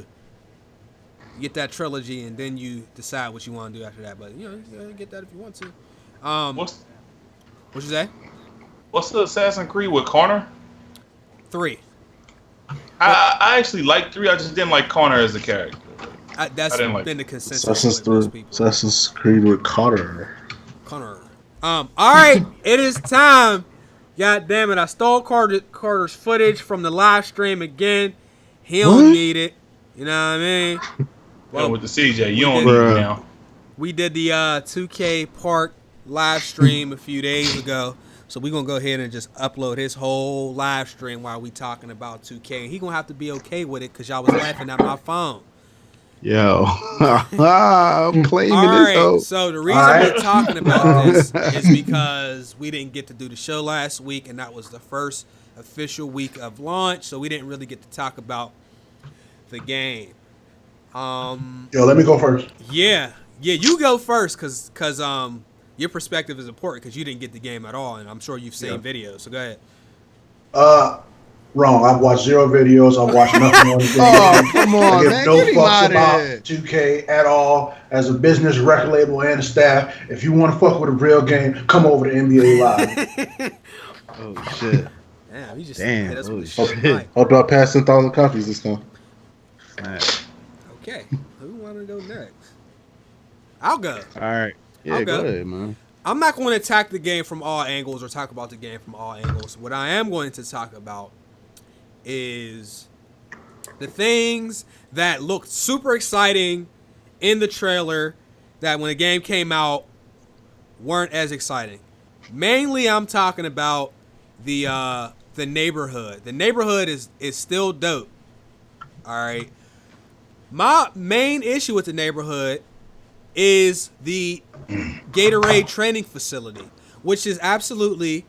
You get that trilogy, and then you decide what you want to do after that. But you get that if you want to. What you say? What's the Assassin's Creed with Connor? 3. I actually like 3. I just didn't like Connor as a character. That's been the consensus with most people. Assassin's Creed with Connor. All right, it is time. God damn it! I stole Carter's footage from the live stream again. He don't need it. You know what I mean? Well, with the CJ, you don't need it now. We did the 2K Park live stream a few days ago, so we're gonna go ahead and just upload his whole live stream while we talking about 2K. And he gonna have to be okay with it because y'all was laughing at my phone. Yo, I'm claiming this. All right, so the reason we're talking about this is because we didn't get to do the show last week, and that was the first official week of launch, so we didn't really get to talk about the game. Yo, let me go first. Yeah, you go first, cause your perspective is important because you didn't get the game at all, and I'm sure you've seen videos. So go ahead. Wrong. I've watched 0 videos. I've watched nothing on the video. Oh, come on, I give man. no Get him fucks out about of here. 2K at all. As a business record label and a staff, if you want to fuck with a real game, come over to NBA Live. Oh, shit. Damn, you just Damn, that's holy what shit. Hope y'all pass 10,000 copies this time. Okay, who want to go next? I'll go. All right. Yeah, I'll go go. ahead, man. I'm not going to attack the game from all angles or talk about the game from all angles. What I am going to talk about is the things that looked super exciting in the trailer that when the game came out weren't as exciting. Mainly I'm talking about the neighborhood. The neighborhood is still dope. All right. My main issue with the neighborhood is the Gatorade training facility, which is absolutely,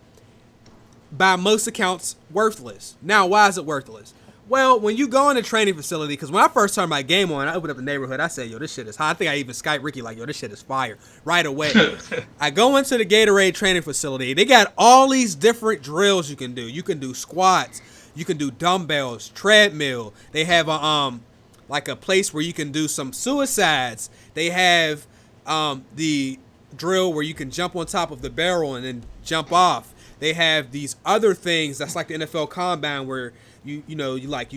by most accounts, worthless. Now, why is it worthless? Well, when you go in a training facility, because when I first turned my game on, I opened up the neighborhood. I said, yo, this shit is hot. I think I even Skyped Ricky like, yo, this shit is fire right away. I go into the Gatorade training facility. They got all these different drills you can do. You can do squats. You can do dumbbells, treadmill. They have like a place where you can do some suicides. They have the drill where you can jump on top of the barrel and then jump off. They have these other things that's like the NFL Combine where you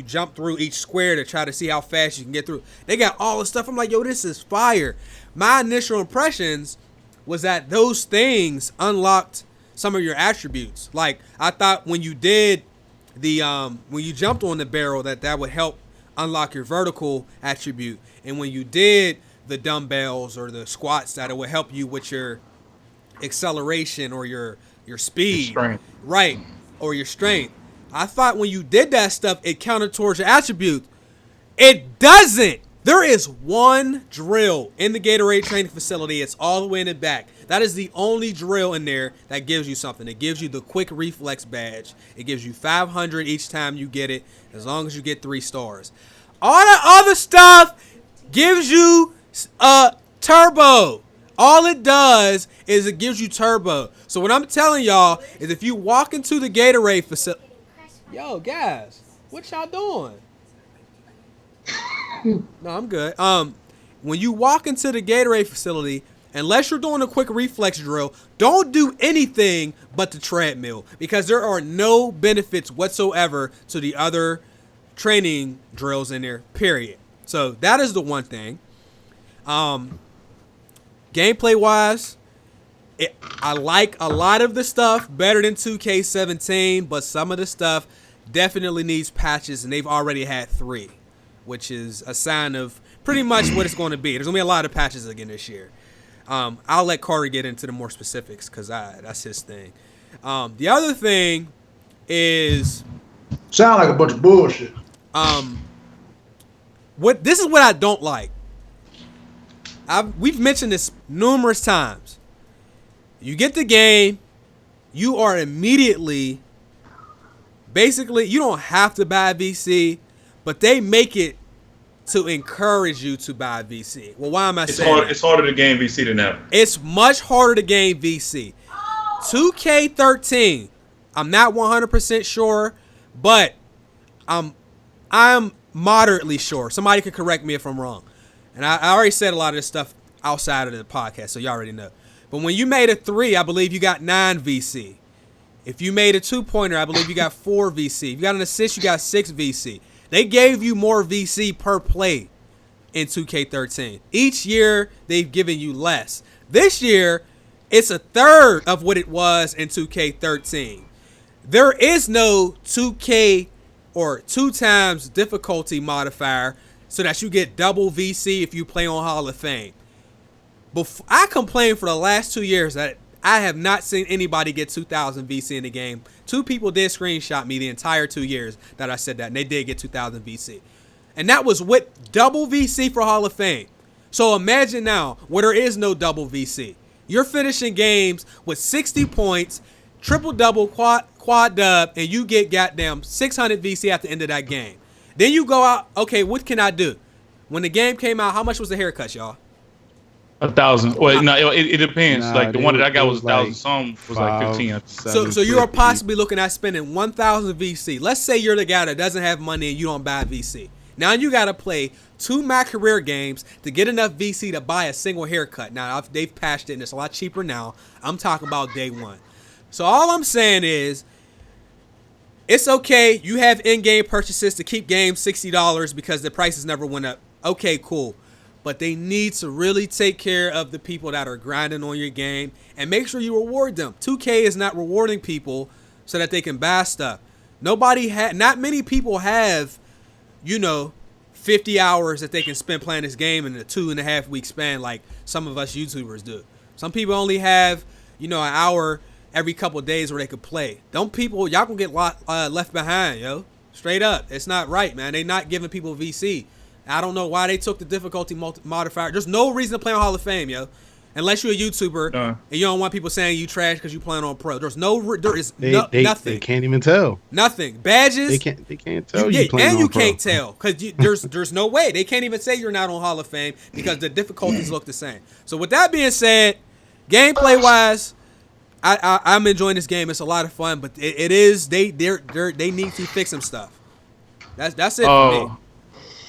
jump through each square to try to see how fast you can get through. They got all the stuff. I'm like, yo, this is fire. My initial impressions was that those things unlocked some of your attributes. Like I thought when you did when you jumped on the barrel that would help unlock your vertical attribute, and when you did the dumbbells or the squats, that it would help you with your acceleration or your speed, your strength. Right, or your strength. I thought when you did that stuff, it counted towards your attribute. It doesn't. There is one drill in the Gatorade training facility. It's all the way in the back. That is the only drill in there that gives you something. It gives you the quick reflex badge. It gives you 500 each time you get it, as long as you get 3 stars. All the other stuff gives you turbo. All it does is it gives you turbo. So what I'm telling y'all is if you walk into the Gatorade facility, yo, guys, what y'all doing? No, I'm good. When you walk into the Gatorade facility, unless you're doing a quick reflex drill, don't do anything but the treadmill, because there are no benefits whatsoever to the other training drills in there, period. So that is the one thing. Gameplay wise, I like a lot of the stuff better than 2K17, but some of the stuff definitely needs patches, and they've already had 3, which is a sign of pretty much what it's going to be. There's going to be a lot of patches again this year. I'll let Carter get into the more specifics because that's his thing. The other thing is... Sound like a bunch of bullshit. This is what I don't like. We've mentioned this numerous times. You get the game, you are immediately... Basically, you don't have to buy VC, but they make it to encourage you to buy VC. Well, why am I saying that? It's harder to gain VC than ever. It's much harder to gain VC. 2K13, I'm not 100% sure, but I'm moderately sure. Somebody could correct me if I'm wrong. And I already said a lot of this stuff outside of the podcast, so y'all already know. But when you made a 3, I believe you got 9 VC. If you made a 2-pointer, I believe you got 4 VC. If you got an assist, you got 6 VC. They gave you more VC per play in 2K13. Each year, they've given you less. This year, it's a third of what it was in 2K13. There is no 2K or 2 times difficulty modifier so that you get double VC if you play on Hall of Fame. I complained for the last 2 years that I have not seen anybody get 2,000 VC in the game. 2 people did screenshot me the entire 2 years that I said that, and they did get 2,000 VC. And that was with double VC for Hall of Fame. So imagine now where there is no double VC. You're finishing games with 60 points, triple-double, quad dub, and you get goddamn 600 VC at the end of that game. Then you go out, okay, what can I do? When the game came out, how much was the haircut, y'all? 1,000. Well, no, it depends. Like the one that I got was 1,000. Some was like 15. So you are possibly looking at spending 1,000 VC. Let's say you're the guy that doesn't have money and you don't buy VC. Now you got to play 2 My Career games to get enough VC to buy a single haircut. Now they've patched it and it's a lot cheaper now. I'm talking about day one. So all I'm saying is, it's okay. You have in-game purchases to keep games $60 because the prices never went up. Okay, cool. But they need to really take care of the people that are grinding on your game and make sure you reward them. 2K is not rewarding people so that they can buy stuff. Not many people have, 50 hours that they can spend playing this game in a 2.5 week span like some of us YouTubers do. Some people only have, an hour every couple of days where they could play. Y'all gonna get left behind, yo. Straight up. It's not right, man. They not giving people VC. I don't know why they took the difficulty modifier. There's no reason to play on Hall of Fame, yo. Unless you're a YouTuber and you don't want people saying you trash because you playing on pro. There is nothing. They can't even tell. Nothing. Badges. They can't tell you playing and you on pro. can't tell because there's no way. They can't even say you're not on Hall of Fame because the difficulties look the same. So with that being said, gameplay wise, I'm enjoying this game. It's a lot of fun, but it is they need to fix some stuff. That's it for me.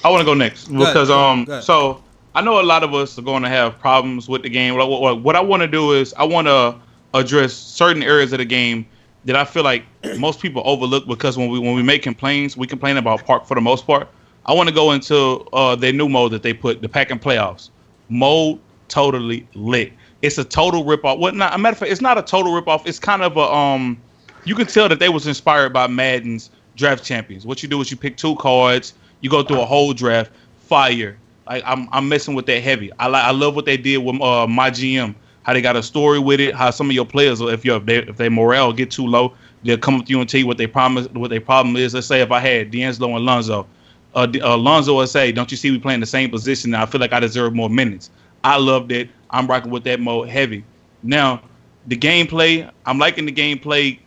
I want to go next because Good. So I know a lot of us are going to have problems with the game. What I want to do is I want to address certain areas of the game that I feel like most people overlook because when we make complaints, we complain about park for the most part. I want to go into their new mode that they put, the Pack and Playoffs mode. Totally lit. It's a total ripoff. What not? A matter of fact, it's not a total ripoff. It's kind of a you can tell that they was inspired by Madden's Draft Champions. What you do is you pick 2 cards, you go through a whole draft, fire. I'm messing with that heavy. I love what they did with my GM. How they got a story with it. How some of your players, if their morale get too low, they'll come up to you and tell you what they what their problem is. Let's say if I had D'Angelo and Lonzo, Lonzo would say, "Don't you see we playing the same position? Now I feel like I deserve more minutes." I loved it. I'm rocking with that mode heavy. Now, the gameplay, I'm liking the gameplay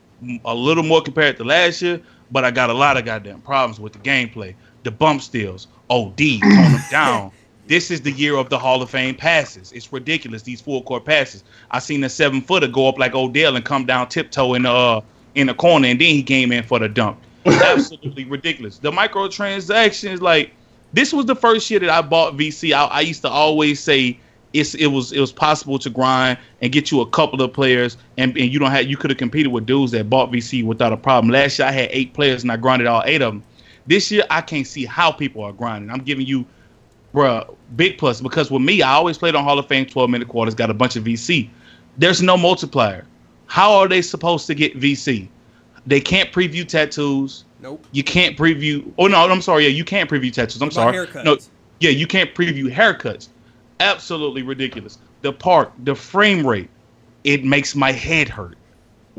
a little more compared to last year, but I got a lot of goddamn problems with the gameplay. The bump steals, OD, tone them down. This is the year of the Hall of Fame passes. It's ridiculous, these full-court passes. I seen a 7-footer go up like Odell and come down tiptoe in the corner, and then he came in for the dunk. Absolutely ridiculous. The microtransactions, like, this was the first year that I bought VC. I used to always say it was possible to grind and get you a couple of players, and you could have competed with dudes that bought VC without a problem. Last year I had 8 players and I grinded all 8 of them. This year I can't see how people are grinding. I'm giving you, bruh, big plus because with me I always played on Hall of Fame 12-minute quarters, got a bunch of VC. There's no multiplier. How are they supposed to get VC? They can't preview tattoos. Nope. You can't preview. Oh no, I'm sorry. Yeah, you can't preview tattoos. I'm sorry. Haircuts. No, yeah, you can't preview haircuts. Absolutely ridiculous. The frame rate, it makes my head hurt.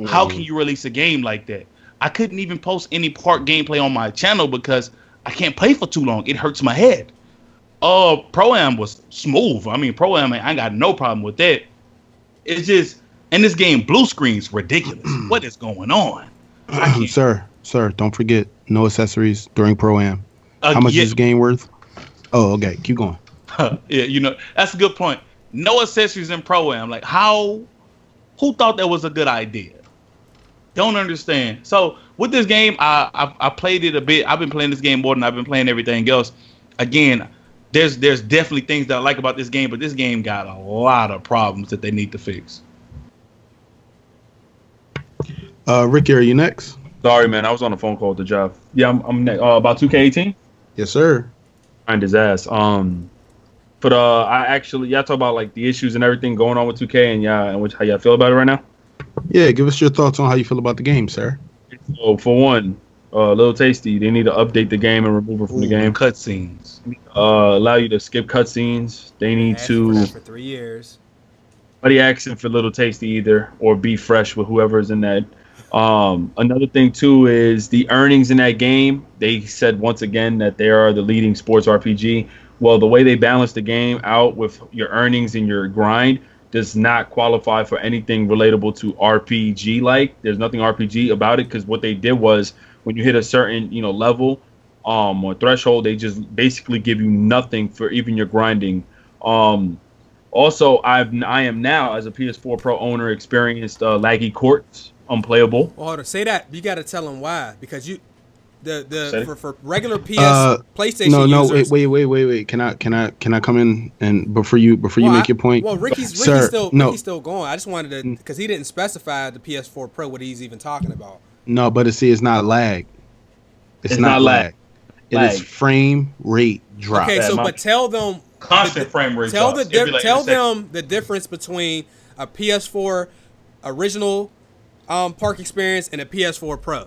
How can you release a game like that? I couldn't even post any park gameplay on my channel because I can't play for too long. It hurts my head. Pro-Am was smooth. I mean, Pro-Am, I ain't got no problem with that. It's just, in this game, blue screen's ridiculous. What is going on? Sir, don't forget, no accessories during Pro-Am. How much is this game worth? Oh, okay. Keep going. Yeah, that's a good point. No accessories in Pro-Am. Like, who thought that was a good idea? Don't understand. So, with this game, I played it a bit. I've been playing this game more than I've been playing everything else. Again, there's definitely things that I like about this game, but this game got a lot of problems that they need to fix. Ricky, are you next? Sorry, man. I was on a phone call at the job. Yeah, I'm next. About 2K18? Yes, sir. Find his ass. But I actually, y'all talk about like the issues and everything going on with 2K and how y'all feel about it right now. Yeah, give us your thoughts on how you feel about the game, sir. So for one, Little Tasty, they need to update the game and remove it from the game. Cutscenes. Allow you to skip cutscenes. They need to. For 3 years. Nobody asking for Little Tasty either, or be fresh with whoever's in that. Another thing too is the earnings in that game. They said once again that they are the leading sports RPG. Well, the way they balance the game out with your earnings and your grind does not qualify for anything relatable to RPG. Like, there's nothing RPG about it because what they did was when you hit a certain level or threshold, they just basically give you nothing for even your grinding. Also, I am now, as a PS4 Pro owner, experienced laggy courts, unplayable. Well, hold on, say that. You got to tell them why, because for regular PlayStation users. Wait. Can I come in and before you make your point? Well, Ricky's still going. I just wanted to, because he didn't specify the PS4 Pro what he's even talking about. No, but it's not lag. It's not lag. It is frame rate drop. Okay, so but tell them constant frame rate. Tell them the difference between a PS4 original park experience and a PS4 Pro.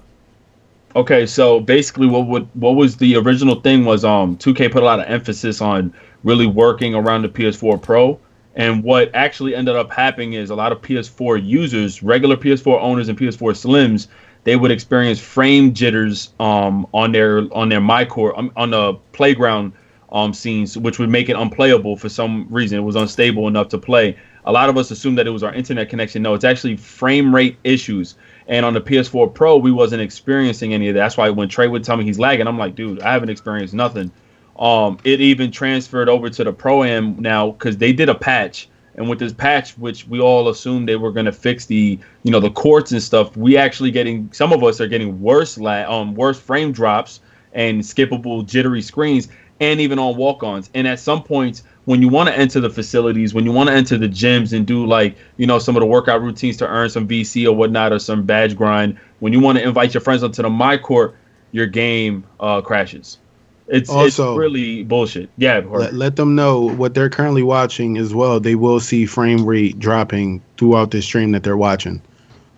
Okay, so basically what was the original thing was 2K put a lot of emphasis on really working around the PS4 Pro, and what actually ended up happening is a lot of PS4 users, regular PS4 owners and PS4 Slims, they would experience frame jitters on their my court on the playground scenes, which would make it unplayable for some reason. It was unstable enough to play. a lot of us assumed that it was our internet connection. No, it's actually frame rate issues. And on the PS4 Pro, we wasn't experiencing any of that. That's why when Trey would tell me he's lagging, I'm like, dude, I haven't experienced nothing. It even transferred over to the Pro-Am now because they did a patch. And with this patch, which we all assumed they were going to fix the courts and stuff, some of us are getting worse frame drops and skippable jittery screens, and even on walk-ons. And at some points, when you want to enter the facilities, when you want to enter the gyms and do some of the workout routines to earn some VC or whatnot, or some badge grind, when you want to invite your friends onto the My Court, your game crashes. It's really bullshit. Yeah. Let them know what they're currently watching as well. They will see frame rate dropping throughout the stream that they're watching.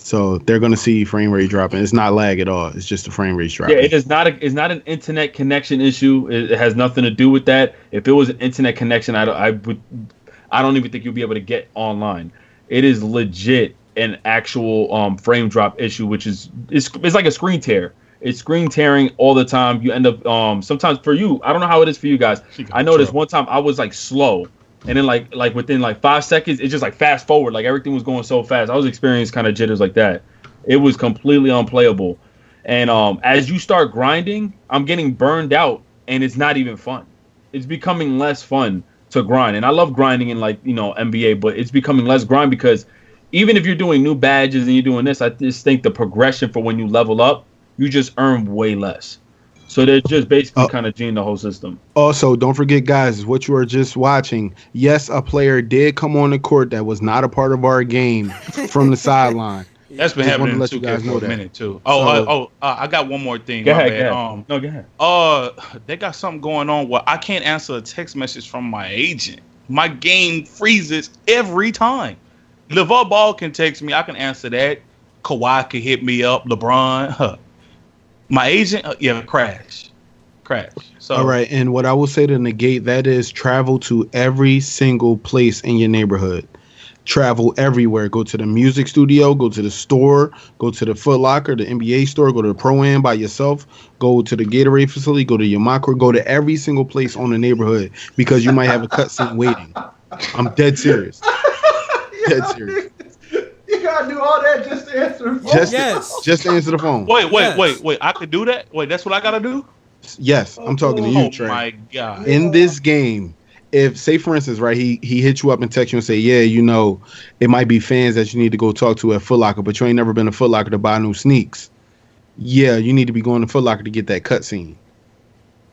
So they're going to see frame rate dropping. It's not lag at all. It's just the frame rate dropping. Yeah, it's not an internet connection issue. It has nothing to do with that. If it was an internet connection, I don't even think you'll be able to get online. It is legit an actual frame drop issue, which is it's like a screen tear. It's screen tearing all the time. You end up sometimes for you. I don't know how it is for you guys. I noticed one time I was slow, and then like within 5 seconds, it just fast forward. Everything was going so fast. I was experiencing kind of jitters like that. It was completely unplayable. And as you start grinding, I'm getting burned out, and it's not even fun. It's becoming less fun to grind. And I love grinding in NBA, but it's becoming less grind because even if you're doing new badges and you're doing this, I just think the progression for when you level up, you just earn way less. So they're just basically kind of G'ing the whole system. Also, don't forget, guys, what you are just watching. Yes, a player did come on the court that was not a part of our game from the sideline. That's been happening in 2K for a minute, too. I got one more thing. Go ahead. Go ahead. They got something going on where I can't answer a text message from my agent. My game freezes every time. LeVar Ball can text me. I can answer that. Kawhi can hit me up. LeBron. My agent, crash. So, all right, and what I will say to negate that is travel to every single place in your neighborhood. Travel everywhere. Go to the music studio, go to the store, go to the Foot Locker, the NBA store, go to the Pro-Am by yourself, go to the Gatorade facility, go to your Macro, go to every single place on the neighborhood because you might have a cutscene waiting. I'm dead serious. Dead serious. You gotta do all that just to answer the phone. Just to answer the phone. Wait. I could do that? Wait, that's what I gotta do? Yes, I'm talking to you, Trey. Oh my God. In this game, if, say for instance, right, he hits you up and texts you and say, yeah, it might be fans that you need to go talk to at Foot Locker, but you ain't never been to Foot Locker to buy new sneaks. Yeah, you need to be going to Foot Locker to get that cutscene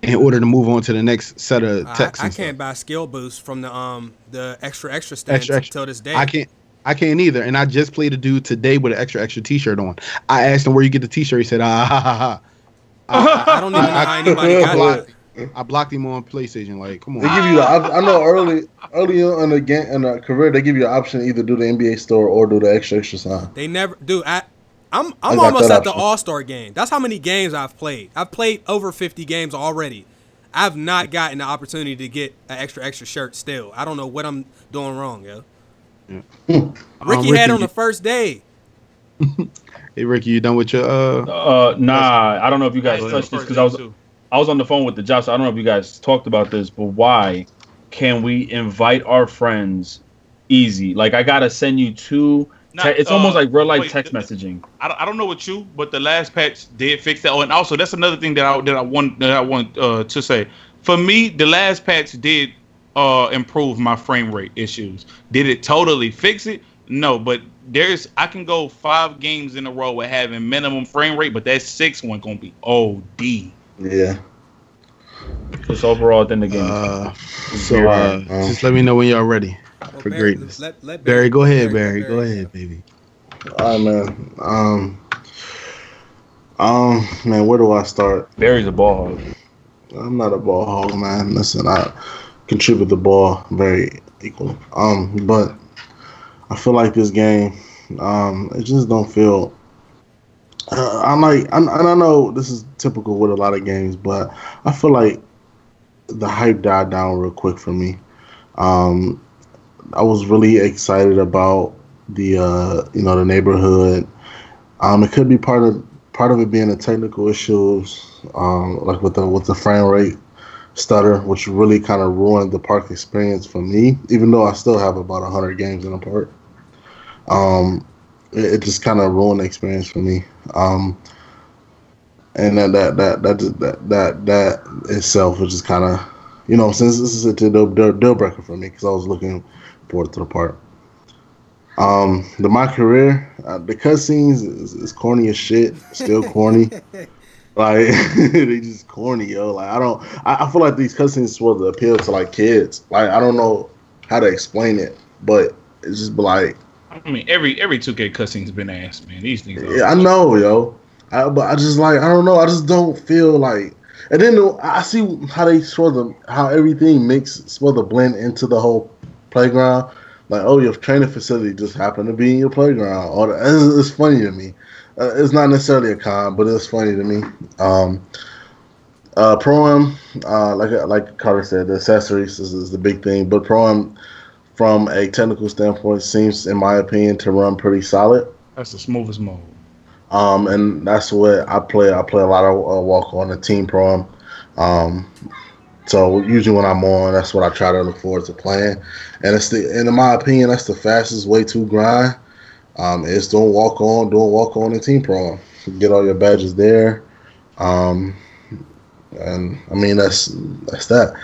in order to move on to the next set of texts. I can't buy skill boosts from the extra stands until this day. I can't either. And I just played a dude today with an extra t-shirt on. I asked him where you get the t-shirt. He said, I don't even know how anybody got it. I blocked him on PlayStation. Come on. They give you I know early on in the career, they give you an option to either do the NBA store or do the extra sign. They never do. I'm almost at the All-Star game. That's how many games I've played. I've played over 50 games already. I've not gotten the opportunity to get an extra shirt still. I don't know what I'm doing wrong, yo. Yeah. Ricky had on the first day. Hey Ricky, you done with your Nah, I don't know if you guys touched this because I was on the phone with the job, so I don't know if you guys talked about this, but why can we invite our friends easy? I gotta send you two. It's almost like real life text messaging. I don't know what you, but the last patch did fix that. Oh, and also that's another thing that I want to say. For me, the last patch did improve my frame rate issues. Did it totally fix it? No, but I can go 5 games in a row with having minimum frame rate, but that 6th one gonna be OD. Yeah. Just overall, then the game. Just let me know when y'all ready for greatness. Let Barry, go ahead, Barry. Go ahead, baby. All right, man. Man, where do I start? Barry's a ball hog. I'm not a ball hog, man. Listen, I contribute the ball very equally. But I feel like this game, it just don't feel. I know this is typical with a lot of games, but I feel like the hype died down real quick for me. I was really excited about the neighborhood. It could be part of it being the technical issues, like with the frame rate stutter, which really kind of ruined the park experience for me. Even though I still have about 100 games in the park, it just kind of ruined the experience for me. And that itself was just kind of, since this is a deal breaker for me because I was looking forward to the part. My career, the cutscenes is corny as shit. Still corny. Like they just corny, yo. Like I feel like these cutscenes supposed to appeal to like kids. Like I don't know how to explain it, but it's just like. I mean, every 2K cutscene's been ass, man. These things. Yeah, I know, yo. But I just like I don't know. I just don't feel like. And then I see how how everything supposed to blend into the whole playground. Like, oh, your training facility just happened to be in your playground. It's funny to me. It's not necessarily a con, but it's funny to me. Pro-Am, like Carter said, the accessories is the big thing. But Pro-Am, from a technical standpoint, seems, in my opinion, to run pretty solid. That's the smoothest mode. And that's what I play. I play a lot of walk on the team Pro-Am. So usually when I'm on, that's what I try to look forward to playing. And in my opinion, that's the fastest way to grind. It's doing walk on in team Pro-Am. Get all your badges there. And I mean that's that.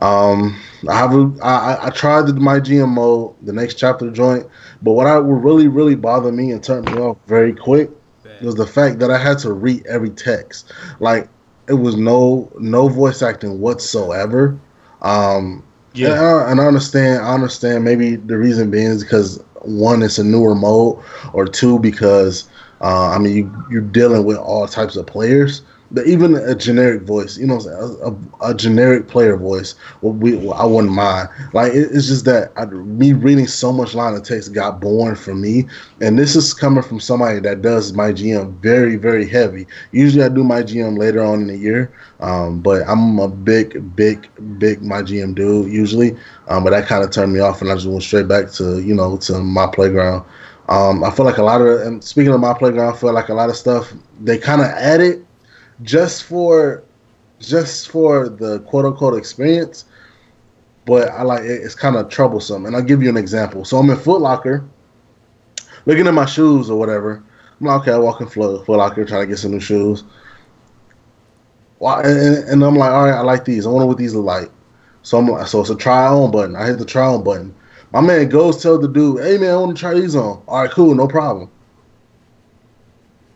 I tried my GM mode, the next chapter joint, but what would really bother me and turn me off very quick was the fact that I had to read every text. Like it was no voice acting whatsoever. And I understand maybe the reason being is because one, it's a newer mode, or two, because you're dealing with all types of players. But even a generic voice, a generic player voice, I wouldn't mind. Like it's just that me reading so much line of text got boring for me, and this is coming from somebody that does my GM very, very heavy. Usually, I do my GM later on in the year, but I'm a big my GM dude usually. But that kind of turned me off, and I just went straight back to to my playground. I feel like and speaking of my playground, I feel like a lot of stuff they kind of added. Just for the quote unquote experience, but I like it's kind of troublesome. And I'll give you an example. So I'm in Foot Locker, looking at my shoes or whatever. I'm like, okay, I walk in Foot Locker, trying to get some new shoes. And I'm like, all right, I like these. I wonder what these look like. So it's a try on button. I hit the try on button. My man goes tell the dude, hey man, I want to try these on. All right, cool, no problem.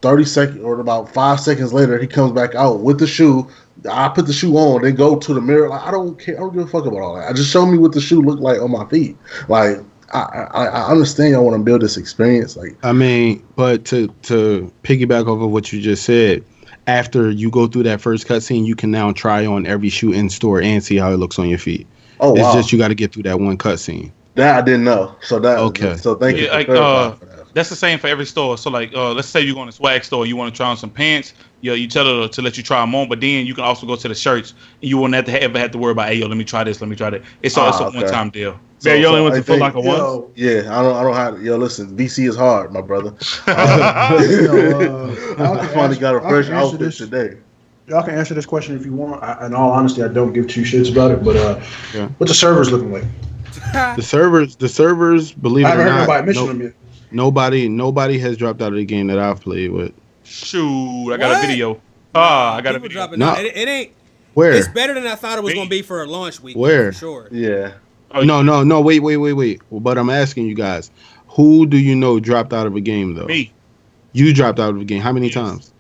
30 seconds or about 5 seconds later, he comes back out with the shoe. I put the shoe on, then go to the mirror. Like I don't care. I don't give a fuck about all that. I just show me what the shoe looked like on my feet. Like I understand y'all want to build this experience. Like I mean, but to piggyback off of what you just said, after you go through that first cutscene, you can now try on every shoe in store and see how it looks on your feet. Oh, wow. It's just you got to get through that one cutscene. That I didn't know. So thank you. For that. That's the same for every store. So like, let's say you're going to Swag store, you want to try on some pants. You tell her to let you try them on, but then you can also go to the shirts, and you won't ever have to worry about, hey, yo, let me try this, let me try that. It's a one-time deal. So, you only went to Foot Locker once? Yeah, I don't have. Yo, listen, VC is hard, my brother. I finally got a fresh outfit today. Y'all can answer this question if you want. In all honesty, I don't give two shits about it, but what the servers looking like? The servers, believe it or not, I haven't heard nobody mention them yet. Nobody has dropped out of the game that I've played with. Shoot, I got a video. I got a video. No, it ain't. Where? It's better than I thought it was going to be for a launch week. Where? For sure. Yeah. No. Wait. But I'm asking you guys, who do you know dropped out of a game though? Me. You dropped out of a game. How many times?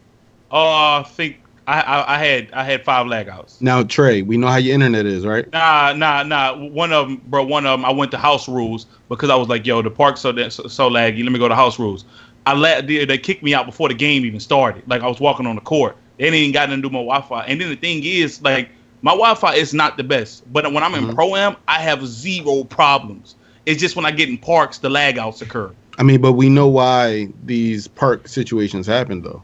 I think I had 5 lag outs. Now Trey, we know how your internet is, right? Nah. One of them, I went to house rules because I was like, yo, the park's so laggy. Let me go to house rules. They kicked me out before the game even started. Like I was walking on the court. They ain't even got to do my Wi-Fi. And then the thing is, like, my Wi-Fi is not the best. But when I'm in Pro-Am, I have 0 problems. It's just when I get in parks, the lag outs occur. I mean, but we know why these park situations happen, though.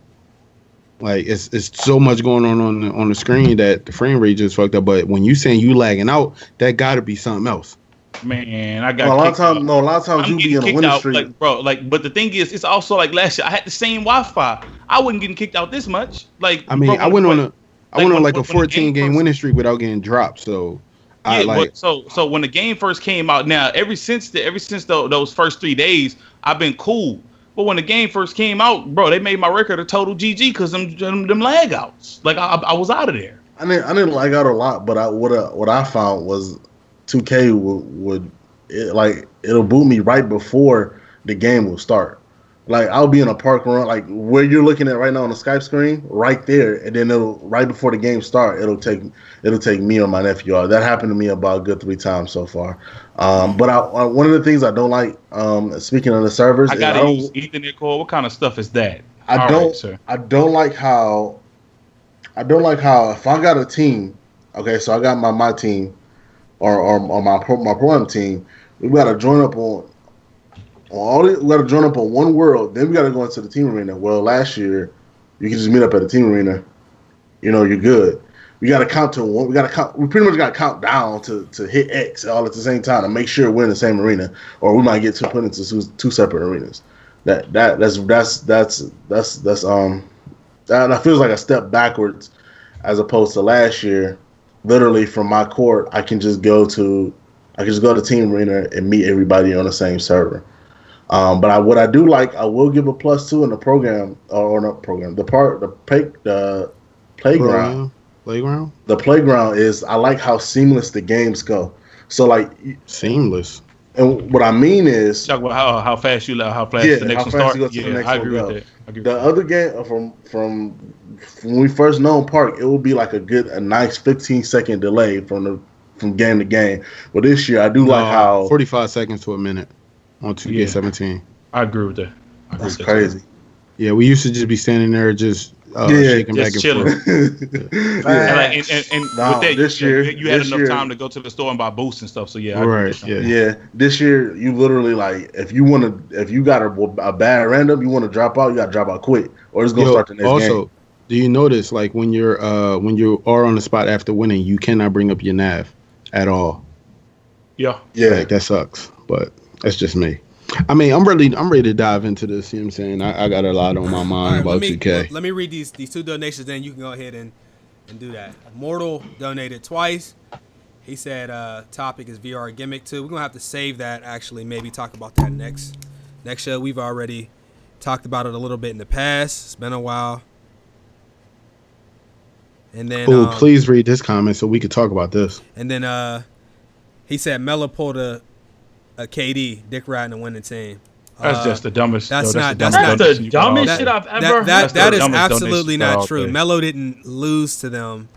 Like, it's so much going on the screen that the frame rate just fucked up. But when you saying you lagging out, that got to be something else. Man, I got a lot of times you be in a winning streak, like, bro. Like, but the thing is, it's also like last year. I had the same Wi-Fi. I wasn't getting kicked out this much. Like, I mean, bro, I went I went on like a 14 game winning streak without getting dropped. So yeah, so when the game first came out, now ever since those first 3 days, I've been cool. But when the game first came out, bro, they made my record a total GG because them lag outs. Like I was out of there. I didn't lag out a lot, but what I found was 2K it'll boot me right before the game will start. Like I'll be in a park run, like where you're looking at right now on the Skype screen, right there, and then it'll right before the game start, it'll take me or my nephew out. That happened to me about a good 3 times so far. But one of the things I don't like, speaking of the servers, I gotta use Ethernet cord. What kind of stuff is that? I don't like how if I got a team, okay, so I got my team or my program team, we gotta join up on. We got to join up on one world. Then we got to go into the team arena. Well, last year you can just meet up at the team arena. You're good. We got to count to one. We pretty much got to count down to hit X all at the same time to make sure we're in the same arena, or we might get put into 2 separate arenas. That feels like a step backwards as opposed to last year. Literally from my court, I can just go to team arena and meet everybody on the same server. But what I do like, I will give a +2 in the program, or not program, the playground. Playground? The playground is, I like how seamless the games go. So like seamless. And what I mean is, talk about how fast the next one starts. Yeah, I agree with that. The other game from when we first known Park, it will be like a nice 15-second delay from game to game. But this year, I do like how 45 seconds to a minute on 2K17. I agree with that. That's crazy. Yeah, we used to just be standing there just shaking back and chilling. forth. And with that, this year you had enough time to go to the store and buy boosts and stuff. So this year you literally, like, if you got a bad random, you want to drop out, you got to drop out quick, or it's gonna start the next game. Also, do you notice, like, when you are on the spot after winning, you cannot bring up your nav at all? Yeah. Like, that sucks, but that's just me. I mean, I'm ready to dive into this. You know what I'm saying? I got a lot on my mind about 2K. Let me read these 2 donations, then you can go ahead and do that. Mortal donated twice. He said topic is VR gimmick too. We're gonna have to save that, actually, maybe talk about that next show. We've already talked about it a little bit in the past. It's been a while. And then please read this comment so we could talk about this. And then he said Melo pulled a KD, Dick riding a winning team. That's just the dumbest. That's not the dumbest shit I've ever heard. That is absolutely not true. Melo didn't lose to them.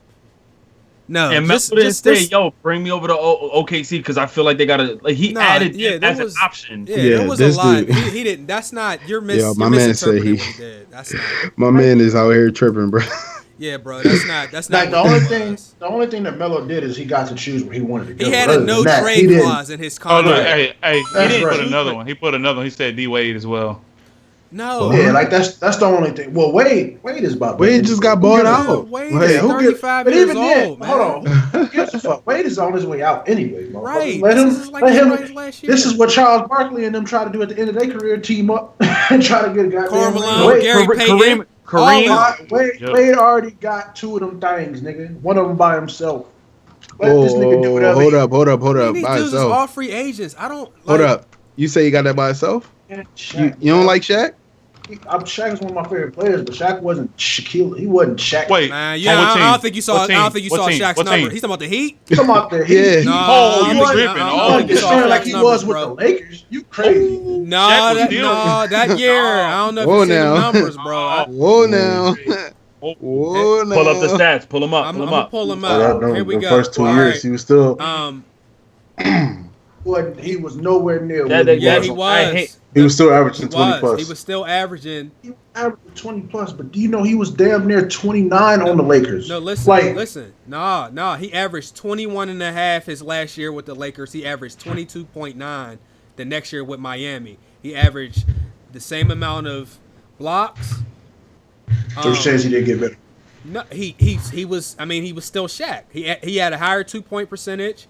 No, and Melo didn't say, "Yo, bring me over to OKC," because I feel like they gotta. Like, he added it as an option. Yeah, there was a lot. He didn't. That's not. You're my man said he. What he did. That's not. My man is out here tripping, bro. Yeah, bro, that's not. Like, the only thing that Melo did is he got to choose where he wanted to go. He had a no trade clause in his contract. He didn't put another one. He put another one. He said D Wade as well. No. Yeah, like that's the only thing. Well, Wade is about. Wade just got bought out. Wade is 35 years old, man. Hold on. Who gives a fuck? Wade is on his way out anyway, bro. Right. Let him. This is what Charles Barkley and them try to do at the end of their career: team up and try to get a goddamn. Carmelo, Gary Payton. Wade already got 2 of them things, nigga. One of them by himself. Let this nigga do whatever. Hold up. These by dudes himself. All free agents. I don't. Hold up. You say you got that by himself? Yeah, you don't like Shaq? Shaq is one of my favorite players, but Shaq wasn't Shaquille. He wasn't Shaq. Wait, I don't think you saw. Shaq's number. He's talking about the Heat. He's talking about the Heat. Yeah. You tripping? Like he was with the Lakers. You crazy? That year. I don't know if you see the numbers, bro. Whoa now. Pull up the stats. Pull them up. I'm gonna pull them up. Here we go. The first 2 years, he was still. He was nowhere near. He was. He was still averaging 20 plus. He was still averaging. He averaged 20 plus, but do you know he was damn near 29 on the Lakers? No, listen. No. He averaged 21 and a half his last year with the Lakers. He averaged 22.9 the next year with Miami. He averaged the same amount of blocks. So says he didn't get better. No, he was. I mean, he was still Shaq. He had a higher 2-point percentage.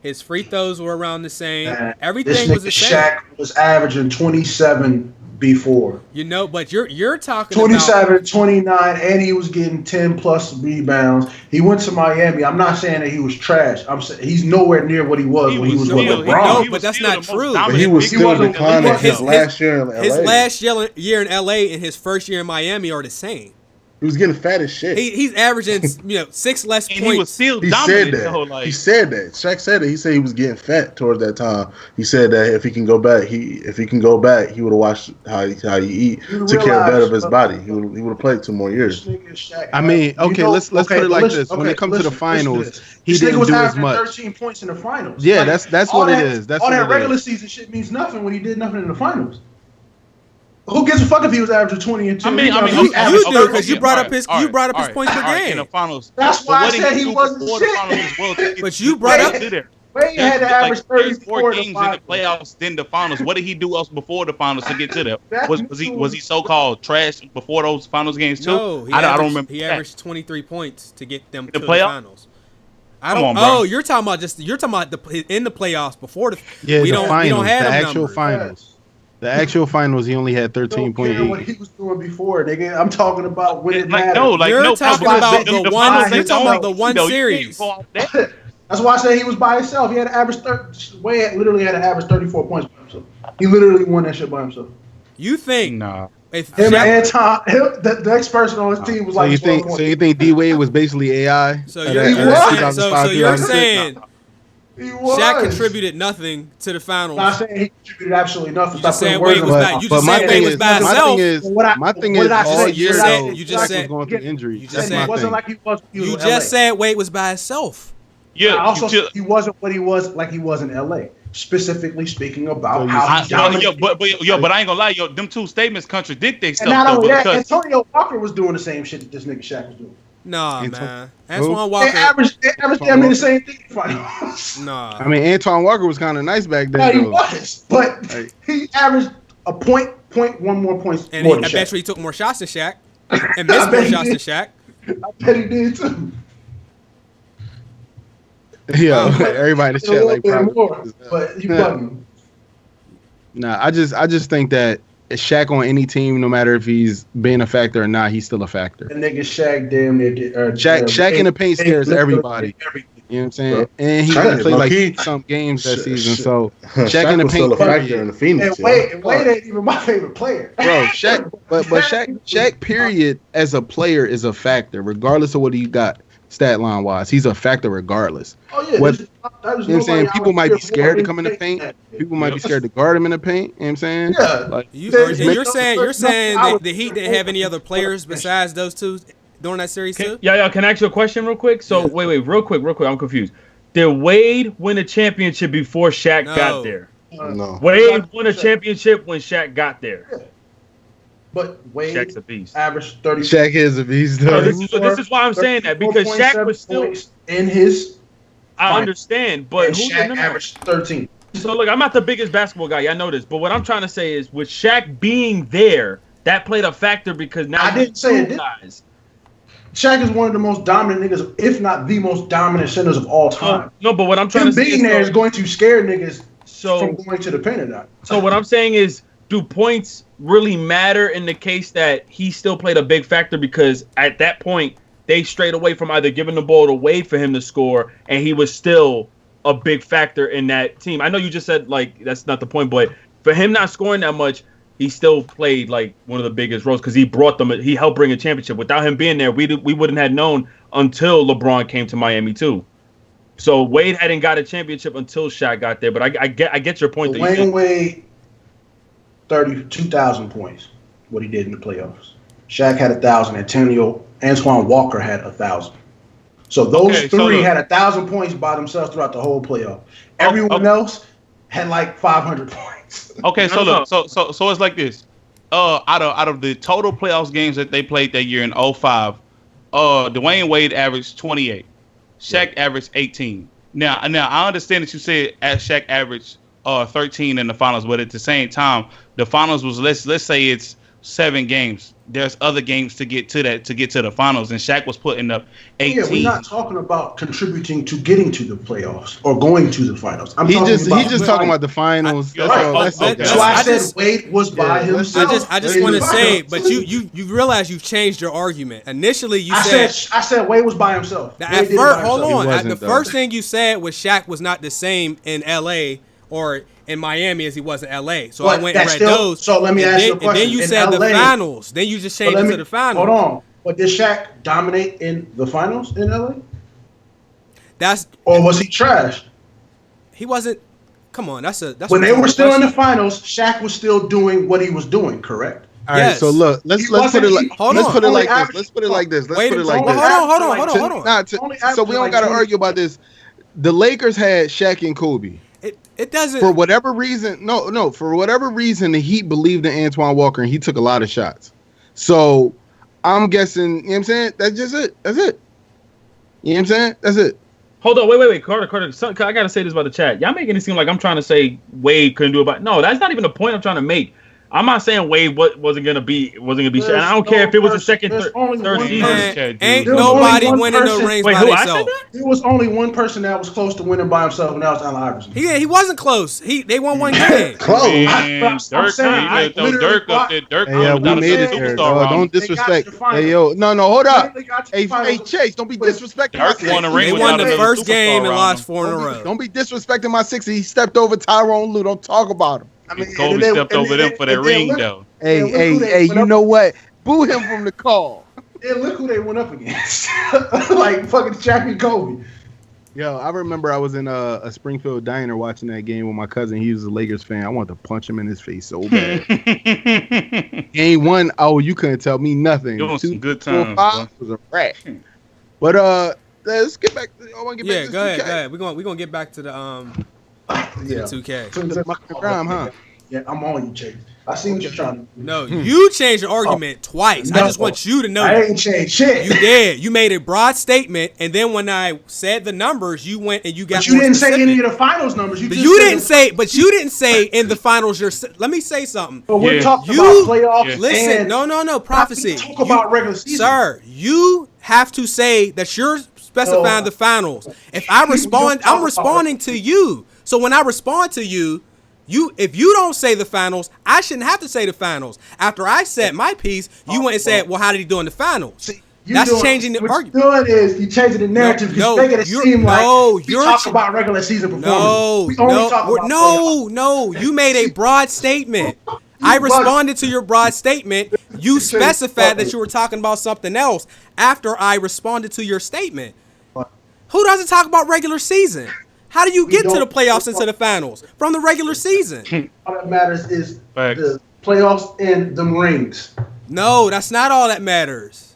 His free throws were around the same. Everything was the same. Shaq was averaging 27 before. But you're talking 27, 29, and he was getting 10 plus rebounds. He went to Miami. I'm not saying that he was trash. I'm saying he's nowhere near what he was when he was with LeBron. No, but that's not true. But he was still declining. His last year in LA. His last year in LA and his first year in Miami are the same. He was getting fat as shit. He's averaging 6 less points. He was still dominant. He said that. Shaq said it. He said he was getting fat towards that time. He said that if he can go back, he would have watched how he eat, took care better of his body. He would have played 2 more years. I mean, let's put it like this. When it comes to the finals, he didn't do as much. 13 points in the finals. Yeah, that's what it is. That's all what that regular season shit means nothing when he did nothing in the finals. Who gives a fuck if he was averaging 20 and 2? I mean, you do because you brought up his points per game in the finals. That's why I said he wasn't shit. But you brought up Wade had to average 34 games in the playoffs, then the finals. What did he do else before the finals to get to that? Was he so-called trash before those finals games too? No, I don't remember. He averaged 23 points to get them to the finals. You're talking about in the playoffs before the. Yeah, we don't have the them actual numbers. Finals. The actual finals, he only had 13.8. What he was doing before, nigga. I'm talking about when it mattered. You're talking about the one series. That's why I say he was by himself. He had to average Wade literally had to average 34 points by himself. He literally won that shit by himself. You think? Nah. Him and Anton, the next person on his team was like. So you think D Wade was basically AI? So you're saying. Shaq contributed nothing to the finals. I'm not saying he contributed absolutely nothing. You just said Wade was by himself. My thing is all year you just said going through injury. You just said it wasn't like he was. You just said Wade was by himself. Yeah. Also, he wasn't what he was like he was in LA. Specifically speaking about how he dominated. But I ain't gonna lie, them 2 statements contradict themselves. And not only that, Antonio Walker was doing the same shit that this nigga Shaq was doing. Nah, man. Antoine Walker. They averaged damn near the same thing in finals. Nah. I mean, Antoine Walker was kind of nice back then. Yeah, he was, but he averaged a point more points. And I bet you he took more shots than Shaq and missed more shots than Shaq. I bet he did too. Yeah, everybody in the chat like more, but he wasn't. Nah, I just think that Shaq on any team, no matter if he's being a factor or not, he's still a factor. The nigga Shaq damn near did. Shaq in the paint scares everybody. You know what I'm saying? And he played some games that season. So Shaq in the paint was still a factor in the Phoenix. And Wade ain't even my favorite player. Bro, Shaq period as a player is a factor, regardless of what he got stat line wise. He's a factor regardless. Oh yeah. You know what I'm saying? People might be scared to come in the paint. People might be scared to guard him in the paint. You know what I'm saying? Yeah. Like, you're saying that the Heat didn't have any other players besides those 2 during that series too? Yeah. Can I ask you a question real quick? So wait, real quick. I'm confused. Did Wade win a championship before Shaq got there? No. Wade won a championship when Shaq got there. Yeah. But Wade Shaq's a beast. Averaged 30. Shaq is a beast. Though. This is why I'm saying that, because Shaq was still in his. I understand, but Shaq averaged 13. So look, I'm not the biggest basketball guy. I know this, but what I'm trying to say is, with Shaq being there, that played a factor because now I didn't say it. Guys. Shaq is one of the most dominant niggas, if not the most dominant centers of all time. No, but what I'm trying to say being there is going to scare niggas from going to the paint or not. So what I'm saying is, do points really matter in the case that he still played a big factor? Because at that point, they strayed away from either giving the ball to Wade for him to score, and he was still a big factor in that team. I know you just said, like, that's not the point, but for him not scoring that much, he still played, like, one of the biggest roles because he helped bring a championship. Without him being there, we wouldn't have known until LeBron came to Miami, too. So Wade hadn't got a championship until Shaq got there, but I get your point. Dwayne Wade, 32,000 points, what he did in the playoffs. Shaq had 1,000. Antoine Walker had 1,000. So those three had 1,000 points by themselves throughout the whole playoff. Everyone else had like 500 points. Okay, so look, so it's like this. Out of the total playoffs games that they played that year in 05, Dwayne Wade averaged 28. Shaq averaged 18. Now I understand that you said Shaq averaged 13 in the finals, but at the same time, the finals was let's say it's 7 games. there's other games to get to the finals, and Shaq was putting up 18. Yeah, we're not talking about contributing to getting to the playoffs or going to the finals. He's just talking about the finals. That's why I said Wade was by himself. I just want to say, but you realize you've changed your argument. Initially, you said I said Wade was by himself. At first, hold on. The first thing you said was Shaq was not the same in L.A. or in Miami as he was in LA. So I went and read those. So let me ask you a question. And then you said the finals. Then you just changed it to the finals. Hold on. But did Shaq dominate in the finals in LA? Or was he trash? He wasn't. Come on, that's when they were still in the finals, Shaq was still doing what he was doing, correct? All right, so look, let's put it like this. Let's put it like this. Hold on. So we don't got to argue about this. The Lakers had Shaq and Kobe. It doesn't. For whatever reason, for whatever reason, the Heat believed in Antoine Walker, and he took a lot of shots. So I'm guessing, you know what I'm saying? That's just it. That's it. You know what I'm saying? That's it. Hold on, wait, Carter. I gotta say this about the chat. Y'all making it seem like I'm trying to say Wade couldn't do it. No, that's not even the point I'm trying to make. I'm not saying Wade wasn't gonna be shit. And I don't care if it was the second, third season. Ain't nobody winning no rings by themselves. There was only one person that was close to winning by himself, and that was Allen Iverson. He wasn't close. They won one game. Close. Dirk up there. Dirk. Yeah, we made it there. Don't disrespect. Hey, yo, no, hold up. Hey, Chase, don't be disrespecting my 60. They won the first game and lost 4 in a row. Don't be disrespecting my 60. He stepped over Tyrone Lue. Don't talk about him. Kobe stepped over them for that ring, though. Hey, you know what? Boo him from the call. And look who they went up against. Like fucking champion Kobe. Yo, I remember I was in a Springfield diner watching that game with my cousin. He was a Lakers fan. I wanted to punch him in his face so bad. Game 1, you couldn't tell me nothing. It was some good times. 5 was a rat. But let's get back. I want to get back to go ahead. We're gonna get back to the 2K. Crime, huh? Yeah, I'm on you, Chase. I see what you're trying to do. No, you changed your argument twice. No, I just want you to know. I ain't changed shit. You did. You made a broad statement, and then when I said the numbers, you went and you got. But you didn't say any of the finals numbers. You didn't say in the finals. Let me say something. But we're talking about playoffs. Yeah. Listen, no, prophecy. Talk about regular season, sir. You have to say that you're specifying the finals. If I respond, I'm responding to you. So when I respond to you, if you don't say the finals, I shouldn't have to say the finals. After I said my piece, you went and said, well, how did he do in the finals? See, that's changing the argument. What you're doing is you changing the narrative. You're making it seem like we talk about regular season performance. No. You made a broad statement. I responded to your broad statement. You specified that you were talking about something else after I responded to your statement. Who doesn't talk about regular season? How do you get to the playoffs and to the finals from the regular season? All that matters is the playoffs and them rings. No, that's not all that matters.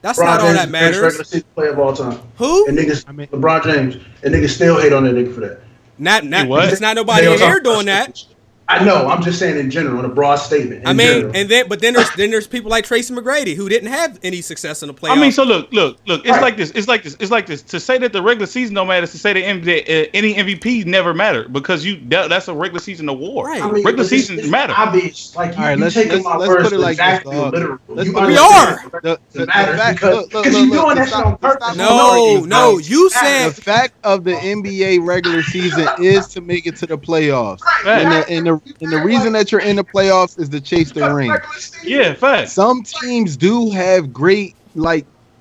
That's not all that matters. Regular season player of all time. Who? And niggas, LeBron James. And niggas still hate on that nigga for that. It's not nobody in here doing that. I know. I'm just saying in general, in a broad statement. I mean, then there's people like Tracy McGrady who didn't have any success in the playoffs. I mean, so look. It's like this. To say that the regular season don't matter is to say that any MVP never matter because that's a regular season award. Right. I mean, regular seasons matter. Obvious. Like you taking my words put it like this. We are. Because you doing that shit on purpose. No. You said the fact of the NBA regular season is to make it to the playoffs, and the reason that you're in the playoffs is to chase the ring. Yeah, fact. Some teams do have great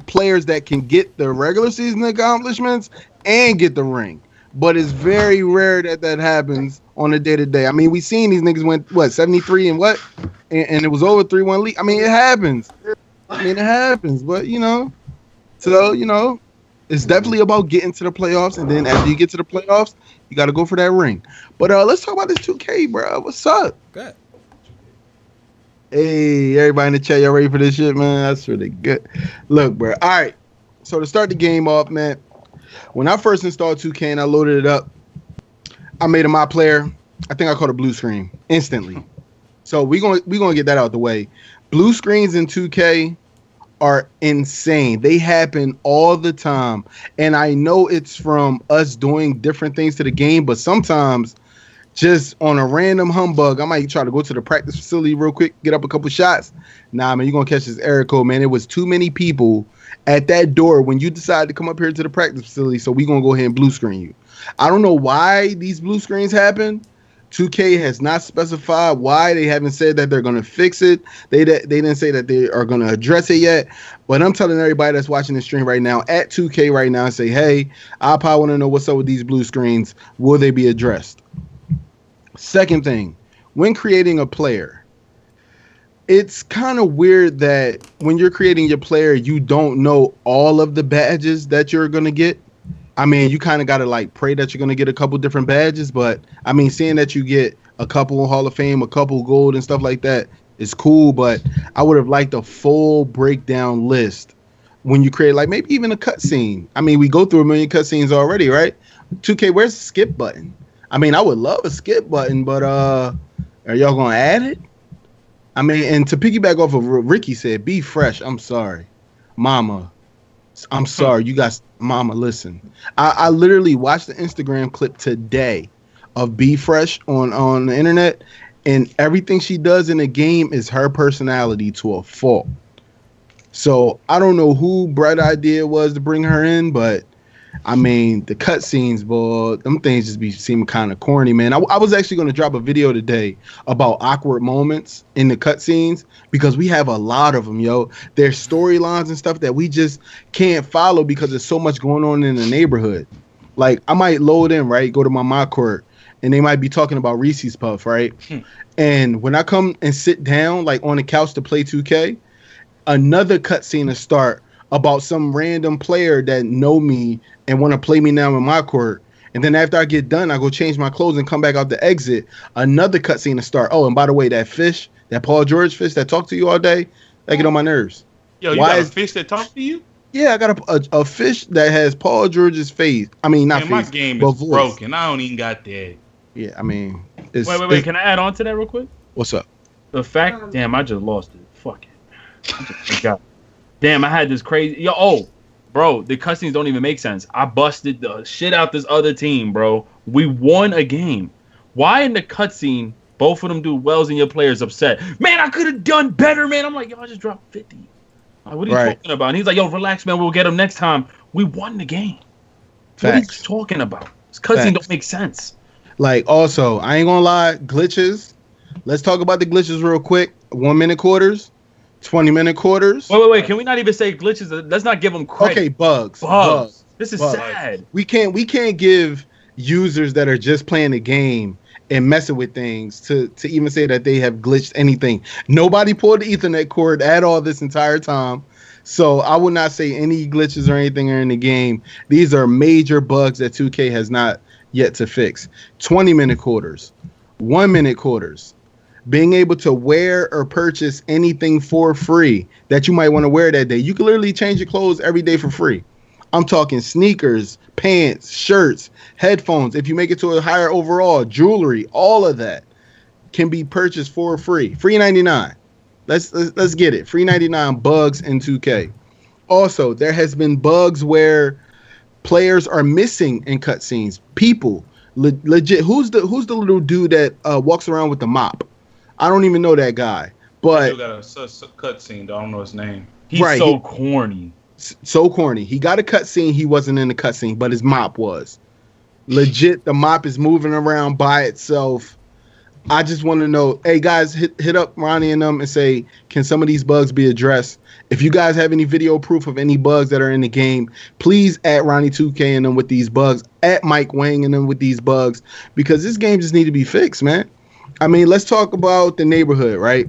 players that can get the regular season accomplishments and get the ring, but it's very rare that happens on a day-to-day. I mean, we seen these niggas went 73 and and it was over 3-1 league. I mean, it happens. But it's definitely about getting to the playoffs, and then after you get to the playoffs, you got to go for that ring. But let's talk about this 2K, bro. What's up? Good. Hey, everybody in the chat, y'all ready for this shit, man? That's really good. Look, bro. All right. So to start the game off, man, when I first installed 2K and I loaded it up, I made a my player. I think I called it blue screen instantly. So we're gonna get that out the way. Blue screens in 2K are insane. They happen all the time. And I know it's from us doing different things to the game, but sometimes just on a random humbug. I might try to go to the practice facility real quick, get up a couple shots. Nah, man, you're going to catch this error code, man. It was too many people at that door when you decided to come up here to the practice facility, so we're going to go ahead and blue screen you. I don't know why these blue screens happen. 2K has not specified why. They haven't said that they're going to fix it. They didn't say that they are going to address it yet. But I'm telling everybody that's watching the stream right now at 2K right now and say, hey, I probably want to know what's up with these blue screens. Will they be addressed? Second thing, when creating a player, it's kind of weird that when you're creating your player, you don't know all of the badges that you're going to get. I mean, you kind of got to like pray that you're going to get a couple different badges. But I mean, seeing that you get a couple Hall of Fame, a couple gold and stuff like that is cool. But I would have liked a full breakdown list when you create like maybe even a cutscene. I mean, we go through a million cutscenes already, right? 2K, where's the skip button? I mean, I would love a skip button, but are y'all going to add it? I mean, and to piggyback off of what Ricky said, be fresh. I'm sorry. Mama. I'm sorry. You guys, Mama, listen. I literally watched the Instagram clip today of Be Fresh on the internet, and everything she does in the game is her personality to a fault. So I don't know who bright idea was to bring her in, but I mean, the cutscenes, boy, them things just be seeming kind of corny, man. I was actually going to drop a video today about awkward moments in the cutscenes because we have a lot of them, yo. There's storylines and stuff that we just can't follow because there's so much going on in the neighborhood. Like, I might load in, right, go to my court, and they might be talking about Reese's Puff, right? And when I come and sit down, like, on the couch to play 2K, another cutscene to start about some random player that know me and want to play me now in my court. And then after I get done, I go change my clothes and come back out the exit. Another cutscene to start. Oh, and by the way, that fish, that Paul George fish that talk to you all day, that get on my nerves. Yo, you got a fish that talk to you? Yeah, I got a fish that has Paul George's face. I mean, not face. My game is broken. I don't even got that. Yeah, I mean. Wait. Can I add on to that real quick? What's up? The fact, damn, I just lost it. Fuck it. I just forgot. Damn, I had this crazy. Bro, the cutscenes don't even make sense. I busted the shit out this other team, bro. We won a game. Why in the cutscene, both of them do wells and your player's upset? Man, I could have done better, man. I'm like, yo, I just dropped 50. Like, what are you talking about? And he's like, yo, relax, man. We'll get him next time. We won the game. Facts. What are you talking about? This cutscene don't make sense. Like, also, I ain't gonna lie, glitches. Let's talk about the glitches real quick. 1 minute quarters. 20-minute quarters. Wait. Can we not even say glitches? Let's not give them credit. Okay, bugs. This is sad. We can't give users that are just playing the game and messing with things to even say that they have glitched anything. Nobody pulled the Ethernet cord at all this entire time. So I would not say any glitches or anything are in the game. These are major bugs that 2K has not yet to fix. 20-minute quarters. 1 minute quarters. Being able to wear or purchase anything for free that you might want to wear that day. You can literally change your clothes every day for free. I'm talking sneakers, pants, shirts, headphones. If you make it to a higher overall, jewelry, all of that can be purchased for free. Free 99. Let's get it. Free 99 bugs in 2K. Also, there has been bugs where players are missing in cutscenes. People, legit. Who's the little dude that walks around with the mop? I don't even know that guy, but he got a cutscene. I don't know his name. He's so corny. So corny. He got a cutscene. He wasn't in the cutscene, but his mop was. Legit, the mop is moving around by itself. I just want to know, hey guys, hit up Ronnie and them and say, can some of these bugs be addressed? If you guys have any video proof of any bugs that are in the game, please add Ronnie2K and them with these bugs, at Mike Wang and them with these bugs, because this game just need to be fixed, man. I mean, let's talk about the neighborhood, right?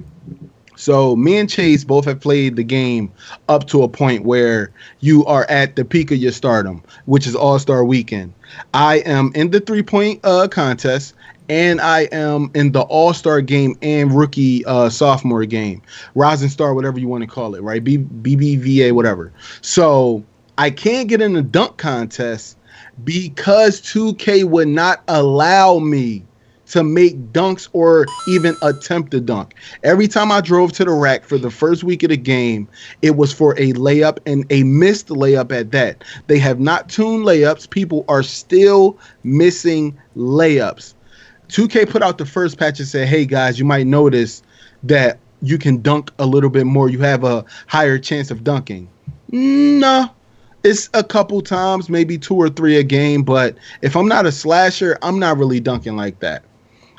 So me and Chase both have played the game up to a point where you are at the peak of your stardom, which is All-Star Weekend. I am in the 3-point contest, and I am in the All-Star game and rookie sophomore game. Rising Star, whatever you want to call it, right? BBVA, whatever. So I can't get in the dunk contest because 2K would not allow me to make dunks or even attempt to dunk. Every time I drove to the rack for the first week of the game, it was for a layup and a missed layup at that. They have not tuned layups. People are still missing layups. 2K put out the first patch and said, hey guys, you might notice that you can dunk a little bit more. You have a higher chance of dunking. No, it's a couple times, maybe 2 or 3 a game. But if I'm not a slasher, I'm not really dunking like that.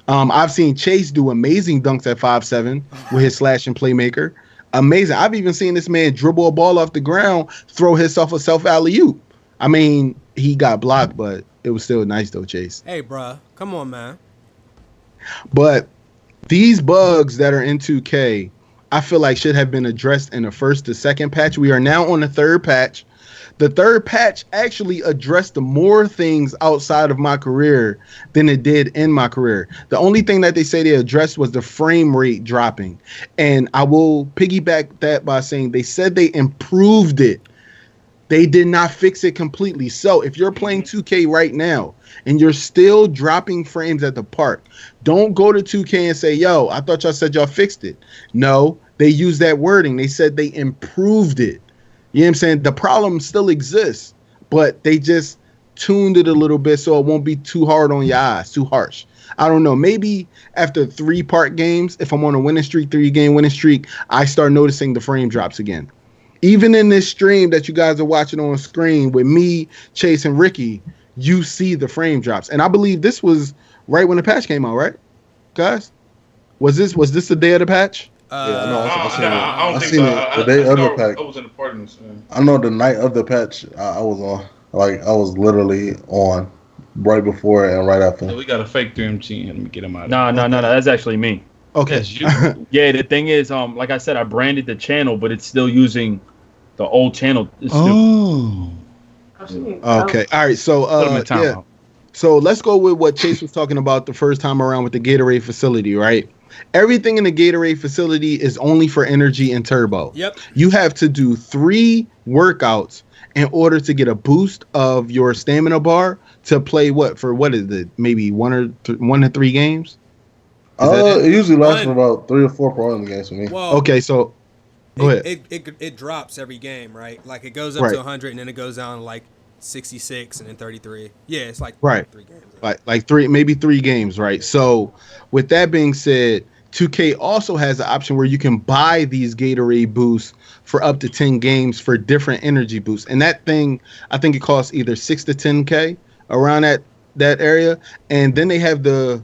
I've seen Chase do amazing dunks at 5'7" with his slashing playmaker. Amazing. I've even seen this man dribble a ball off the ground, throw himself a self alley-oop. I mean, he got blocked, but it was still nice though, Chase. Hey, bruh. Come on, man. But these bugs that are in 2K, I feel like should have been addressed in the first to second patch. We are now on the third patch. The third patch actually addressed more things outside of my career than it did in my career. The only thing that they say they addressed was the frame rate dropping. And I will piggyback that by saying they said they improved it. They did not fix it completely. So if you're playing 2K right now and you're still dropping frames at the park, don't go to 2K and say, yo, I thought y'all said y'all fixed it. No, they used that wording. They said they improved it. You know what I'm saying? The problem still exists, but they just tuned it a little bit so it won't be too hard on your eyes, too harsh. I don't know. Maybe after 3-part games, if I'm on a winning streak, 3-game winning streak, I start noticing the frame drops again. Even in this stream that you guys are watching on screen with me, Chase, and Ricky, you see the frame drops. And I believe this was right when the patch came out, right, guys? Was this the day of the patch? Yeah, no, I don't think so. The day of the patch. I was in the apartments. I know the night of the patch, I was on. Like, I was literally on right before and right after. So we got a fake 3MG. Let me get him out. No, that's actually me. Okay. Yes, you. Yeah, the thing is, like I said, I branded the channel, but it's still using the old channel. It's Okay. All right. So, yeah. So let's go with what Chase was talking about the first time around with the Gatorade facility, right? Everything in the Gatorade facility is only for energy and turbo. Yep. You have to do 3 workouts in order to get a boost of your stamina bar to play what is it? Maybe 1 to 3 games? It usually lasts for about 3 or 4 pro games for me. Well, okay, so go ahead. It drops every game, right? Like it goes up to 100 and then it goes down to like 66 and then 33. Yeah, it's like 3 games. Like 3, maybe 3 games, right? So with that being said, 2K also has an option where you can buy these Gatorade boosts for up to 10 games for different energy boosts. And that thing, I think it costs either 6 to 10K around that area. And then they have the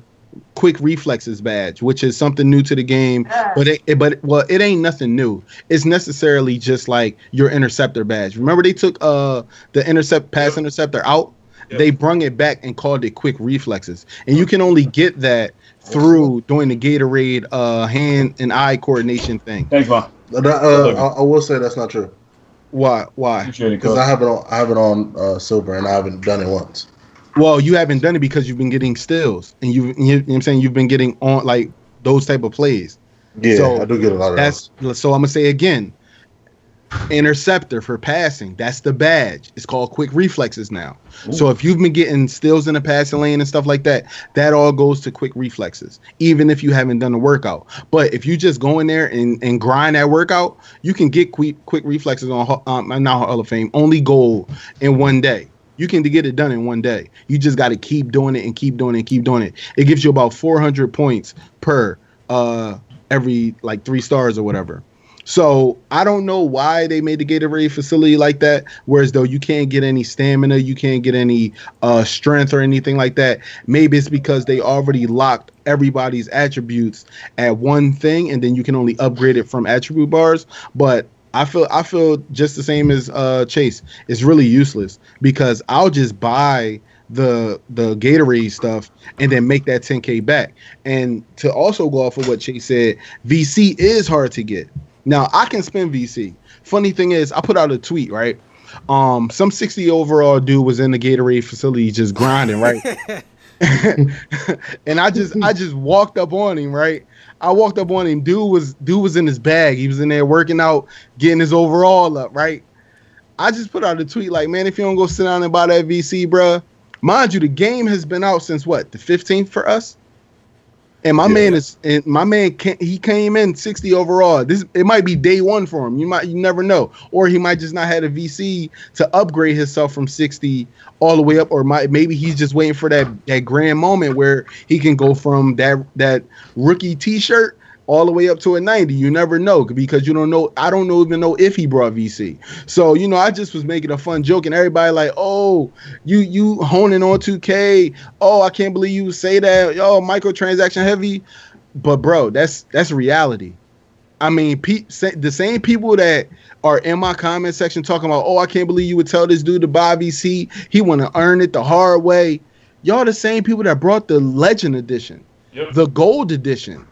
quick reflexes badge, which is something new to the game, but it ain't nothing new. It's necessarily just like your interceptor badge. Remember they took the pass interceptor out? Yep. They brung it back and called it quick reflexes. And you can only get that through doing the Gatorade hand and eye coordination thing. Thanks, Mom. I will say that's not true. Why? Because I have it on silver and I haven't done it once. Well, you haven't done it because you've been getting stills and you know what I'm saying, you've been getting on like those type of plays. Yeah, so I do get a lot of that. So I'm gonna say again, interceptor for passing, that's the badge. It's called quick reflexes now. Ooh. So if you've been getting stills in the passing lane and stuff like that, that all goes to quick reflexes, even if you haven't done the workout. But if you just go in there and grind that workout, you can get quick reflexes on not Hall of Fame, only gold in one day. You can get it done in one day. You just got to keep doing it and keep doing it and keep doing it. It gives you about 400 points per every like 3 stars or whatever. So I don't know why they made the Gatorade facility like that, whereas though you can't get any stamina, you can't get any strength or anything like that. Maybe it's because they already locked everybody's attributes at one thing, and then you can only upgrade it from attribute bars. But I feel just the same as Chase. It's really useless because I'll just buy the Gatorade stuff and then make that 10K back. And to also go off of what Chase said, VC is hard to get. Now I can spend VC. Funny thing is, I put out a tweet, right? Some 60 overall dude was in the Gatorade facility just grinding, right? And I just walked up on him, right? I walked up on him. Dude was in his bag. He was in there working out, getting his overall up, right? I just put out a tweet like, man, if you don't go sit down and buy that VC, bruh. Mind you, the game has been out since what? The 15th for us? And my man he came in 60 overall. It might be day one for him. You never know. Or he might just not had a VC to upgrade himself from 60 all the way up, or maybe he's just waiting for that grand moment where he can go from that rookie t-shirt all the way up to a 90. You never know, because you don't know. I don't even know if he brought VC. So, I just was making a fun joke, and everybody like, oh, you honing on 2K. Oh, I can't believe you say that. Oh, microtransaction heavy. But bro, that's reality. I mean, the same people that are in my comment section talking about, oh, I can't believe you would tell this dude to buy VC. He want to earn it the hard way. Y'all the same people that brought the Legend Edition, the Gold Edition.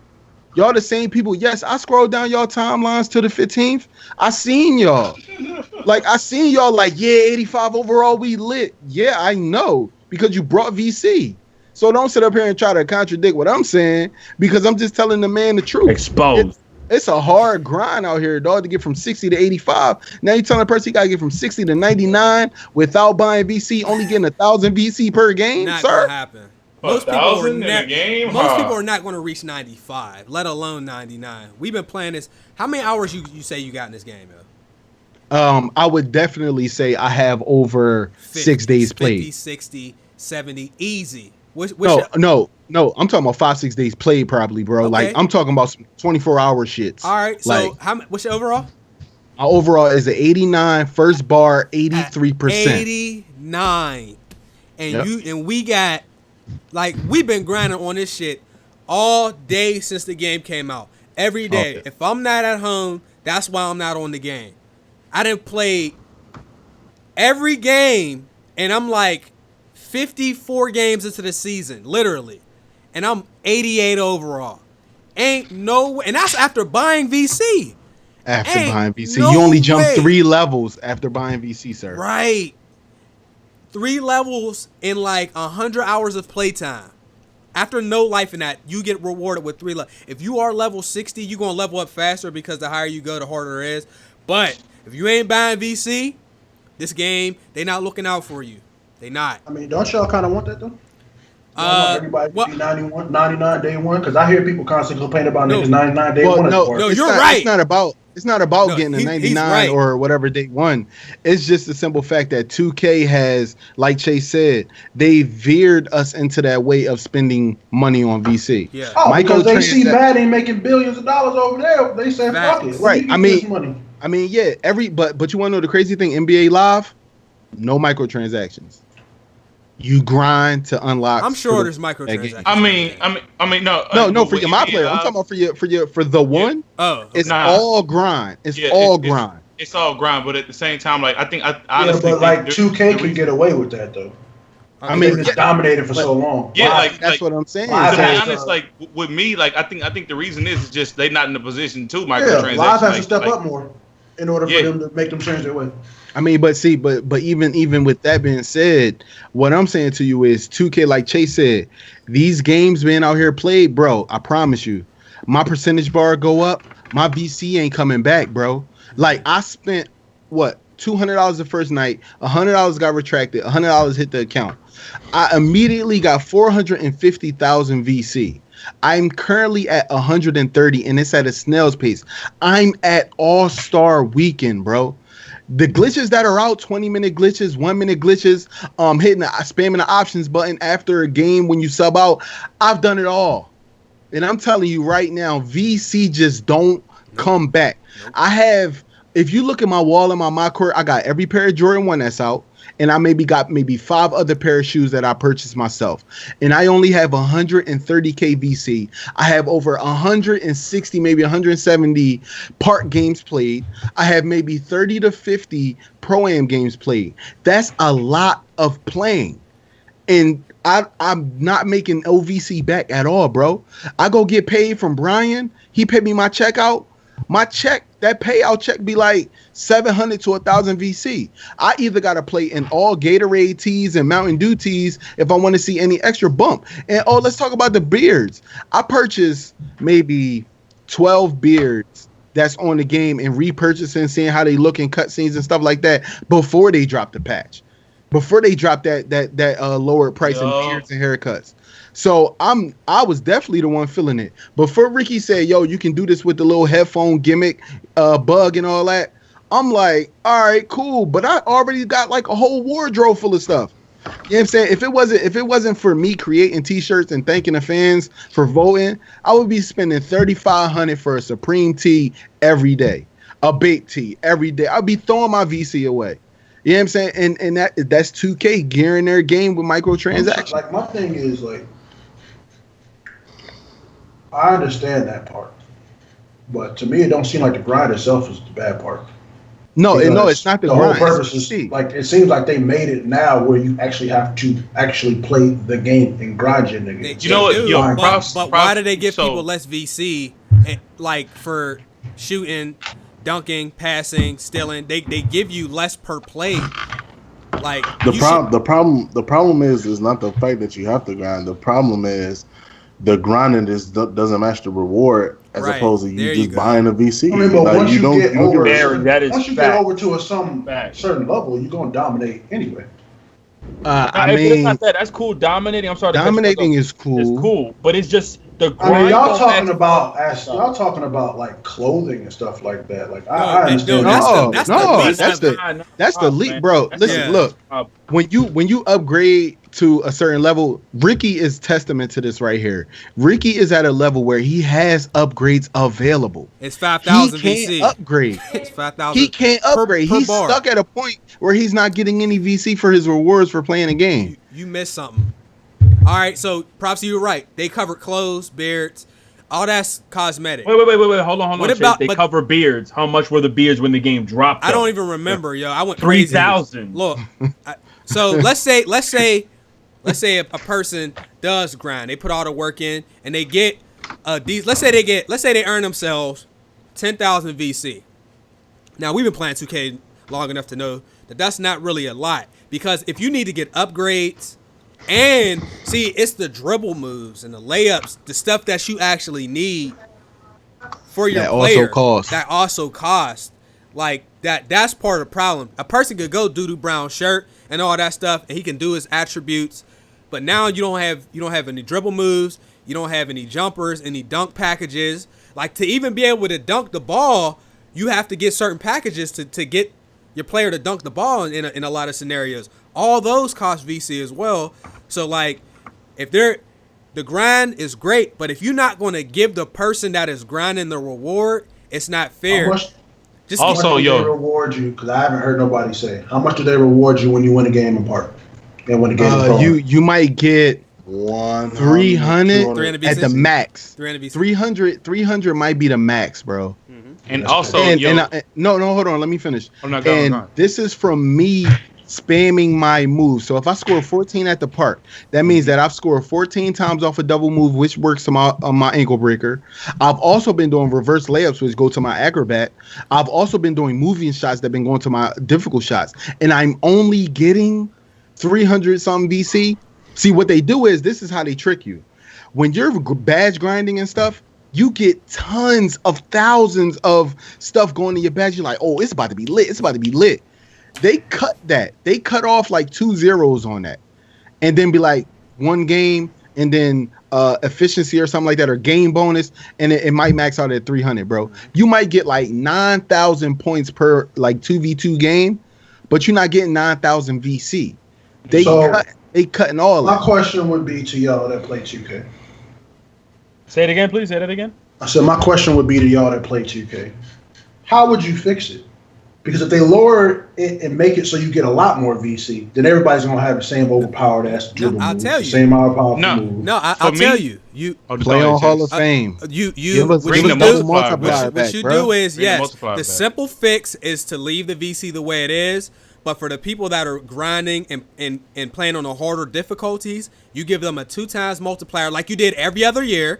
Y'all the same people. Yes, I scrolled down y'all timelines to the 15th. I seen y'all. Yeah, 85 overall, we lit. Yeah, I know, because you brought VC. So don't sit up here and try to contradict what I'm saying, because I'm just telling the man the truth. Exposed. It's a hard grind out here, dog, to get from 60 to 85. Now you're telling a person he got to get from 60 to 99 without buying VC, only getting 1,000 VC per game, not sir? Gonna happen. Most people are not going to reach 95, let alone 99. We've been playing this. How many hours you say you got in this game, yo? I would definitely say I have over 6 days played. 50, 60, 70, easy. No. I'm talking about 5-6 days played, probably, bro. Okay. Like, I'm talking about some 24-hour shits. All right. So what's your overall? My overall is an 89. First bar, 83%. 89. And we got, like, we've been grinding on this shit all day since the game came out. Every day. Okay. If I'm not at home, that's why I'm not on the game. I done played every game, and I'm like 54 games into the season, literally. And I'm 88 overall. Ain't no way. And that's after buying VC. Buying VC. You only jumped 3 levels after buying VC, sir. Right. 3 levels in like 100 hours of playtime. After no life in that, you get rewarded with 3 levels. If you are level 60, you're going to level up faster, because the higher you go, the harder it is. But if you ain't buying VC, this game, they not looking out for you. They not. I mean, don't y'all kind of want that, though? Everybody to be 91, 99 day one, because I hear people constantly complaining about niggas 99 day one. No, you're right. It's not about getting a 99 or whatever day one. It's just the simple fact that 2K has, like Chase said, they veered us into that way of spending money on VC. Yeah. Because they see Madden making billions of dollars over there. They say, fuck it. Right. I mean, yeah. But you want to know the crazy thing? NBA Live, no microtransactions. You grind to unlock. I'm sure there's microtransactions. I mean, no. For your my player, I'm talking about for the one. Oh, it's all grind. It's all grind. It's all grind, but at the same time, like I honestly, but like 2K can get away with that though. I mean, it's dominated for so long. Yeah, that's what I'm saying. To be honest, like with me, like I think the reason is just they not in the position to microtransactions. Yeah, Live has to step up more in order for them to make them change their way. I mean, but even with that being said, what I'm saying to you is 2K, like Chase said, these games being out here played, bro, I promise you, my percentage bar go up, my VC ain't coming back, bro. Like, I spent, $200 the first night, $100 got retracted, $100 hit the account. I immediately got 450,000 VC. I'm currently at 130, and it's at a snail's pace. I'm at All-Star Weekend, bro. The glitches that are out, 20-minute glitches, 1-minute glitches, spamming the options button after a game when you sub out, I've done it all. And I'm telling you right now, VC just don't come back. I have, if you look at my wall in my court, I got every pair of Jordan 1 that's out. And I got 5 other pair of shoes that I purchased myself. And I only have 130K VC. I have over 160, maybe 170 park games played. I have maybe 30 to 50 Pro-Am games played. That's a lot of playing. And I'm not making OVC back at all, bro. I go get paid from Brian. He paid me my check out. My check, that payout check be like 700 to 1,000 VC. I either got to play in all Gatorade tees and Mountain Dew tees if I want to see any extra bump. And let's talk about the beards. I purchased maybe 12 beards that's on the game and repurchasing, seeing how they look in cutscenes and stuff like that before they drop the patch. before they dropped that lower price in beards and haircuts. So I was definitely the one feeling it. Before Ricky said, yo, you can do this with the little headphone gimmick, bug and all that. I'm like, all right, cool. But I already got like a whole wardrobe full of stuff. You know what I'm saying? If it wasn't for me creating t-shirts and thanking the fans for voting, I would be spending $3,500 for a Supreme tee every day. A big tee every day. I'd be throwing my VC away. You know what I'm saying? And that's 2K gearing their game with microtransactions. Like my thing is like, I understand that part, but to me, it don't seem like the grind itself is the bad part. No, it's not the grind. Whole purpose is like it seems like they made it now where you actually have to actually play the game and grind your nigga. You know what? But why do they give people less VC, like for shooting, dunking, passing, stealing? They give you less per play. Like the problem is not the fact that you have to grind. The problem is the grinding doesn't match the reward as opposed to you just buying a VC. I mean, but once you get over to a certain level, you're gonna dominate anyway. I mean, it's not that. That's cool. Dominating. I'm sorry. Dominating is cool. It's cool, but it's just the grind. I mean, y'all talking about like clothing and stuff like that. Like I understand. That's the leap, bro. Listen, look. When you upgrade to a certain level, Ricky is testament to this right here. Ricky is at a level where he has upgrades available. It's 5,000 VC. He can't upgrade. It's 5,000. He can't upgrade. He's stuck at a point where he's not getting any VC for his rewards for playing a game. You missed something. All right, so props to you. Right, they covered clothes, beards, all that's cosmetic. Wait. Hold on. What about they cover beards? How much were the beards when the game dropped? I don't even remember, yo. I went 3,000. Look, so let's say a person does grind. They put all the work in, and they get let's say they earn themselves 10,000 VC. Now we've been playing 2K long enough to know that that's not really a lot, because if you need to get upgrades. And see, it's the dribble moves and the layups, the stuff that you actually need for your player. That also cost. Like that's part of the problem. A person could go doo-doo brown shirt and all that stuff, and he can do his attributes. But now you don't have any dribble moves, you don't have any jumpers, any dunk packages. Like to even be able to dunk the ball, you have to get certain packages to get your player to dunk the ball in a lot of scenarios. All those cost VC as well. So like, if the grind is great, but if you're not going to give the person that is grinding the reward, it's not fair. How much do they reward you? Because I haven't heard nobody say. How much do they reward you when you win a game in park? And win a game in you might get 300 at the max. 300 might be the max, bro. Mm-hmm. And also, no, hold on. Let me finish. I'm not going. This is from me spamming my move. So if I score 14 at the park, that means that I've scored 14 times off a double move, which works on my ankle breaker. I've also been doing reverse layups, which go to my acrobat. I've also been doing moving shots that have been going to my difficult shots. And I'm only getting 300 something VC. See, what they do is, this is how they trick you. When you're badge grinding and stuff, you get tons of thousands of stuff going to your badge. You're like, oh, it's about to be lit. It's about to be lit. They cut that. They cut off like 2 zeros on that. And then be like, one game, and then efficiency or something like that, or game bonus, and it might max out at 300, bro. You might get like 9,000 points per like 2v2 game, but you're not getting 9,000 VC. They cutting all my question would be to y'all that play 2K. Say it again, please. Say that again. I said my question would be to y'all that play 2K. How would you fix it? Because if they lower it and make it so you get a lot more VC, then everybody's gonna have the same overpowered ass dribble move. I'll tell you. Same overpowered move. No, I'll tell you. You play on Hall of Fame. What you do is, yes, the simple fix is to leave the VC the way it is. But for the people that are grinding and playing on the harder difficulties, you give them a 2 times multiplier like you did every other year.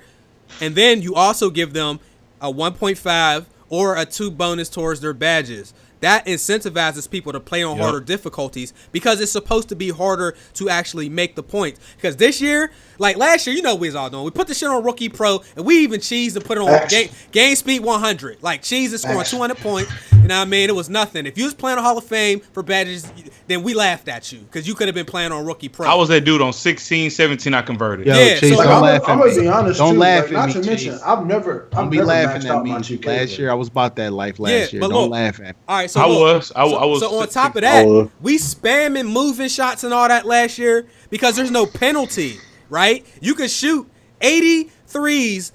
And then you also give them a 1.5 or a 2 bonus towards their badges. That incentivizes people to play on harder difficulties, because it's supposed to be harder to actually make the points. Because this year, like last year, you know what we was all doing. We put the shit on Rookie Pro, and we even cheesed and put it on game speed 100. Like cheese is scoring 200 points, and You know what I mean? It was nothing. If you was playing on Hall of Fame for badges, then we laughed at you because you could have been playing on Rookie Pro. I was that dude on 16, 17. I converted. Yo, Yeah, Chase, so don't laugh I'm at gonna me. be honest Don't too. laugh Like, at not me, to mention, Chase. I've never Don't be laughing maxed at out me. my 2K. Last year, I was about that life last year. but Don't look, laugh at me. all right, so I look, was. I was. So on top of I that, was. we spamming moving shots and all that last year because there's no penalty, right? You can shoot 83s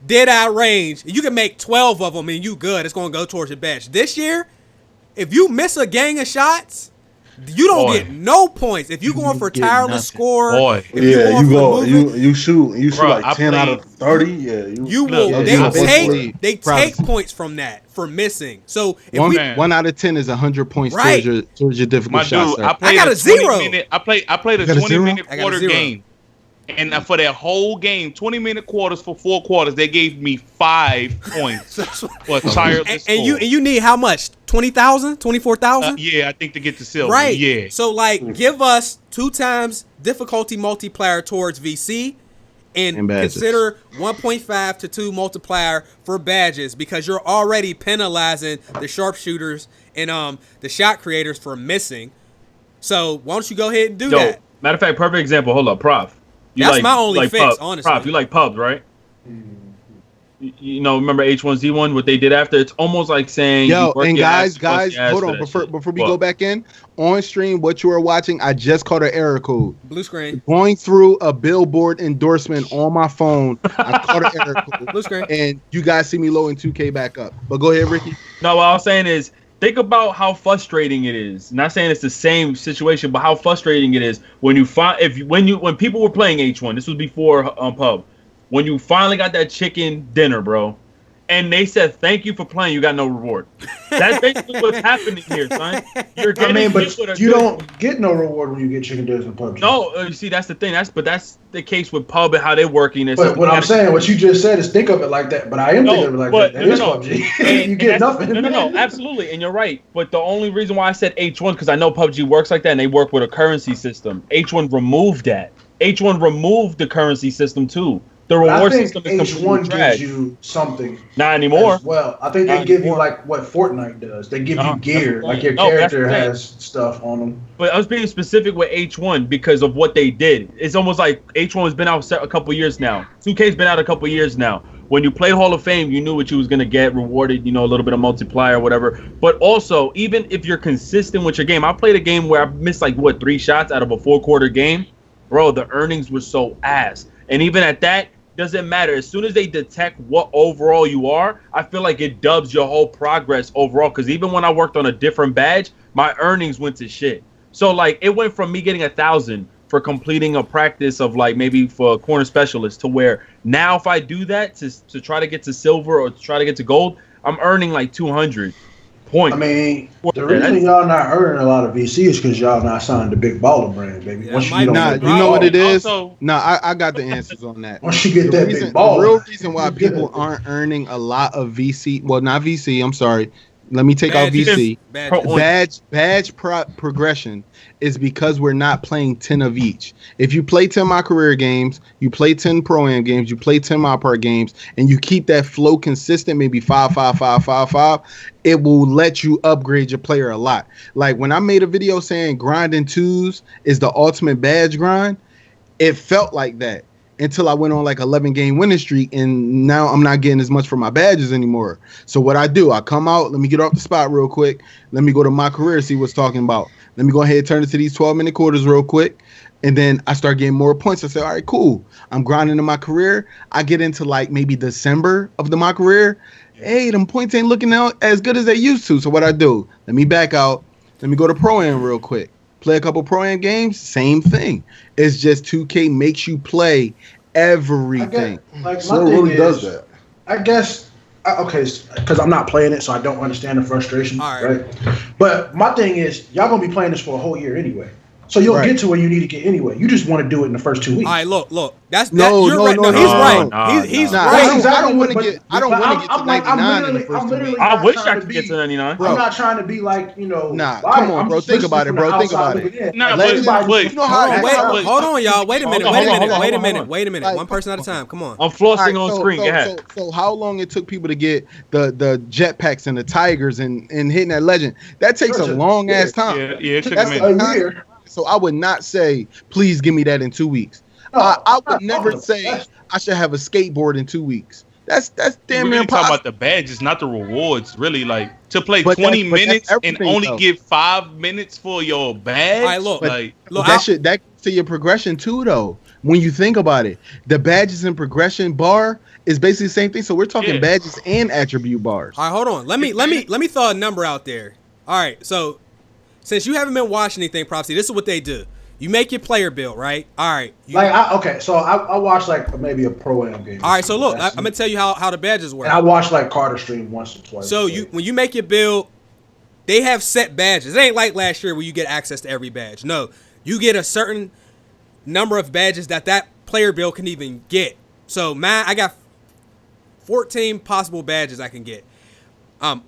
dead eye range. You can make 12 of them and you good. It's going to go towards your badge. This year, if you miss a gang of shots, you don't get no points. If you going for tireless score, if you shoot Bruh, like 10 out of 30. Yeah, you will. They take points from that for missing. So if 1 out of 10 is 100 points towards your difficult my shots. dude, I got a 0. I played a 20-minute quarter game. And for that whole game, 20-minute quarters for 4 quarters, they gave me 5 points for tireless and you need how much? 20,000? 24,000? Yeah, I think to get to silver. Right. Yeah. So like, give us 2 times difficulty multiplier towards VC, and consider 1.5 to 2 multiplier for badges because you're already penalizing the sharpshooters and the shot creators for missing. So why don't you go ahead and do that? Matter of fact, perfect example. Hold up, Prof. That's my only fix, pub. honestly. Prof, you like pubs, right? You know, remember H1Z1, what they did after? It's almost like saying, yo, and guys, hold on. Before we go back in, on stream, what you are watching, I just caught an error code. Blue screen. Going through a billboard endorsement on my phone, I caught an error code. Blue screen. And you guys see me loading 2K back up. But go ahead, Ricky. No, what I was saying is, think about how frustrating it is. Not saying it's the same situation, but how frustrating it is when you find when people were playing H1. This was before pub. When you finally got that chicken dinner, bro, and they said thank you for playing, you got no reward. That's basically what's happening here, son. You're getting but you don't get no reward when you get chicken dinners in PUBG. No, you see, that's the thing. That's the case with pub and how they're working. But what I'm saying, what you just said is think of it like that. But I am thinking of it like that. That is PUBG. You get nothing. No, absolutely, and you're right. But the only reason why I said H1 because I know PUBG works like that, and they work with a currency system. H1 removed that. H1 removed the currency system too. The reward system is H1 gives you something. Not anymore. Well, I think they give you like what Fortnite does. They give you gear, like your character has stuff on them. But I was being specific with H1 because of what they did. It's almost like H1 has been out a couple years now. 2K's been out a couple years now. When you played Hall of Fame, you knew what you was gonna get rewarded. You know, a little bit of multiplier, or whatever. But also, even if you're consistent with your game, I played a game where I missed like 3 shots out of a 4-quarter game. Bro, the earnings were so ass. And even at that, doesn't matter. As soon as they detect what overall you are, I feel like it dubs your whole progress overall. Because even when I worked on a different badge, my earnings went to shit. So like it went from me getting 1,000 for completing a practice of like maybe for a corner specialist to where now if I do that to try to get to silver or to try to get to gold, I'm earning like 200 points. I mean, the reason y'all not earning a lot of VC is because y'all not signed the big baller brand, baby. Yeah, you know what it is? I got the answers on that. Once you get that big baller. The real reason why people aren't earning a lot of VC, well, not VC, I'm sorry. Let me take out VC. Badge progression is because we're not playing 10 of each. If you play 10 My Career games, you play 10 Pro-Am games, you play 10 My Part games, and you keep that flow consistent, maybe 5, 5, 5, 5, 5, it will let you upgrade your player a lot. Like when I made a video saying grinding 2s is the ultimate badge grind, it felt like that. Until I went on like 11-game winning streak, and now I'm not getting as much for my badges anymore. So what I do, I come out, let me get off the spot real quick. Let me go to My Career, see what's talking about. Let me go ahead and turn it to these 12-minute quarters real quick. And then I start getting more points. I say, all right, cool. I'm grinding in My Career. I get into like maybe December of My Career. Hey, them points ain't looking out as good as they used to. So what I do, let me back out. Let me go to Pro-Am real quick. Play a couple Pro-Am games, same thing. It's just 2K makes you play everything. So it really does that. I guess, okay, because I'm not playing it, so I don't understand the frustration. Right? But my thing is, y'all going to be playing this for a whole year anyway. So you'll get to where you need to get anyway. You just want to do it in the first 2 weeks. All right, look. You're right. No, he's right. He's right. I don't want to get to 99 in the first 2 weeks. I wish I could get to 99. I'm not trying to be like, Nah, come on, bro. Think about it, bro. Hold on, y'all. Wait a minute. One person at a time. Come on. I'm flossing on screen. Go ahead. So how long it took people to get the jetpacks and the Tigers and hitting that legend? That takes a long ass time. Yeah, it took a minute. So I would not say, please give me that in 2 weeks. I would never say I should have a skateboard in 2 weeks. That's damn near impossible. Talking about the badges, not the rewards. Really, like to play 20 minutes and only get 5 minutes for your badge. All right, look, that to your progression too, though. When you think about it, the badges and progression bar is basically the same thing. So we're talking badges and attribute bars. All right, hold on. Let me throw a number out there. All right, so since you haven't been watching anything, Prophecy, this is what they do. You make your player build, right? All right. So I watched like maybe a pro-am game. All right, so look, I'm gonna tell you how the badges work. And I watched like Carter stream once or twice. So when you make your build, they have set badges. It ain't like last year where you get access to every badge. No, you get a certain number of badges that player build can even get. So I got 14 possible badges I can get.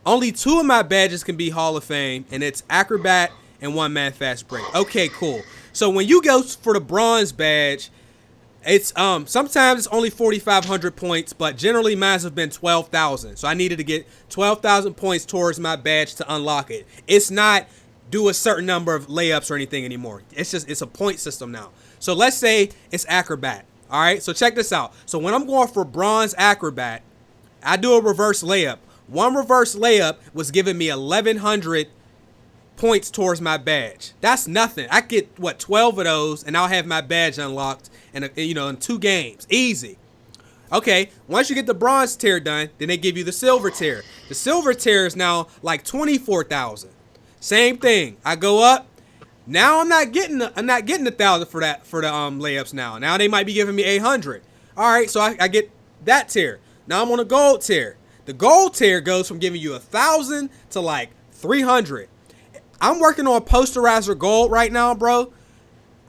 Only 2 of my badges can be Hall of Fame, and it's Acrobat and One Man Fast Break. Okay, cool. So when you go for the bronze badge, it's sometimes it's only 4,500 points, but generally mine have been 12,000. So I needed to get 12,000 points towards my badge to unlock it. It's not do a certain number of layups or anything anymore. It's a point system now. So let's say it's Acrobat. All right, so check this out. So when I'm going for bronze Acrobat, I do a reverse layup. One reverse layup was giving me 1,100 points towards my badge. That's nothing. I get 12 of those, and I'll have my badge unlocked in 2 games. Easy. Okay, once you get the bronze tier done, then they give you the silver tier. The silver tier is now like 24,000. Same thing. I go up. Now I'm not getting 1,000 for the layups now. Now they might be giving me 800. All right, so I get that tier. Now I'm on a gold tier. The gold tier goes from giving you 1,000 to like 300. I'm working on Posterizer Gold right now, bro.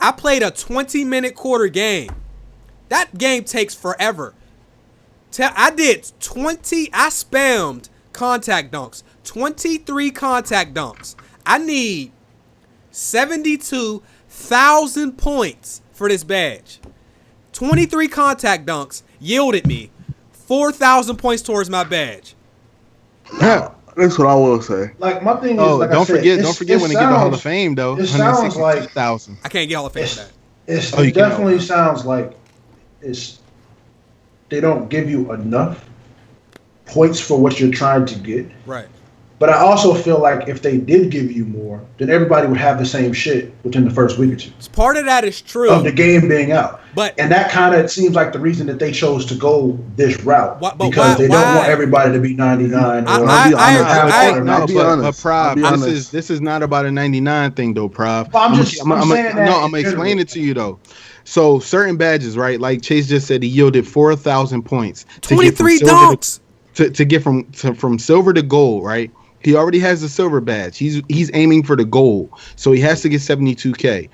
I played a 20-minute quarter game. That game takes forever. I spammed contact dunks. 23 contact dunks. I need 72,000 points for this badge. 23 contact dunks yielded me 4,000 points towards my badge. Yeah, that's what I will say. Like my thing is, don't forget when they get the Hall of Fame though. It sounds like 1,000. I can't get Hall of Fame for that. It definitely sounds like they don't give you enough points for what you're trying to get. Right. But I also feel like if they did give you more, then everybody would have the same shit within the first week or two. Part of that is true. Of the game being out. And that kind of seems like the reason that they chose to go this route. Because they don't want everybody to be 99. This is not about a 99 thing though, Prav. I'm going to explain it to you though. So certain badges, right? Like Chase just said, he yielded 4,000 points. 23 dunks. To get from silver to gold, right? He already has the silver badge. He's aiming for the gold, so he has to get 72K.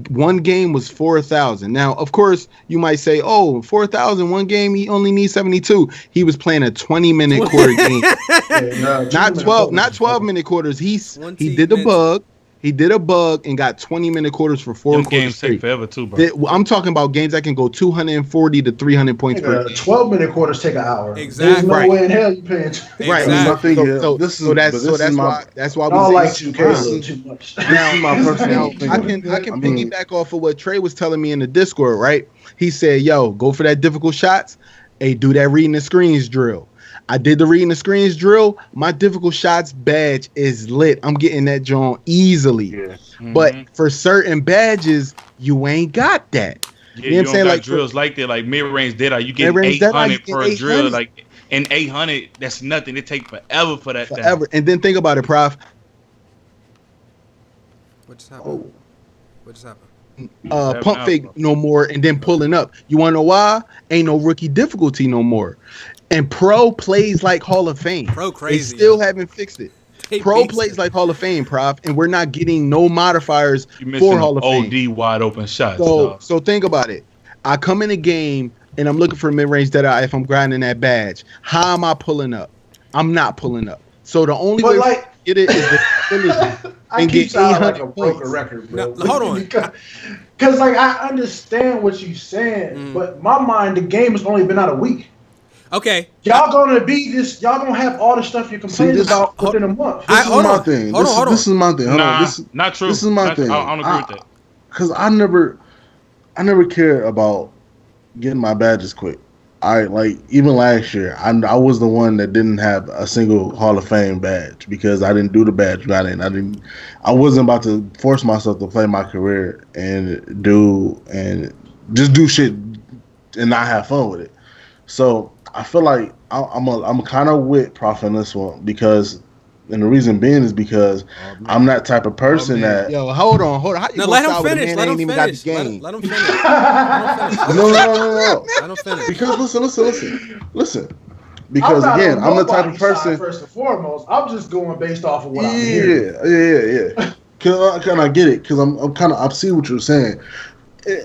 One game was 4,000. Now, of course, you might say, "Oh, 4,000 one game. He only needs 72." He was playing a 20-minute quarter game, not 12-minute quarters. He did the bug. He did a bug and got 20-minute quarters for 4 quarters. Games take forever too, bro. I'm talking about games that can go 240 to 300 points per. 12-minute quarters take an hour. Exactly. There's no way in hell you paying. Right. Exactly. That's why we don't like 2K too much. Now, I can piggyback off of what Trey was telling me in the Discord. Right? He said, "Yo, go for that difficult shots. Hey, do that reading the screens drill." I did the reading the screens drill. My difficult shots badge is lit. I'm getting that joint easily. Yeah. Mm-hmm. But for certain badges, you ain't got that. Yeah, you know what I'm saying? Like drills like that, like mid-range Deadeye, you get 800 per a drill. Like, and 800, that's nothing. It take forever for that. Forever. And then think about it, Prof. What just happened? What just happened? Pump fake no more, and then pulling up. You want to know why? Ain't no rookie difficulty no more. And pro plays like Hall of Fame. Pro crazy. They still haven't fixed it. Pro plays like Hall of Fame, Prof, and we're not getting no modifiers for Hall of Fame. OD wide open shots. So think about it. I come in a game and I'm looking for mid-range dead eye if I'm grinding that badge. How am I pulling up? I'm not pulling up. So the only way to get it is the and get 800 like a broken record, bro. No, hold on. Because like I understand what you're saying, but in my mind, the game has only been out a week. Okay. Y'all gonna have all the stuff you're complaining about within a month. This is my thing. This is my thing. Not true. This is my thing. I don't agree with that. Because I never cared about getting my badges quick. Even last year, I was the one that didn't have a single Hall of Fame badge because I didn't do the badge routing. I wasn't about to force myself to play my career and just do shit and not have fun with it. So I feel like I'm kind of with Prof in this one and the reason being is because I'm that type of person that. Yo, hold on. How you let him finish. Let him finish. Let him finish. No. Let him finish. Because listen. Because again, I'm the type of person. First and foremost, I'm just going based off of what I'm hearing. Yeah. Can I get it? Because I see what you're saying.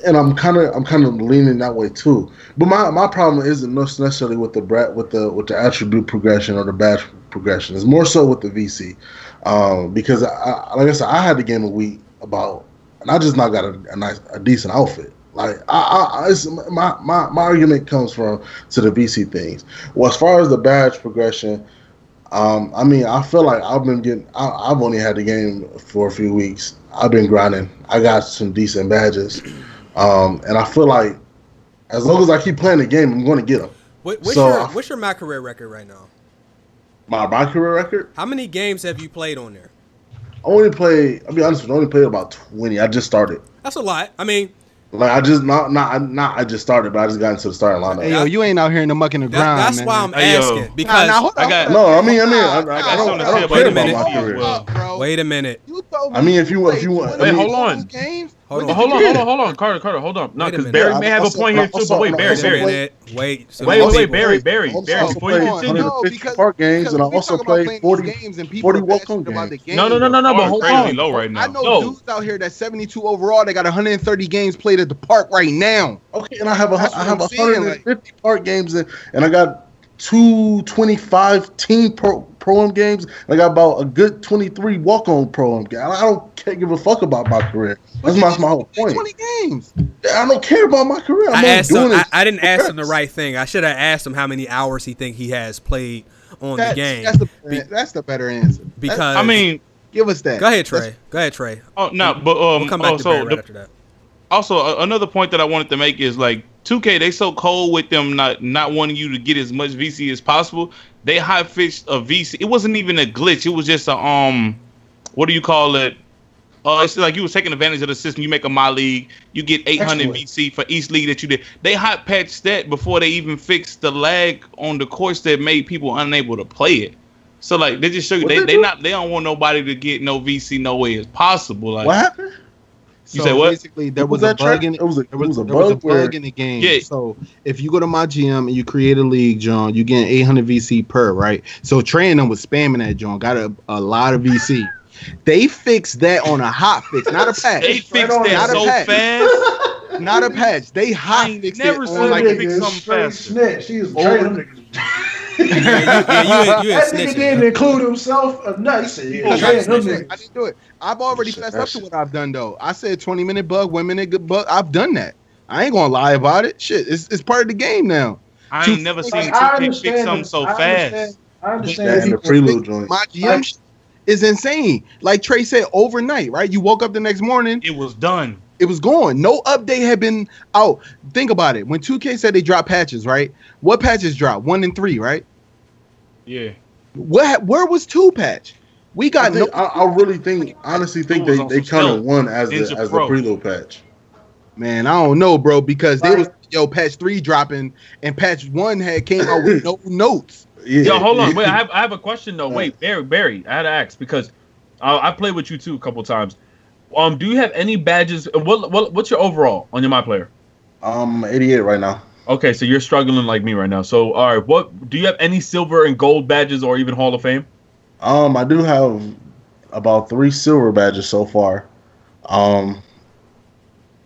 And I'm kind of leaning that way too. But my problem isn't necessarily with the attribute progression or the badge progression. It's more so with the VC, because like I said, I had the game a week and I just not got a decent outfit. Like my argument comes to the VC things. Well, as far as the badge progression, I feel like I've only had the game for a few weeks. I've been grinding. I got some decent badges. And I feel like as long as I keep playing the game, I'm going to get them. What's your My Career record right now? My career record? How many games have you played on there? I'll be honest with you, I only played about 20. I just started. That's a lot. I mean, like I just started, but I just got into the starting lineup. Hey, yo, you ain't out here in the muck and the grind. That's why I'm asking. Because I don't care about my career. Wait a minute. I mean, if you want, wait, hold on. Hold on, Carter, hold on. No, because Barry may have a point here too. But wait, Barry. Wait, Barry. Before you continue, 150 park games, and I also played 40 welcome games. No. But hold on. Low right now. I know dudes out here that's 72 overall. They got 130 games played at the park right now. Okay, and I have 150 park games, and I got 225 team pro-am games. And I got about a good 23 walk-on pro-am games. I can't give a fuck about my career. That's my whole point. 20 games. I don't care about my career. I didn't ask him the right thing. I should have asked him how many hours he think he has played on the game. That's the better answer. Because give us that. Go ahead, Trey. Oh no, but we'll come back to Barry right after that. Also, another point that I wanted to make is like 2K. They so cold with them not wanting you to get as much VC as possible. They high fixed a VC. It wasn't even a glitch. It was just a what do you call it? It's like you was taking advantage of the system. You make a My League, you get 800 VC for each league that you did. They hot patched that before they even fixed the lag on the course that made people unable to play it. So like they just show you they don't want nobody to get no VC no way as possible. Like what happened? You say what? Basically, there was a bug in it. There was a bug in the game. Yeah. So if you go to my GM and you create a league, John, you get 800 VC per, right? So Trey and them was spamming that, John. Got a lot of VC. They fixed that on a hot fix, not a patch. They fixed that so fast. Not a patch. They hot fixed it on like fix something faster. She was trading them niggas. You that nigga didn't include himself. No, he said I didn't do it. I've already fessed up to what I've done though. I said 20-minute bug, 1-minute bug. I've done that. I ain't gonna lie about it. Shit, it's part of the game now. I ain't never seen 2K fix something so fast. I understand. The preload joint. My GM is insane. Like Trey said, overnight, right? You woke up the next morning. It was done. It was gone. No update had been out. Think about it. When 2K said they dropped patches, right? What patches dropped? 1 and 3, right? Yeah. Where was 2 patch? We got I really honestly think they counted 1 as the preload patch. Man, I don't know, bro, because they was patch 3 dropping and patch 1 came out with no notes. Yeah. Yo, hold on. Wait, I have a question though. Wait, Barry, I had to ask because I played with you too a couple times. Do you have any badges? What's your overall on your My Player? 88 right now. Okay, so you're struggling like me right now. So, all right, what do you have any silver and gold badges or even Hall of Fame? I do have about 3 silver badges so far.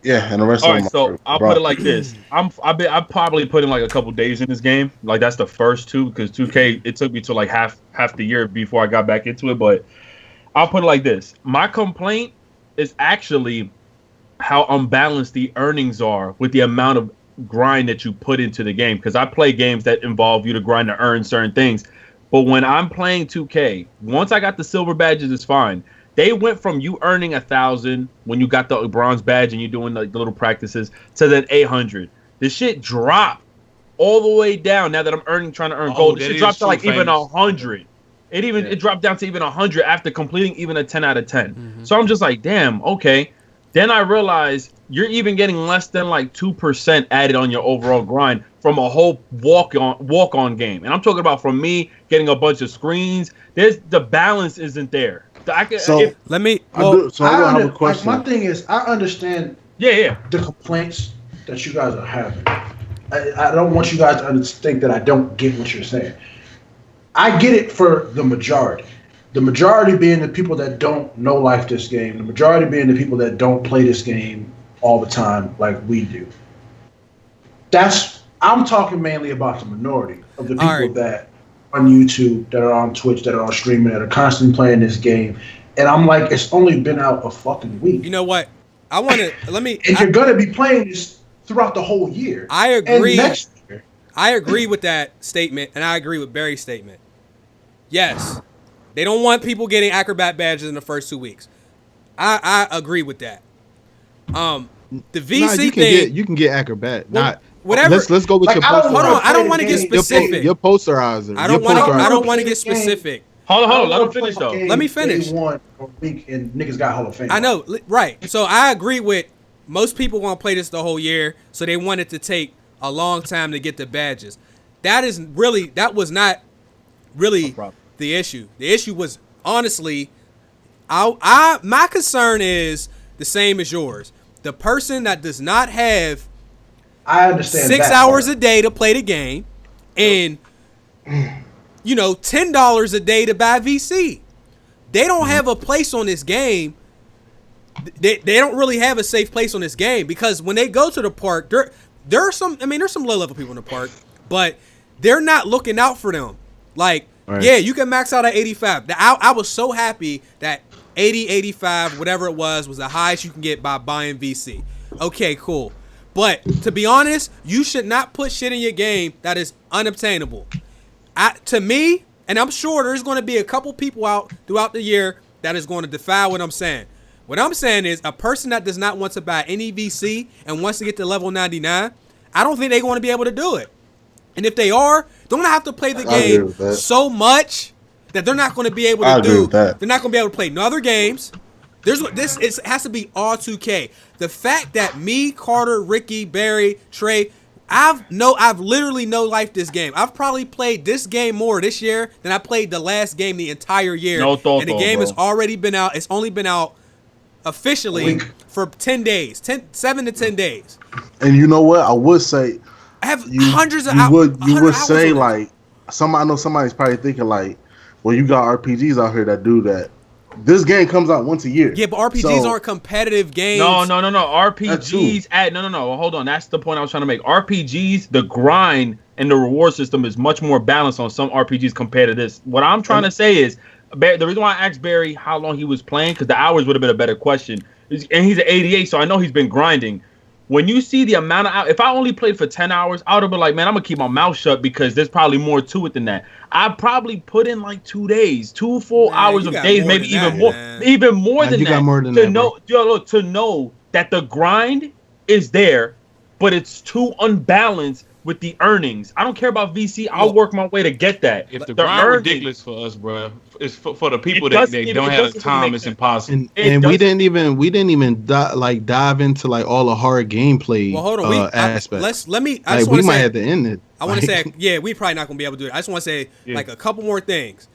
Yeah, and the rest All of right, them. so I'll put it like this. I'm probably put in like a couple days in this game. Like that's the first 2 because 2K it took me to like half the year before I got back into it. But I'll put it like this. My complaint is actually how unbalanced the earnings are with the amount of grind that you put into the game. Because I play games that involve you to grind to earn certain things. But when I'm playing 2K, once I got the silver badges, it's fine. They went from you earning 1,000 when you got the bronze badge and you're doing like the little practices to then 800. The shit dropped all the way down now that I'm trying to earn gold. The shit dropped to like even 100. It dropped down to even 100 after completing even a 10 out of 10. Mm-hmm. So I'm just like, damn, okay. Then I realized you're even getting less than like 2% added on your overall grind from a whole walk-on game. And I'm talking about from me getting a bunch of screens. The balance isn't there. I have a question. My thing is, I understand the complaints that you guys are having. I don't want you guys to think that I don't get what you're saying. I get it for the majority. The majority being the people that don't know life this game. The majority being the people that don't play this game all the time like we do. I'm talking mainly about the minority of the people that on YouTube, that are on Twitch, that are on streaming, that are constantly playing this game. And I'm like, it's only been out a fucking week. You know what? You're going to be playing this throughout the whole year. I agree. And next year. I agree with that statement, and I agree with Barry's statement. Yes, they don't want people getting acrobat badges in the first 2 weeks. I agree with that. The VC thing, you can get acrobat. Not whatever. Let's go with your posterizer. Hold on, I don't want to get specific. Your posterizer. I don't want to get specific. Hold on. Let him finish though. Let me finish. Won a week and niggas got Hall of Fame. I know, right? So I agree with most people want to play this the whole year, so they want it to take a long time to get the badges. That was not really the issue. The issue was honestly, my concern is the same as yours. The person that does not have, I understand 6 hours a day to play the game, and $10 a day to buy VC. They don't have a place on this game. They don't really have a safe place on this game because when they go to the park, there's some low level people in the park, but they're not looking out for them. Like, you can max out at 85. I was so happy that 80, 85, whatever it was the highest you can get by buying VC. Okay, cool. But to be honest, you should not put shit in your game that is unobtainable. To me, and I'm sure there's going to be a couple people out throughout the year that is going to defy what I'm saying. What I'm saying is a person that does not want to buy any VC and wants to get to level 99, I don't think they're going to be able to do it. And if they are, they're going to have to play the game so much that they're not going to be able to do. They're not going to be able to play no other games. It has to be all 2K. The fact that me, Carter, Ricky, Barry, Trey, I've literally no life this game. I've probably played this game more this year than I played the last game the entire year. And the game has already been out. It's only been out officially for 10 days, 7 to 10 days. And you know what? I would say I have hundreds of hours. You would say like I know somebody's probably thinking like, well, you got RPGs out here that do that. This game comes out once a year. Yeah, but RPGs aren't competitive games. No. RPGs no. Hold on. That's the point I was trying to make. RPGs, the grind and the reward system is much more balanced on some RPGs compared to this. What I'm trying to say is, the reason why I asked Barry how long he was playing, because the hours would have been a better question. And he's at 88, so I know he's been grinding. When you see the amount of hours, if I only played for 10 hours, I would have been like, man, I'm going to keep my mouth shut because there's probably more to it than that. I probably put in like 2 days, 2 full hours of days, maybe even more than that. Got more than that, to know that the grind is there, but it's too unbalanced with the earnings. I don't care about VC. I'll work my way to get that. If the grind ridiculous for us, bro, it's for the people that they don't have the time. It's impossible. And we didn't even dive into like all the hard gameplay. Well, hold on. Aspects. We might have to end it. I want to say, we probably not gonna be able to do it. I just want to say like a couple more things.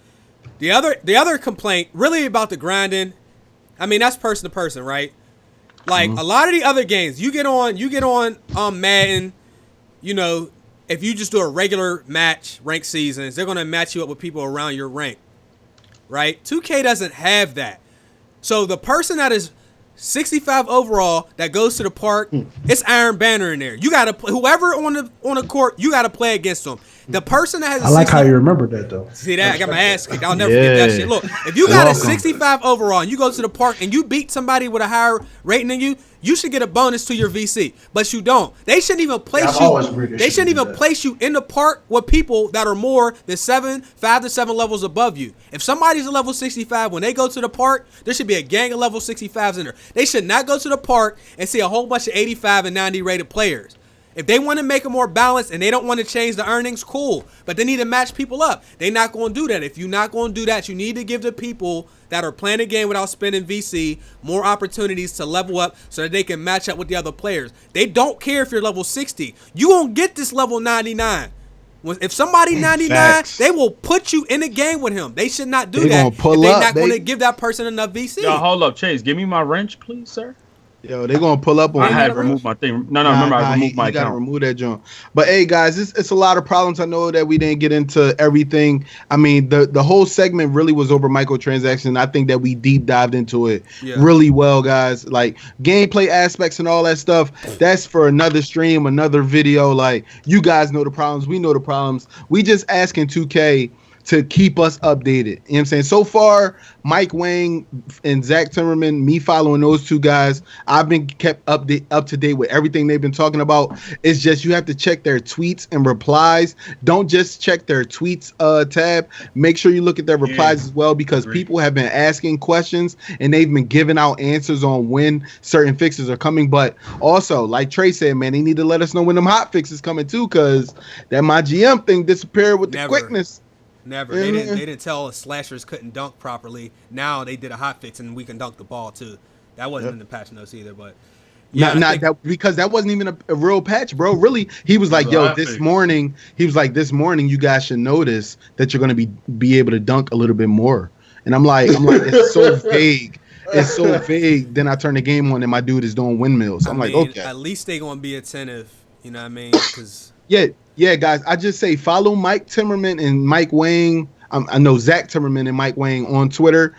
The other complaint really about the grinding. I mean, that's person to person, right? Like a lot of the other games, you get on Madden. If you just do a regular match, ranked seasons, they're going to match you up with people around your rank. right? 2K doesn't have that. So the person that is 65 overall that goes to the park, it's Iron Banner in there. You got to whoever on the court, you got to play against them. The person that has I like how you remember that though. See that? I got my ass kicked. I'll never forget that shit. Look, if you got a 65 overall and you go to the park and you beat somebody with a higher rating than you, you should get a bonus to your VC. But you don't. They shouldn't even place you. They shouldn't even place you in the park with people that are more than 5 to 7 levels above you. If somebody's a level 65, when they go to the park, there should be a gang of level 65s in there. They should not go to the park and see a whole bunch of 85 and 90 rated players. If they want to make it more balanced and they don't want to change the earnings, cool. But they need to match people up. They're not going to do that. If you're not going to do that, you need to give the people that are playing the game without spending VC more opportunities to level up so that they can match up with the other players. They don't care if you're level 60. You won't get this level 99. If somebody 99, they will put you in the game with him. They should not do that if they're not going to give that person enough VC. Yo, hold up, Chase. Give me my wrench, please, sir. Yo, they're gonna pull up on. I had to remove my thing. No, remember I removed my account. Gotta remove that joint. But hey, guys, it's a lot of problems. I know that we didn't get into everything. I mean, the whole segment really was over microtransactions. I think that we deep dived into it really well, guys. Like gameplay aspects and all that stuff. That's for another stream, another video. Like you guys know the problems. We know the problems. We just asking 2K to keep us updated. You know what I'm saying? So far, Mike Wang and Zach Timmerman, me following those two guys, I've been kept up to date with everything they've been talking about. It's just you have to check their tweets and replies. Don't just check their tweets tab. Make sure you look at their replies as well, because people have been asking questions and they've been giving out answers on when certain fixes are coming. But also, like Trey said, man, they need to let us know when them hot fixes coming too, because that my GM thing disappeared with the quickness. Never. They didn't tell us slashers couldn't dunk properly. Now they did a hot fix and we can dunk the ball too. That wasn't in the patch notes either, but because that wasn't even a real patch, bro. Really, he was like, "Yo, this morning you guys should notice that you're gonna be able to dunk a little bit more." And I'm like, it's so vague. It's so vague. Then I turn the game on and my dude is doing windmills. I'm like, okay. At least they gonna be attentive. You know what I mean? Because Yeah, guys, I just say follow Mike Timmerman and Mike Wang. I know Zach Timmerman and Mike Wang on Twitter.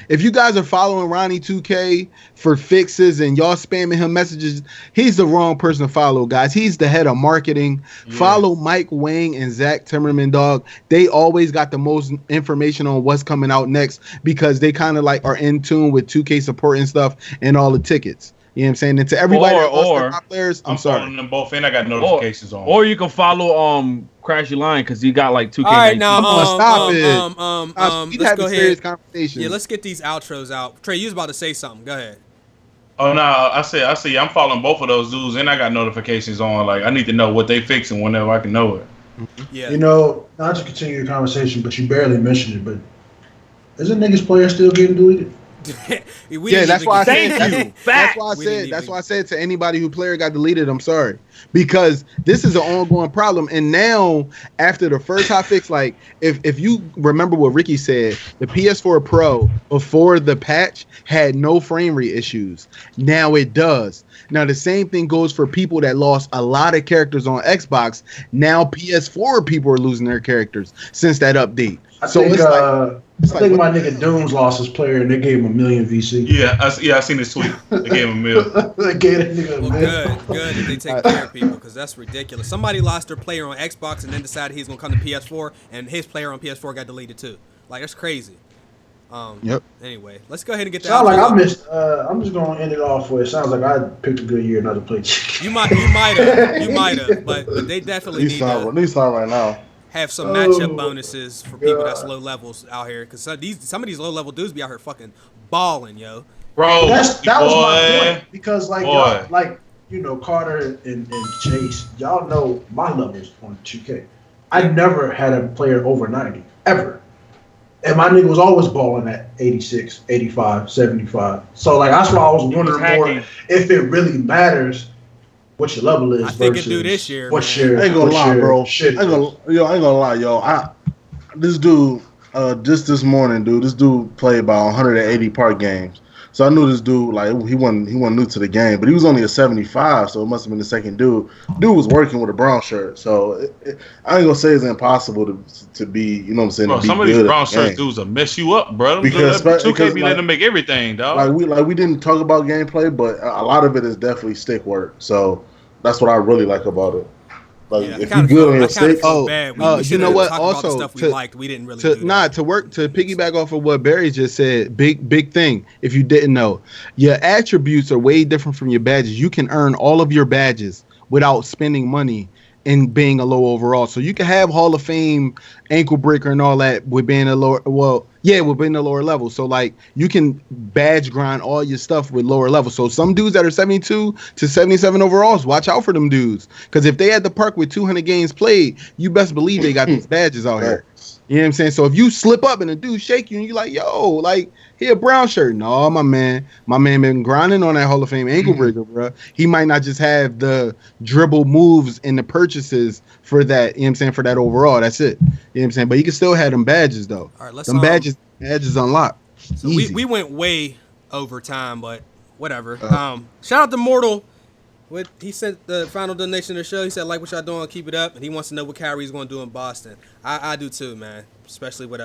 If you guys are following Ronnie 2K for fixes and y'all spamming him messages, he's the wrong person to follow, guys. He's the head of marketing. Yes. Follow Mike Wang and Zach Timmerman, dog. They always got the most information on what's coming out next because they kind of like are in tune with 2K support and stuff and all the tickets. You know what I'm saying? And to everybody or players, I'm sorry. Following them both and I got notifications on. Or you can follow Crashy Line because he got like 2K. All right, now stop it. Let's go ahead. Conversation. Yeah, let's get these outros out. Trey, you was about to say something. Go ahead. Oh no, I see. I'm following both of those dudes and I got notifications on. Like I need to know what they fixing whenever I can know it. Yeah. You know, not to continue the conversation, but you barely mentioned it, but isn't niggas player still getting deleted? That's why I said to anybody who player got deleted, I'm sorry, because this is an ongoing problem. And now after the first hot fix, like if you remember what Ricky said, the PS4 Pro before the patch had no frame rate issues. Now it does. Now the same thing goes for people that lost a lot of characters on Xbox. Now PS4 people are losing their characters since that update. I think my nigga Dooms lost his player and they gave him 1 million VC. Yeah, I seen this tweet. They gave him $1 million. They gave that nigga $1 million. Good that they take care of people because that's ridiculous. Somebody lost their player on Xbox and then decided he's gonna come to PS4 and his player on PS4 got deleted too. Like that's crazy. Anyway, let's go ahead and get that. Sounds like I missed. I'm just gonna end it off with. It sounds like I picked a good year not to play. You might have, but they definitely need to. At least right now. Have some matchup bonuses for people that's low levels out here, because some of these low level dudes be out here fucking balling, yo. Bro, that was my point, because like you know, Carter and Chase, y'all know my levels on 2K. I never had a player over 90 ever, and my nigga was always balling at 86, 85, 75. So like that's why I was wondering more if it really matters what your level is. I think it do this year. What's your? I ain't gonna lie, bro. I ain't gonna lie, yo. This dude, just this morning, dude. This dude played about 180 park games. So I knew this dude, like he wasn't new to the game, but he was only a 75, so it must have been the second dude. Dude was working with a brown shirt, so I ain't gonna say it's impossible to be, you know what I'm saying? Bro, some of these brown shirt dudes will mess you up, bro. Because 2K be letting them make everything, dog. We didn't talk about gameplay, but a lot of it is definitely stick work. So that's what I really like about it. Like if you good on your stick, you know what? Also, stuff we liked, we didn't really. To piggyback off of what Barry just said, big thing. If you didn't know, your attributes are way different from your badges. You can earn all of your badges without spending money and being a low overall. So you can have Hall of Fame, ankle breaker, and all that with being a lower. Well, yeah, with being a lower level. So like you can badge grind all your stuff with lower level. So some dudes that are 72 to 77 overalls, watch out for them dudes. Because if they had the perk with 200 games played, you best believe they got these badges out here. You know what I'm saying? So if you slip up and a dude shake you and you're like, yo, like, he a brown shirt. No, my man been grinding on that Hall of Fame ankle breaker, bro. He might not just have the dribble moves and the purchases for that, you know what I'm saying, for that overall. That's it. You know what I'm saying? But you can still have them badges, though. All right, let's them badges unlocked. So we went way over time, but whatever. Shout out to Mortal. He sent the final donation to the show. He said, like what y'all doing, keep it up. And he wants to know what Kyrie's going to do in Boston. I do too, man. Especially with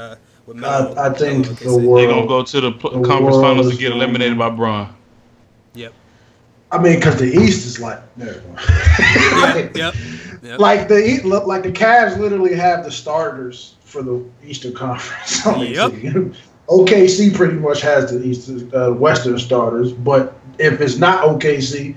Melo. I think they're going to go to the conference finals to get eliminated by Bron. Yep. I mean, because the East is like, never mind. Yep. Like the Cavs literally have the starters for the Eastern Conference. Yep. OKC pretty much has the Western starters, but if it's not OKC,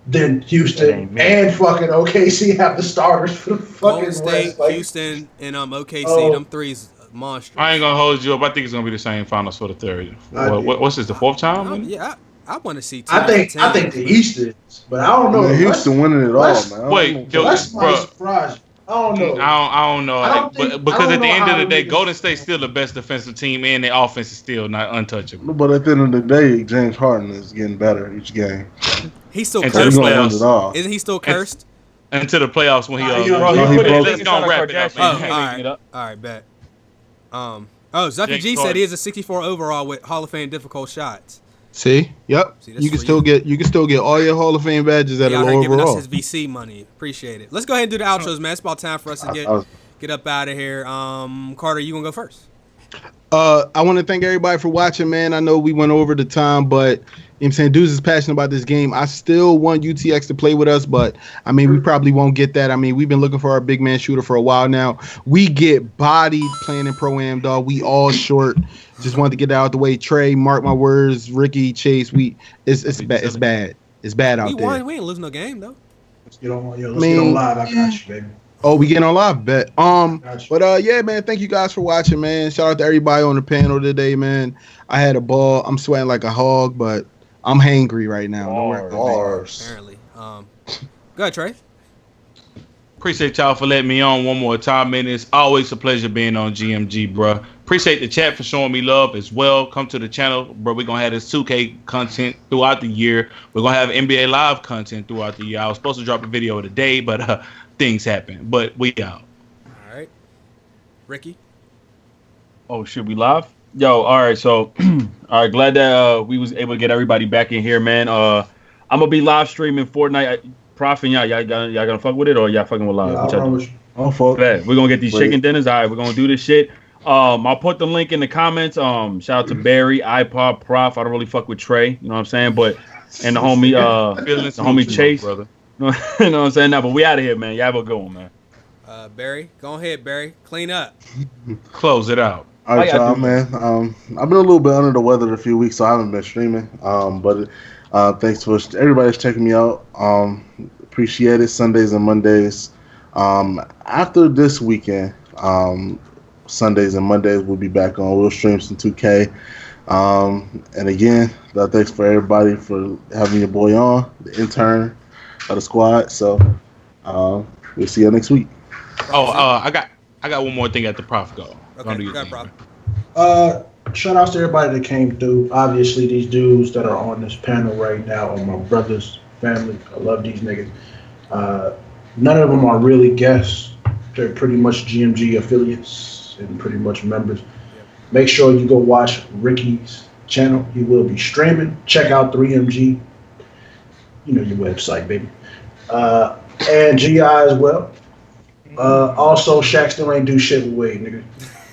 then Houston and fucking OKC have the starters for the fucking Golden State, West. Like, Houston, and OKC. Them three's monstrous. I ain't gonna hold you up. I think it's gonna be the same finals for the third. What's this? The fourth time? Yeah, I want to see. I think the East is, but I don't know. Houston winning it all, man. Wait, West might surprise you. I don't know. I don't know. Because at the end of the day, Golden State's still the best defensive team, and their offense is still not untouchable. But at the end of the day, James Harden is getting better each game. He's still cursed. Isn't he still cursed? Until the playoffs when he let's go wrap it up. All right, bet. Zucky G said he has a 64 overall with Hall of Fame difficult shots. See, yep. You can still get all your Hall of Fame badges at a low giving overall. us his VC money. Appreciate it. Let's go ahead and do the outros, man. It's about time for us to get up out of here. Carter, you gonna go first? I want to thank everybody for watching, man. I know we went over the time, but you know what I'm saying, dudes is passionate about this game. I still want UTX to play with us, but I mean, we probably won't get that. I mean, we've been looking for our big man shooter for a while now. We get bodied playing in Pro-Am, dog. We all short. Just wanted to get that out the way. Trey, mark my words. Ricky, Chase, it's bad. It's bad out there. We ain't losing no game though. Let's get on live. I got you, baby. Oh, we getting on live, bet. But yeah, man, thank you guys for watching, man. Shout out to everybody on the panel today, man. I had a ball. I'm sweating like a hog, but I'm hangry right now. Apparently. Go ahead, Trey. Appreciate y'all for letting me on one more time, man. It's always a pleasure being on GMG, bro. Appreciate the chat for showing me love as well. Come to the channel, bro. We're gonna have this 2K content throughout the year. We're gonna have NBA Live content throughout the year. I was supposed to drop a video today, but things happen. But we out. All right, Ricky. Oh, should we live? Yo, all right. So, all right. Glad that we was able to get everybody back in here, man. I'm gonna be live streaming Fortnite. Prof and y'all gonna fuck with it, or y'all fucking with live? Yeah, I'll fuck. We're gonna get these chicken dinners. All right, we're gonna do this shit. I'll put the link in the comments. Shout out to Barry, iPod, Prof. I don't really fuck with Trey, you know what I'm saying? But and the homie Chase, brother. You know what I'm saying? Now, but we out of here, man. Y'all have a good one, man. Barry, go ahead, Barry. Clean up. Close it out. All right, y'all, man. I've been a little bit under the weather a few weeks, so I haven't been streaming. But thanks for everybody's checking me out. Appreciate it. Sundays and Mondays. After this weekend, Sundays and Mondays we'll be back on. We'll stream some 2K. And again, thanks for everybody for having your boy on, the intern of the squad. So we'll see you next week. I got one more thing at the Prof go. Okay, you got Prof. Shout outs to everybody that came through. Obviously, these dudes that are on this panel right now are my brothers, family. I love these niggas. None of them are really guests. They're pretty much GMG affiliates and pretty much members. Make sure you go watch Ricky's channel. He will be streaming. Check out 3MG. You know your website, baby. And GI as well. Also, Shaq still ain't do shit with Wade, nigga.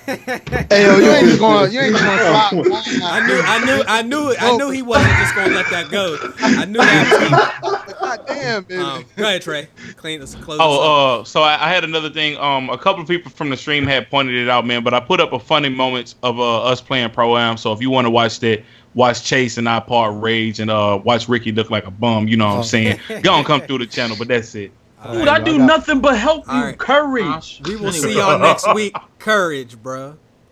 Hey yo, you ain't just gonna flop. I knew he wasn't just gonna let that go. I knew that. God damn, baby. Go ahead, Trey. Let's close. So I had another thing. A couple of people from the stream had pointed it out, man. But I put up a funny moments of us playing Pro-Am. So if you want to watch that, watch Chase and I part rage and watch Ricky look like a bum. You know what I'm saying? Go on, come through the channel. But that's it. Dude, I do nothing but help you. Courage. We will see y'all next week. Courage, bro.